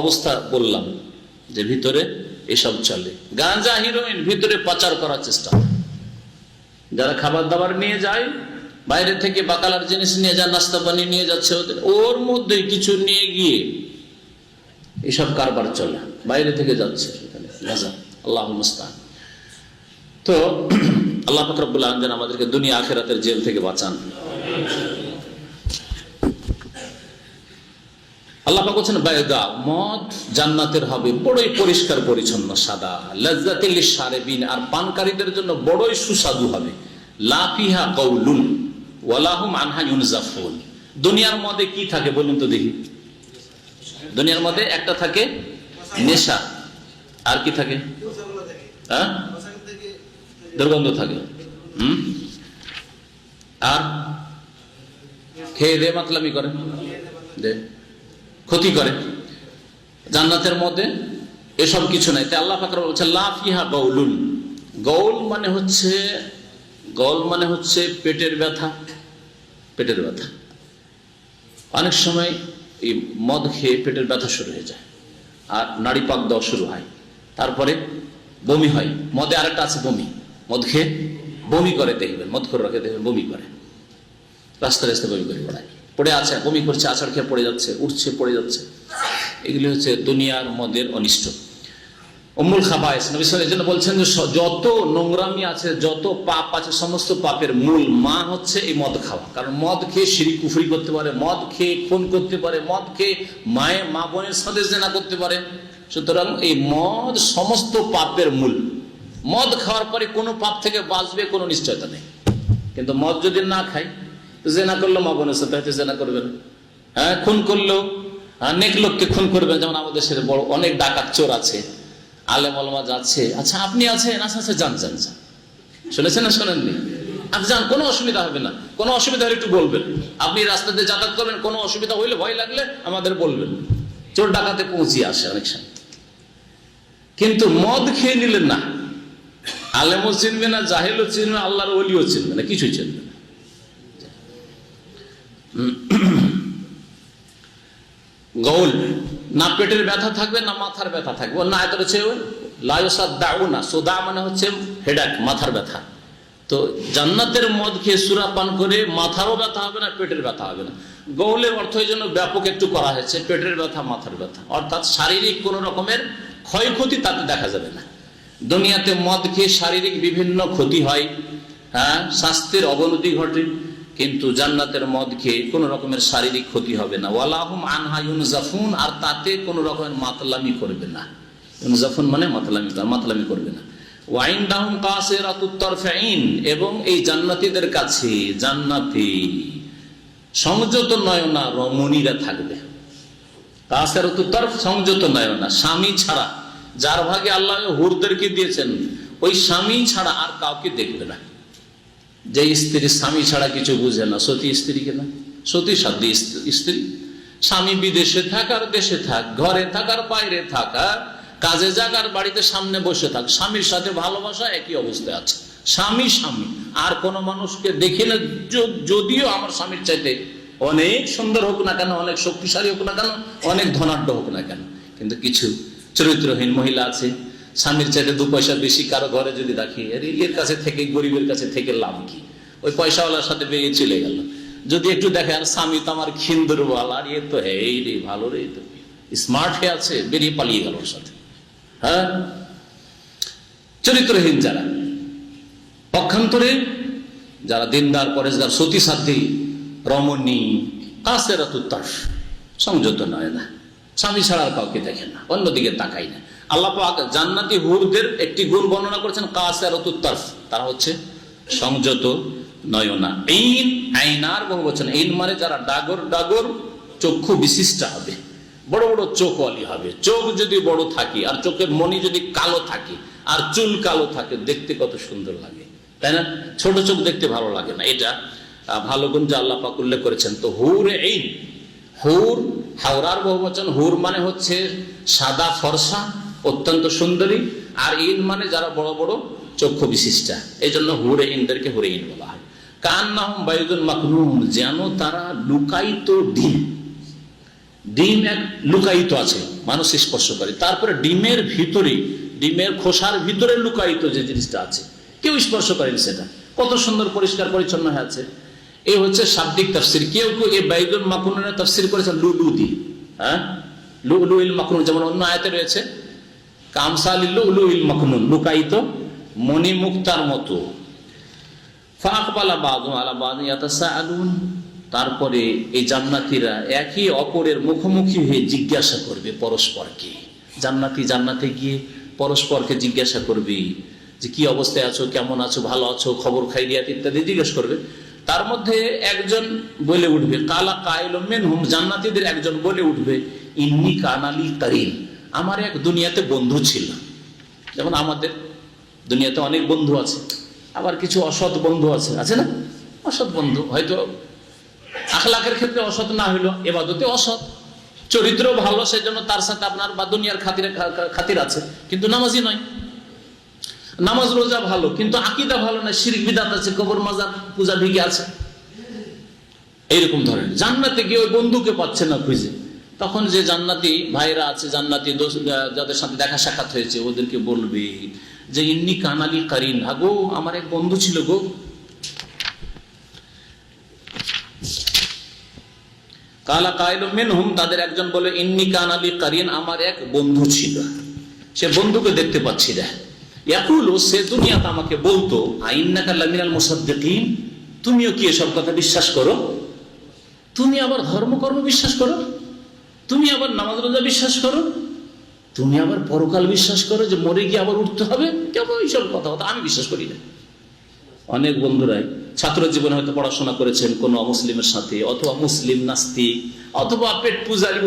অবস্থা বললাম যে ভিতরে এসব চলে, গাঁজা হিরোইন ভিতরে পাচার করার চেষ্টা। যারা খাবার দাবার নিয়ে যায় বাইরে থেকে, বাকালার জিনিস নিয়ে যায়, নাস্তা পানি নিয়ে যাচ্ছে, ওর মধ্যে কিছু নিয়ে গিয়ে এসব কারবার চলে, বাইরে থেকে যাচ্ছে গাঁজা। আল্লাহুল মুস্তাআন। তো আল্লাহ পাক রব্বুল আলামিন আমাদেরকে দুনিয়া আখিরাতের জেল থেকে বাঁচান। আল্লাহ পাক বলেন বাইদা, মদ জান্নাতের হবে বড়ই পরিষ্কার পরিচ্ছন্ন সাদা, লাজ্জাতিল লিশারিবিন, আর পানকারীদের জন্য বড়ই সুস্বাদু হবে। লা ফিহা কাউলুন ওয়ালা হুম আনহা ইউনজাফুন। দুনিয়ার মধ্যে কি থাকে বলুন তো দেখি? দুনিয়ার মধ্যে একটা থাকে নেশা, আর কি থাকে? হ্যাঁ, দুর্গন্ধ থাকে, আর খেয়ে দে মাতলামি করে, ক্ষতি করে। জান্নাতের মধ্যে এসব কিছু নাই। তাই আল্লাহ পাক বলছেন লা ফিহা গাউলুন। গৌল মানে হচ্ছে পেটের ব্যথা। পেটের ব্যথা অনেক সময় এই মদ খেয়ে পেটের ব্যথা শুরু হয়ে যায়, আর নাড়ি পাক দেওয়া শুরু হয়, তারপরে বমি হয়। মদে আরেকটা আছে বমি, মদ খেয়ে বমি করে, দেখবেন মদ করে রাখে, দেখবেন বমি করে, রাস্তায় রাস্তায় বমি করে বেড়ায়। পড়ে আছে, বমি করছে, আছাড় খেয়ে পড়ে যাচ্ছে, উঠছে পড়ে যাচ্ছে। এগুলি হচ্ছে দুনিয়ার মদের অনিষ্ট, উম্মুল খাবায়েস। নবী সাল্লাল্লাহু আলাইহি ওয়াসাল্লাম বলছেন যে যত নোংরামি আছে, যত পাপ আছে, সমস্ত পাপের মূল মা হচ্ছে এই মদ খাওয়া। কারণ মদ খেয়ে শিরক কুফরি করতে পারে, মদ খেয়ে খুন করতে পারে, মদ খেয়ে মা বোনের সাথে জেনা করতে পারে। সুতরাং এই মদ সমস্ত পাপের মূল। মদ খাওয়ার পরে কোনো পাপ থেকে বাঁচবে কোনো নিশ্চয়তা নেই। কিন্তু মদ যদি না খাই, জেনা করলো মা বোনের সাথে হয়তো জেনা করবে না, হ্যাঁ, খুন করলো নেক লোককে খুন করবে। যেমন আমাদের দেশের বড় অনেক ডাকাত চোর আছে, আলেম ওলামা যাচ্ছে, আচ্ছা আপনি আছেন, আচ্ছা আচ্ছা যান যান যান, শুনেছেন না শোনেননি, আপনি যান, কোনো অসুবিধা হবে না, কোনো অসুবিধা হলে একটু বলবেন। আপনি রাস্তাতে যাতায়াত করবেন, কোনো অসুবিধা হইলে ভয় লাগলে আমাদের বলবেন। চোর ডাকাতে পৌঁছিয়ে আসে অনেক সময়। কিন্তু মদ খেয়ে নিলেন না, আলেমও চিনবে না, জাহেলও চিনবে, আল্লাহর ওলিও চিনবে না, কিছুই চিনবে না। গৌল, না পেটের ব্যথা থাকবে না মাথার ব্যথা থাকবে। না এত রয়েছে লায়ুসাদ্দাউনা, সোদা মানে হচ্ছে হেডেক, মাথার ব্যথা। তো জান্নাতের মদ খেয়ে সুরা পান করে মাথারও ব্যথা হবে না, পেটের ব্যথা হবে না। গৌলের অর্থ এই জন্য ব্যাপক একটু করা হয়েছে, পেটের ব্যথা মাথার ব্যথা, অর্থাৎ শারীরিক কোন রকমের ক্ষয়ক্ষতি তাতে দেখা যাবে না। দুনিয়াতে মদ খেয়ে শারীরিক বিভিন্ন ক্ষতি হয়, হ্যাঁ, স্বাস্থ্যের অবনতি ঘটে, কিন্তু জান্নাতের মদ খেয়ে কোন রকমের শারীরিক ক্ষতি হবে না। ওয়ালাহুম আনহা ইউনজাফুন, আর তাতে কোন রকমের মাতলামি করবে না। ইউনজাফুন মানে মাতলামি করবে না। ওয়াইনদাহুম কাসিরাতুত তারফাইন, এবং এই জান্নাতীদের কাছে জান্নাতি সংযত নয়না রমণীরা থাকবে। কাসিরাতুত তারফ, সংযত নয়না, স্বামী ছাড়া, যার ভাগে আল্লাহ হুরদেরকে দিয়েছেন, ওই স্বামী ছাড়া আর কাউকে দেখবে না। যে স্ত্রী স্বামী ছাড়া কিছু বুঝে না, সতী স্ত্রী কিনা, সতী সাধ্য স্ত্রী, স্বামী বিদেশে থাক আর দেশে থাক, ঘরে থাক আর বাইরে থাক, কাজে যাক আর বাড়িতে সামনে বসে থাক, স্বামীর সাথে ভালোবাসা একই অবস্থায় আছে। স্বামী স্বামী, আর কোন মানুষকে দেখি না, যদিও আমার স্বামীর চাইতে অনেক সুন্দর হোক না কেন, অনেক শক্তিশালী হোক না কেন, অনেক ধনাঢ্য হোক না কেন, কিন্তু কিছু চরিত্রহীন মহিলা আছে, স্বামীর চাইতে 2 পয়সা বেশি কারো ঘরে যদি রাখি, এর কাছে থেকে, গরিবের কাছে থেকে লাভ কি, ওই পয়সাওয়ালার সাথে বেরিয়ে চলে গেল। যদি একটু দেখে আর স্বামী তো আমার খিন্দুরওয়াল, আর এ তো এই রে ভালো রে, তো স্মার্ট হয়ে আছে, বেরিয়ে পালিয়ে গেল ওর সাথে। হ্যাঁ, চরিত্রহীন যারা, পক্ষান্তরে যারা দিনদার পরেশগার সতী সাধ্বী রমণী, কাসিরাতুত তারফ, সংযত নয় না, স্বামী ছাড়া আর কাউকে দেখে না, অন্যদিকে তাকাই না। আল্লাহ পাক জান্নাতি হুরদের একটি গুণ বর্ণনা করেছেন, কাসিরাতুত তারফ, তারা হচ্ছে সংযত নয়না। ঈন, আইনার বহুবচন, ঈন মানে যারা ডাগর ডাগর চক্ষু বিশিষ্ট হবে, বড় বড় চোখওয়ালি হবে। চোখ যদি বড় থাকে আর চোখের মনি যদি কালো থাকে আর চুল কালো থাকে, দেখতে কত সুন্দর লাগে, তাই না? ছোট চোখ দেখতে ভালো লাগে না, এটা ভালো গুণ যা আল্লাহ পাক উল্লেখ করেছেন। তো হুর ঈন, হুর হাওরার বহুবচন, হুর মানে হচ্ছে সাদা ফর্সা অত্যন্ত সুন্দরী, আর ঈন মানে যারা বড় বড় চক্ষু বিশিষ্টা, এই জন্য হুরে ঈনদেরকে হুরে ঈন বলা হয়। কান্নাহুম বাইদুল মাকনুন, যেন তারা লুকায়িত ডিম। ডিম এক লুকায়িত আছে, মানুষ স্পর্শ করে, তারপরে ডিমের ভিতরে, ডিমের খোসার ভিতরে লুকায়িত যে জিনিসটা আছে, কেউ স্পর্শ করেনি, সেটা কত সুন্দর পরিষ্কার পরিচ্ছন্ন হয়ে আছে। এই হচ্ছে শাব্দিক তাফসীর। কেউ কেউ এই বাইদুল মাকনুনের তাফসীর করেছেন লুলু দি, হ্যাঁ, লুলুল মাকনুন, যেমন অন্য আয়াতে রয়েছে কামসালিল লুলুল মাকনুন, লুকায়িত মণি মুক্তার মতো। ফাকবালা বাযুহুম আলা বাযিন ইয়াতাসাআলুন, তারপরে এই জান্নাতীরা একে অপরের মুখোমুখি হয়ে জিজ্ঞাসা করবে পরস্পরকে। জান্নাতি জান্নাতে গিয়ে পরস্পরকে জিজ্ঞাসা করবে যে কি অবস্থায় আছো, কেমন আছো, ভালো আছো, খবর খাইরিয়াত ইত্যাদি জিজ্ঞেস করবে। তার মধ্যে একজন বলে উঠবে, কালা কাইলুম মিনহুম, জান্নাতীদের একজন বলে উঠবে, ইন্নী কানালি কারিন, আমার এক দুনিয়াতে বন্ধু ছিল। যেমন আমাদের দুনিয়াতে অনেক বন্ধু আছে, আবার কিছু অসৎ বন্ধু আছে, আছে না? অসৎ বন্ধু হয়তো আখলাকের ক্ষেত্রে অসৎ না হইলো, ইবাদতে অসৎ, চরিত্র ভালো, সেই জন্য তার সাথে আপনার বা দুনিয়ার খাতির আছে, কিন্তু নামাজি নয়। নামাজ রোজা ভালো, কিন্তু আকীদা ভালো না, শিরক বিদআত আছে, কবর মাজার পূজা ঢুকে আছে। এইরকম ধরনের জান্নাতে গিয়ে ওই বন্ধুকে পাচ্ছে না খুঁজে, তখন যে জান্নাতি ভাইরা আছে, জান্নাতি যাদের সাথে দেখা সাক্ষাৎ হয়েছে, ওদেরকে বলবে যে ইন্নী কানালি কারিন, আগো আমার এক বন্ধু ছিল গো। কালা কাইলুম মিনহুম, তাদের একজন বলে ইন্নী কানা লি কারিন, আমার এক বন্ধু ছিল, সে বন্ধুকে দেখতে পাচ্ছি না। ইয়াকুলু, সে দুনিয়াতে আমাকে বলতো আইন্নাকা লামিনাল মুসাদ্দিকিন, তুমিও কি এসব কথা বিশ্বাস করো? তুমি আবার ধর্মকর্ম বিশ্বাস করো? তুমি আবার নামাজ রোজা বিশ্বাস করো? তুমি আবার পরকাল বিশ্বাস করো, যে মরে গিয়ে আবার উঠতে হবে? কেমন এইসব কথা? আমি বিশ্বাস করি না। অনেক বন্ধুরাই ছাত্র জীবনে হয়তো পড়াশোনা করেছেন কোনো অমুসলিমের সাথে, অথবা মুসলিম নাস্তিক, অথবা পেট পূজারি,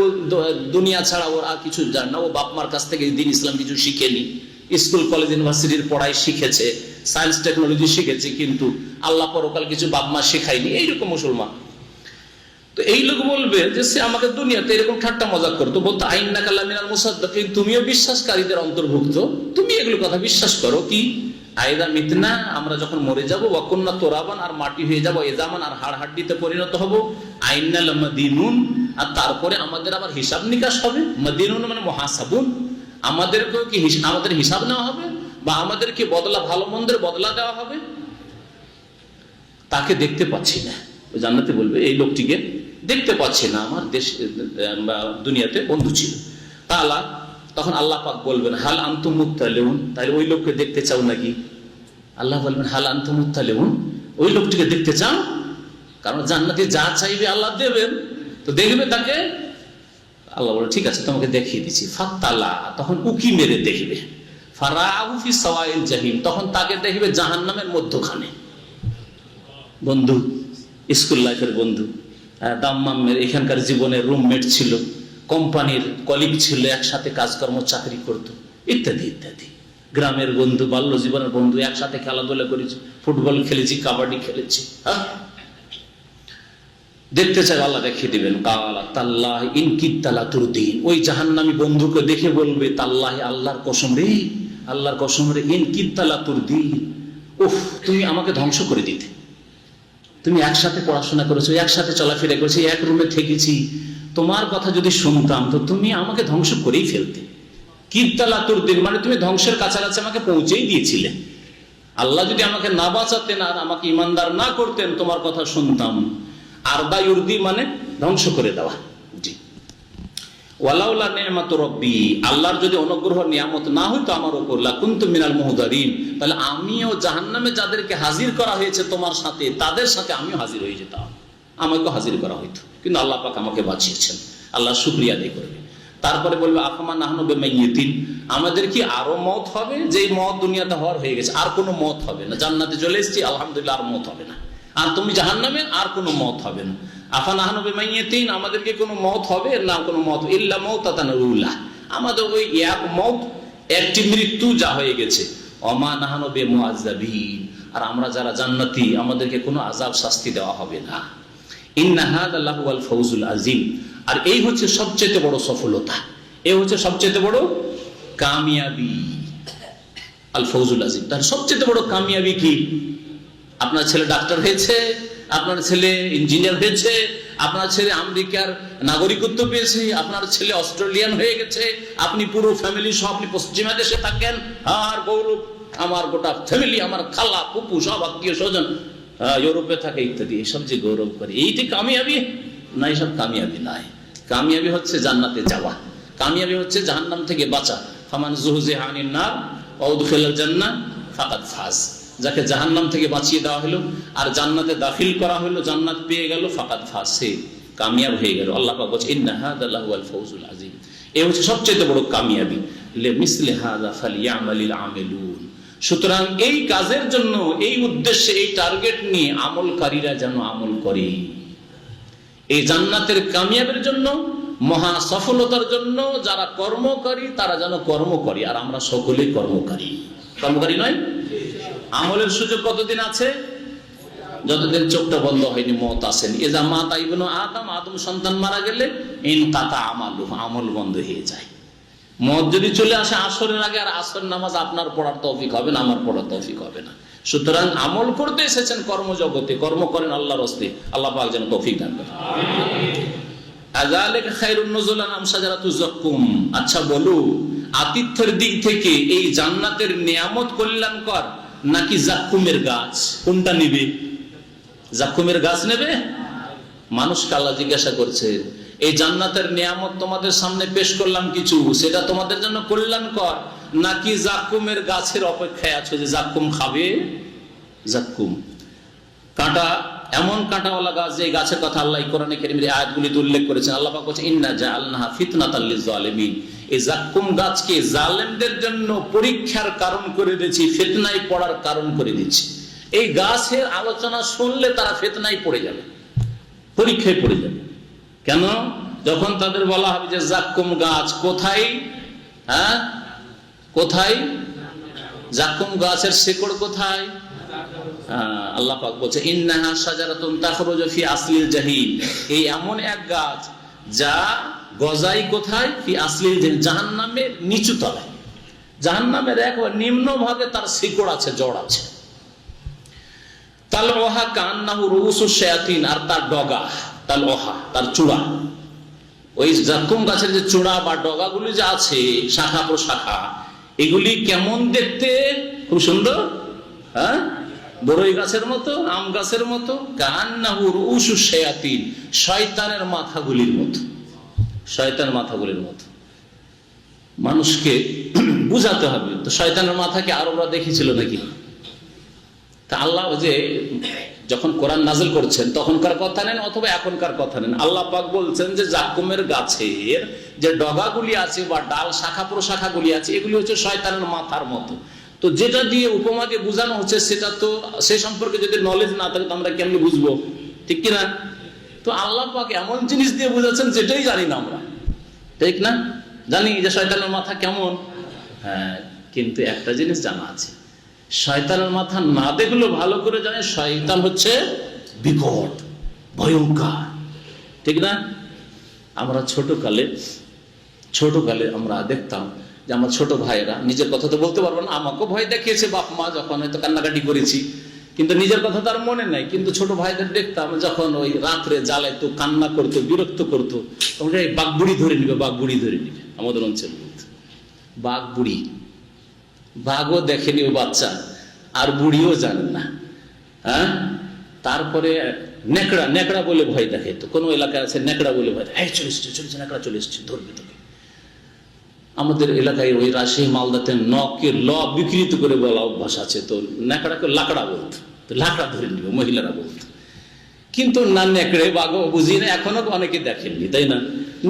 দুনিয়া ছাড়া ওর আর কিছু জানে না। ও বাপ মার কাছ থেকে দিন ইসলাম কিছু শিখেনি, স্কুল কলেজ ইউনিভার্সিটির পড়াই শিখেছে, সায়েন্স টেকনোলজি শিখেছে, কিন্তু আল্লাহ পরকাল কিছু বাপ মা শেখায়নি, এইরকম মুসলমান। তো এই লোক বলবে যে সে আমাকে দুনিয়াতে এরকম ঠাট্টা মজাক করতো, বলতো আইন্নাকা লামিনাল মুসাদ্দিকিন, তুমিও বিশ্বাসকারীদের অন্তর্ভুক্ত, তুমি এগুলো কথা বিশ্বাস করো। কি? আইদা মিতনা, আমরা যখন মরে যাবো, ওয়াকুন্না তোরাবান, আর মাটি হয়ে যাবো, এজামান, আর হাড় হাড্ডিতে পরিণত হব, আইন্না লামাদিনুন, আর তারপরে আমাদের আবার হিসাব নিকাশ হবে। মাদিনুন মানে মুহাসাবুন, আমাদেরকেও কি আমাদের হিসাব নেওয়া হবে, বা আমাদেরকে বদলা, ভালো মন্দের বদলা দেওয়া হবে। তাকে দেখতে পাচ্ছি না, জান্নাতে বলবে এই লোকটিকে দেখতে পাচ্ছি না, আমার দেশ দুনিয়াতে বন্ধু ছিল। তাআলা, তখন আল্লাহ পাক বলবেন হাল আনতুম মুত্তালিউন, তাহলে ওই লোককে দেখতে চাও নাকি? আল্লাহ বলবেন হাল আনতুম মুত্তালিউন, ওই লোকটিকে দেখতে চাও? কারণ জান্নাতে যা চাইবে আল্লাহ দেবেন, তো দেখবে তাকে। আল্লাহ বলে ঠিক আছে, তোমাকে দেখিয়ে দিচ্ছি। ফাত্তালা, তখন উকি মেরে দেখবে। ফারাহু ফি সাওয়াইল জাহিম, তখন তাকে দেখবে জাহান্নামের মধ্যখানে। বন্ধু, স্কুল লাইফের বন্ধু, দাম্মামের এখানকার জীবনের রুমমেট ছিল, কোম্পানির কলিগ ছিল, একসাথে কাজকর্ম চাকরি করতো, ইত্যাদি ইত্যাদি। গ্রামের বন্ধু, বাল্য জীবনের বন্ধু, একসাথে খেলাধুলা করেছি, ফুটবল খেলেছি, কাবাডি খেলেছি। দেখতে চাই, আল্লাহ দেখিয়ে দিবেন। কালা তাল্লাহ ইন কিত্তালা তুরদিন, ওই জাহান্নামী বন্ধুকে দেখে বলবে তাল্লাহ, আল্লাহর কসম রে, আল্লাহর কসম রে, ইন কিত্তালা তুরদিন, উফ, তুমি আমাকে ধ্বংস করে দিতে। তুমি একসাথে পড়াশোনা করেছো, একসাথে চলাফেরা করেছি, এক রুমে থেকেছি, তোমার কথা যদি শুনতাম তো তুমি আমাকে ধ্বংস করেই ফেলতে। কিত্তালা তুরদিন মানে তুমি ধ্বংসের কাছাকাছি আমাকে পৌঁছেই দিয়েছিলে। আল্লাহ যদি আমাকে না বাঁচাতেন আর আমাকে ইমানদার না করতেন, তোমার কথা শুনতাম। আরদা ইউরদি মানে ধ্বংস করে দেওয়া। জি, ওয়ালাউলা নি'মাতু রাব্বি, আল্লাহর যদি অনুগ্রহ নিয়ামত না হইতো আমার উপর, লাকুনতু মিনাল মুহদারিন, তাহলে আমিও জাহান্নামে যাদেরকে হাজির করা হয়েছে তোমার সাথে, তাদের সাথে আমিও হাজির হয়ে যেতাম, আমাকেও হাজির করা হইতো। কিন্তু আল্লাহ পাক আমাকে বাঁচিয়েছেন, আল্লাহ শুকরিয়া আদায় করবে। তারপরে বলবে আফামা নাহনু বিমাইয়িতিন, আমাদের কি আরো মওত হবে? যেই মওত দুনিয়াতে হওয়ার হয়ে গেছে, আর কোনো মওত হবে না। জান্নাতে চলে এসেছি, আলহামদুলিল্লাহ, আর মওত হবে না। আর তুমি জাহান্নামে, আর কোনো মওত হবে না। আফা নাহনু বিমাইয়িতিন, আমাদেরকে কোনো মওত হবে না? কোনো মওত, ইল্লা মাউতাতান উলা, আমাদের ওই এক মওত, একটি মৃত্যু যা হয়ে গেছে। ওমা নাহনু বিমুআযাবিন, আর আমরা যারা জান্নাতি, আমাদেরকে কোনো আযাব শাস্তি দেওয়া হবে না। ইন্না হাযা লাহুয়াল ফাউজুল আযীম, আর এই হচ্ছে সবচেয়ে বড় সফলতা, এই হচ্ছে সবচেয়ে বড় কামিয়াবি। আল ফাউজুল আযীম, তার সবচেয়ে বড় কামিয়াবি কি? আপনার ছেলে ডাক্তার হয়েছে, আপনার ছেলে ইঞ্জিনিয়ার হয়েছে, আপনার ছেলে আমেরিকার নাগরিকত্ব পেয়েছে, আপনার ছেলে অস্ট্রেলিয়ান হয়ে গেছে, আপনি পুরো ফ্যামিলি সহ আপনি পশ্চিমা দেশে থাকেন, আর গৌরব, আমার গোটা ফ্যামিলি, আমার খালা ফুপু সব আত্মীয় স্বজন ইউরোপে থাকে, ইত্যাদি। এসব যে গৌরব করে, এইটি কামিয়াবি না? এসব কামিয়াবি নাই। কামিয়াবি হচ্ছে জান্নাতে যাওয়া, কামিয়াবি হচ্ছে জাহান্নাম থেকে বাঁচা। ফামান যুহজিহা আনিন নার ওয়া উদখিলাল জান্নাহ ফাকাদ ফাজ, যাকে জাহান্নাম থেকে বাঁচিয়ে দেওয়া হলো আর জান্নাতে দাখিল করা হলো, জান্নাত পেয়ে গেল, ফাকাদ ফাজ, সে কামিয়াব হয়ে গেল। আল্লাহ পাক বলছে ইন্না হাযা লাহুয়াল ফাউজুল আযীম, এই হচ্ছে সবচেয়ে বড় কামিয়াবি। লিমিসলি হাযা ফালইয়ামালিল আমিলুন, সুতরাং এই কাজের জন্য, এই উদ্দেশ্যে, এই টার্গেট নিয়ে আমলকারীরা যেন আমল করে। এই জান্নাতের কামিয়াবের জন্য, মহা সফলতার জন্য যারা কর্মকারী, তারা যেন কর্ম করে। আর আমরা সকলেই কর্মকারী, কর্মকারী নয়? আমলের সুযোগ কতদিন আছে? যতদিন চোখটা বন্ধ হয়নি, মওত আসেনি। এজা মাতা ইবনু আদম, আদম সন্তান মারা গেলে ইনকাতা আমালুহু, আমল বন্ধ হয়ে যায়। মওত যদি চলে আসে আসরের আগে, আর আসর নামাজ আপনার পড়ার তৌফিক হবে না, আমার পড়ার তৌফিক হবে না। সুতরাং আমল করতে এসেছেন কর্মজগতে, কর্ম করেন আল্লাহর রাস্তায়, আল্লাহ পাক যেন তৌফিক দান করেন। আযালিকা খায়রুন নুজুলান আম শাজারাতুজ যাক্কুম, আচ্ছা বলো, আতিথ্যের দিক থেকে এই জান্নাতের নিয়ামত কল্যাণকর নাকি জাক্কুমের গাছ? কোনটা নেবে? জাক্কুমের গাছ নেবে? মানুষকে আল্লাহ জিজ্ঞাসা করছে, এই জান্নাতের নিয়ামত তোমাদের সামনে পেশ করলাম কিছু, সেটা তোমাদের জন্য কল্যাণকর নাকি জাক্কুমের গাছের অপেক্ষায় আছো যে জাক্কুম খাবে? জাক্কুম কাঁটা, এমন কাঁটাওয়ালা গাছ, যে গাছের কথা আল্লাহ কোরআনে কারীমের আয়াতগুলিতে উল্লেখ করেছেন। আল্লাহ পাক বলেছেন ইন্না জাআলনাহা ফিতনাতাল লিয-যালিমিন, এই জাক্কুম গাছকে জালেমদের জন্য পরীক্ষার কারণ করে দিয়েছি, ফিতনায় পড়ার কারণ করে দিয়েছি। এই গাছের আলোচনা শুনলে তারা ফিতনায় পড়ে যাবে, পরীক্ষায় পড়ে যাবে। কেন? যখন তাদের বলা হবে যে জাক্কুম গাছ কোথায়, হ্যাঁ কোথায় জাক্কুম গাছের শিকড় কোথায়? আল্লাহ পাক বলছে ইন্নাহা শাজারাতুন তাখরুজু ফি আসলিল জাহিম, এই এমন এক গাছ যা গজায় কোথায়? ফি আসলিল জাহিম, জাহান্নামের নিচু তলায়, জাহান্নামের একবার নিম্ন ভাগে তার শিকড় আছে, জড় আছে। তালওহা কান্নাহু রুউসুশ শায়াতিন, আর তার ডগা, তালওহা তার চূড়া, ওই জাক্কুম গাছের যে চূড়া বা ডগাগুলি যে আছে, শাখা প্রশাখা, এগুলি কেমন দেখতে? খুব সুন্দর, হ্যাঁ, বড়ই গাছের মতো, আম গাছের মতো। কান্নাহু রুউসুশ শায়াতিন, শয়তানের মাথাগুলির মতো, শয়তানের মাথাগুলির মতো। মানুষকে বুঝাতে হবে তো শয়তানের মাথাকে আরবরা দেখেছিল নাকি? তা আল্লাহ যে যখন কোরআন নাযিল করছেন তখনকার কথা নেন অথবা এখনকার কথা নেন, আল্লাহ পাক বলছেন যে জাক্কুমের গাছের যে ডগাগুলি আছে বা ডাল শাখা প্রশাখাগুলি আছে, এগুলি হচ্ছে শয়তানের মাথার মতো। তো যেটা দিয়ে উপমাকে বোঝানো হচ্ছে সেটা তো, সে সম্পর্কে যদি নলেজ না থাকে তো আমরা কেমনি বুঝবো, ঠিক কিনা? তো আল্লাহ পাক এমন জিনিস দিয়ে বুঝাচ্ছেন যেটাই জানি না আমরা, ঠিক না? জানি যে শয়তানের মাথা কেমন, হ্যাঁ, কিন্তু একটা জিনিস জানা আছে, শয়তানের মাথা না দেখলেও ভালো করে জানে শয়তান হচ্ছে বিকট, ভয়ঙ্কর, ঠিক না? আমরা ছোটকালে আমরা দেখতাম যে আমার ছোট ভাইয়েরা, নিজের কথা তো বলতে পারবো না, আমাকেও ভয় দেখিয়েছে বাপ মা যখন হয়তো কান্নাকাটি করেছি, কিন্তু নিজের কথা তার মনে নাই। কিন্তু ছোট ভাইদের দেখতাম যখন ওই রাত্রে জ্বালাইতো, কান্না করতো, বিরক্ত করতো, তখন এই বাঘবুড়ি ধরে নিবে, বাঘবুড়ি ধরে নিবে। আমাদের অঞ্চল বাঘবুড়ি, বাঘও দেখেনি ও বাচ্চা, আর বুড়িও জানেন না, হ্যাঁ। তারপরে নেকড়া বলে ভয় দেখাইতো, কোনো এলাকায় আছে নেকড়া বলে ভয়, এই চলে এসছে নেকড়া, চলে এসছে, ধরবে তোকে। আমাদের এলাকায় ওই রাজশাহী মালদাতে নকে ল বিকৃত করে বলা অভ্যাস আছে, তো নেকড়াকে লাকড়া বলতো, তো লাকড়া ধরে নিবে মহিলারা বলতো। কিন্তু না, নেকড়ে বাঘও বুঝি না, এখনো অনেকে দেখেননি, তাই না?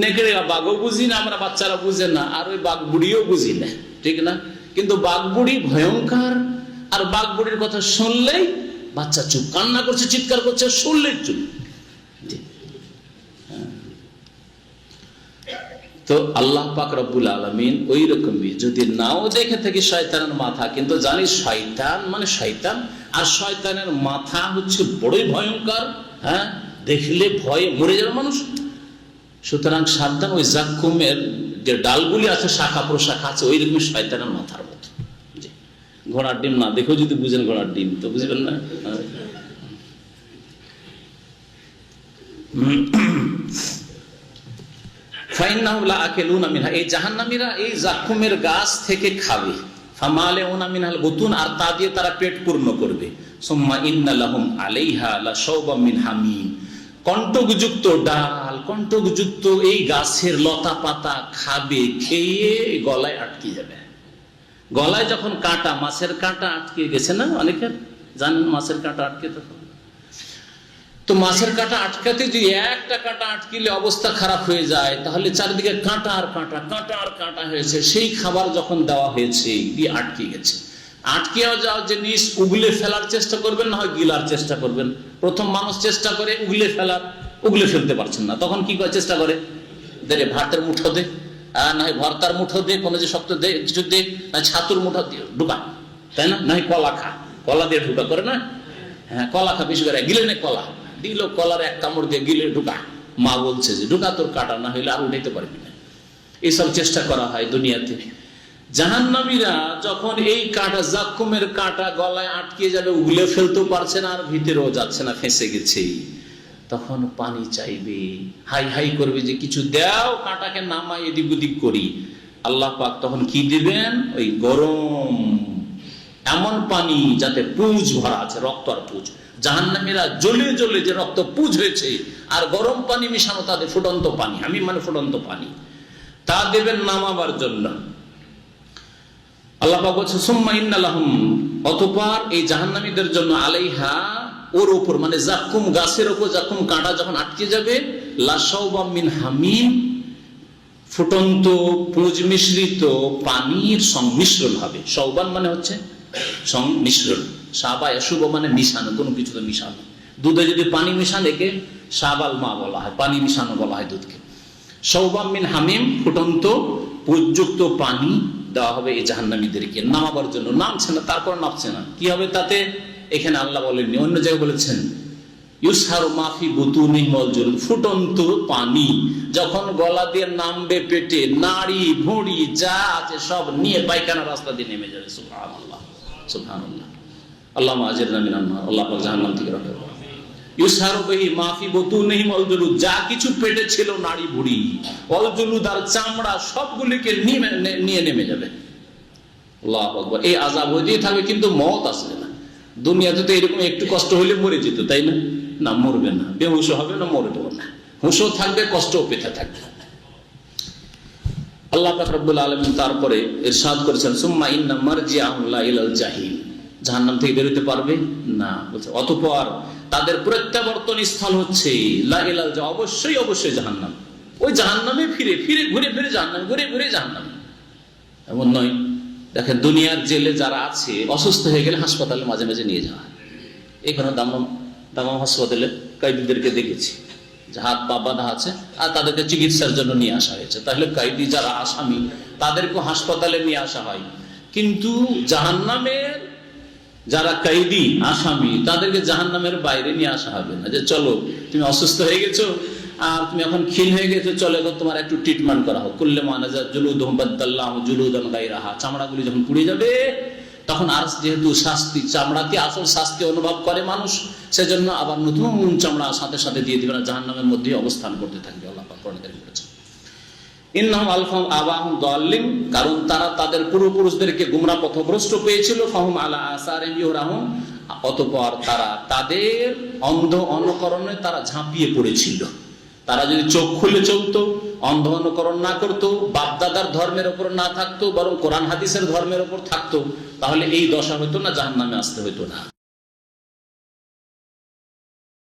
নেকড়ে বাঘও বুঝি না আমরা, বাচ্চারা বুঝে না, আর ওই বাঘ বুড়িও বুঝি না, ঠিক না? কিন্তু বাঘ বুড়ি ভয়ঙ্কর, আর বাঘ বুড়ির কথা শুনলেই বাচ্চা চুপ, কান্না করছে, চিৎকার করছে, শুনলেই চুপ। তো আল্লাহ পাক রব্বুল আলামিন ওই রকমই, যদি নাও দেখে থাকি শয়তানের মাথা, কিন্তু জানি শয়তান মানে শয়তান, আর শয়তানের মাথা হচ্ছে বড়ই ভয়ঙ্কর, হ্যাঁ, দেখলে ভয়ে মরে যাবে মানুষ। সুতরাং সাবধান, ওই জাক্কুমের যে ডালগুলি আছে, শাখা প্রশাখা আছে, ওই রকম শয়তানের মাথার মতো। ঘোড়ার ডিম না দেখেও যদি বুঝেন ঘোড়ার ডিম, তো বুঝবেন না। এই জাহান্নামীরা এই জাক্কুমের গাছ থেকে খাবে, ফামালিউনা মিনহাল বুতুন, আর তা দিয়ে তারা পেট পূর্ণ করবে। সুম্মা ইন্না লাহুম আলাইহা লাশাওবাম মিন হামিম, কণ্টকযুক্ত ডাল, কণ্টকযুক্ত এই গাছের লতা পাতা খাবে, খেয়ে গলায় আটকে যাবে। গলায় যখন কাঁটা, মাছের কাঁটা আটকে গেছে না, অনেকের জানেন মাছের কাঁটা আটকে, তখন তো মাছের কাঁটা আটকাতে যদি একটা কাঁটা আটকিলে অবস্থা খারাপ হয়ে যায়, তাহলে চারিদিকে কাঁটা আর কাঁটা, কাঁটা আর কাঁটা হয়েছে। সেই খাবার যখন দেওয়া হয়েছে, দিয়ে আটকে গেছে, আটকে যাওয়া জিনিস উগলে ফেলার চেষ্টা করবেন, না হয় গিলার চেষ্টা করবেন। প্রথম মানুষ চেষ্টা করে উগলে ফেলার, উগলে ফেলতে পারছেন না, তখন কি করে চেষ্টা করে, দে ভাতের মুঠো দে, না হয় ভর্তার মুঠো দে, কোনো যে শক্ত দে, কিছু দে, না ছাতুর মুঠো দিয়ে ঢুকা, তাই না? নয় কলা খা, কলা দিয়ে ঢুকা করে না, হ্যাঁ, কলা খা বেশি করে, গিলে নে কলা, দিল কলার এক কামড় দিয়ে গিলে ঢুকা। মা বলছে যে ঢুকা, তোর কাটা না হইলে আর উঠাইতে পারবি না। এইসব চেষ্টা করা হয় দুনিয়াতে। জাহান্নামীরা যখন এই কাঁটা, জাক্কুমের কাঁটা গলায় আটকে যাবে, উগলে ফেলতেও পারছে না, আর ভিতরেও যাচ্ছে না, ফেঁসে গেছে, তখন পানি চাইবে, হাই হাই করবে যে কিছু দাও, কাঁটাকে নামাই এদিক ওদিক করি। আল্লাহ পাক তখন কি দিবেন? ওই গরম এমন পানি যাতে পুঁজ ভরা আছে, রক্ত আর পুঁজ, জাহান্নামীরা জ্বলে জ্বলে যে রক্ত পুজ হয়েছে, আর গরম পানি মিশানো তাদের ফুটন্ত পানি, আমি মানে ফুটন্ত পানি, তা দেবেন নামাবার জন্য। আল্লাহ পাক বলছে সুম্মা ইন্না লাহুম, অতঃপর এই জাহান্নামীদের জন্য আলাইহা, ওর উপর মানে জাকুম গাছের উপর জাকুম কাঁটা যখন আটকে যাবে, লাশাওবাম মিন হামিম, ফুটন্ত পুঁজ মিশ্রিত পানির সংমিশ্রণ হবে। সৌবান মানে হচ্ছে সংমিশ্রণ, সাবা শুভ মানে মিশানো, কোনো কিছুতে মিশানো। দুধে যদি পানি মিশান একে সাবাল মা বলা হয়, পানি মিশানো বলা হয় দুধকে। সৌবাম মিন হামিম, ফুটন্ত পুঁজযুক্ত পানি দেওয়া হবে এই জাহান্নামীদেরকে নামাবার জন্য। নামছে না, তারপর নামছে না, কি হবে তাতে? এখানে আল্লাহ বলেননি, অন্য জায়গায় বলেছেন ইউসহারু মাফি বুতুনিহিম ওয়াল জুলুদ, ফুটন্ত পানি যখন গলা দিয়ে নামবে পেটে, নাড়ি ভুঁড়ি যা আছে সব নিয়ে পায়খানা রাস্তা দিয়ে নেমে যাবে। সুবহানাল্লাহ, সুবহানাল্লাহ। আল্লাহুম্মা আজিরনা মিনান নার, আল্লাহ পাক জাহান্নাম থেকে রক্ষা করুন। ইউসহারু বিহি মাফি বুতুনিহিম ওয়াল জুলুদ, যা কিছু পেটে ছিল নাড়ি ভুঁড়ি, ওয়াল জুলুদ আর চামড়া সবগুলিকে নিয়ে নেমে যাবে। আল্লাহু আকবার। এই আযাব হইতেই থাকবে, কিন্তু মওত আসবে না। দুনিয়াতে তো এরকম একটু কষ্ট হলে মরে যেত, তাই না? না, মরবে না, বেহুশ হবে না, মরবেও না, হুঁশও থাকবে, কষ্টও পেতে থাকবে। আল্লাহ পাক রব্বুল আলামিন তারপরে ইরশাদ করেছেন সুম্মা ইন্না মারজিআহুম লা ইলাল জাহিম, জাহান্নাম থেকে বেরোতে পারবে না। বলছে অতঃপর তাদের প্রত্যাবর্তন স্থল হচ্ছে লা ইলাল জাহিম, অবশ্যই অবশ্যই জাহান্নাম। ওই জাহান্নামে ফিরে ফিরে ঘুরে ফিরে জাহান্নাম, ঘুরে ঘুরে জাহান্নাম। এমন নয়, দেখেন দুনিয়ার জেলে যারা আছে অসুস্থ হয়ে গেলে হাসপাতালে মাঝে মাঝে নিয়ে যাওয়া হয়। এখানে দামাম হাসপাতালে কয়েদিদেরকে দেখেছি যে হাত পা বাঁধা আছে, আর তাদেরকে চিকিৎসার জন্য নিয়ে আসা হয়েছে। তাহলে কয়েদি যারা আসামি তাদেরকে হাসপাতালে নিয়ে আসা হয়, কিন্তু জাহান্নামের যারা কয়েদি আসামি তাদেরকে জাহান্নামের বাইরে নিয়ে আসা হবে না, যে চলো তুমি অসুস্থ হয়ে গেছো আর তুমি এখন ক্ষীণ হয়ে গেছো, চলো এখন তোমার একটু ট্রিটমেন্ট করা হোক। কুল্লুমা নাযাত জুলুদুহুম বাদদাল্লাহু জুলুদান গায়রাহা, চামড়াগুলি যখন পুড়ে যাবে তখন আর যেহেতু শাস্তি, চামড়াতে আসল শাস্তি অনুভব করে মানুষ, সেজন্য আবার নতুন চামড়া সাথে সাথে দিয়ে দিবে না, জাহান্নামের মধ্যে অবস্থান করতে থাকবে। আল্লাহ পাক কোরআনে কারীমে বলেছেন ইন্নাহুম আলফাহুম আবাহুম দাল্লিন, কারণ তারা তাদের পূর্বপুরুষদেরকে গুমরাহ পথভ্রষ্ট পেয়েছিল। ফাহুম আলা আসারিহিম ইউহরাহুন, অতঃপর তারা তাদের অন্ধ অনুকরণে তারা ঝাঁপিয়ে পড়েছিল। তারা যদি চোখ খুলে চলতো, অন্ধ অনুকরণ না করতো, বাপদাদার ধর্মের উপর না থাকতো, বরং কোরআন হাদিসের ধর্মের উপর থাকতো, তাহলে এই দশা হতো না, জাহান্নামে আসতে হতো না।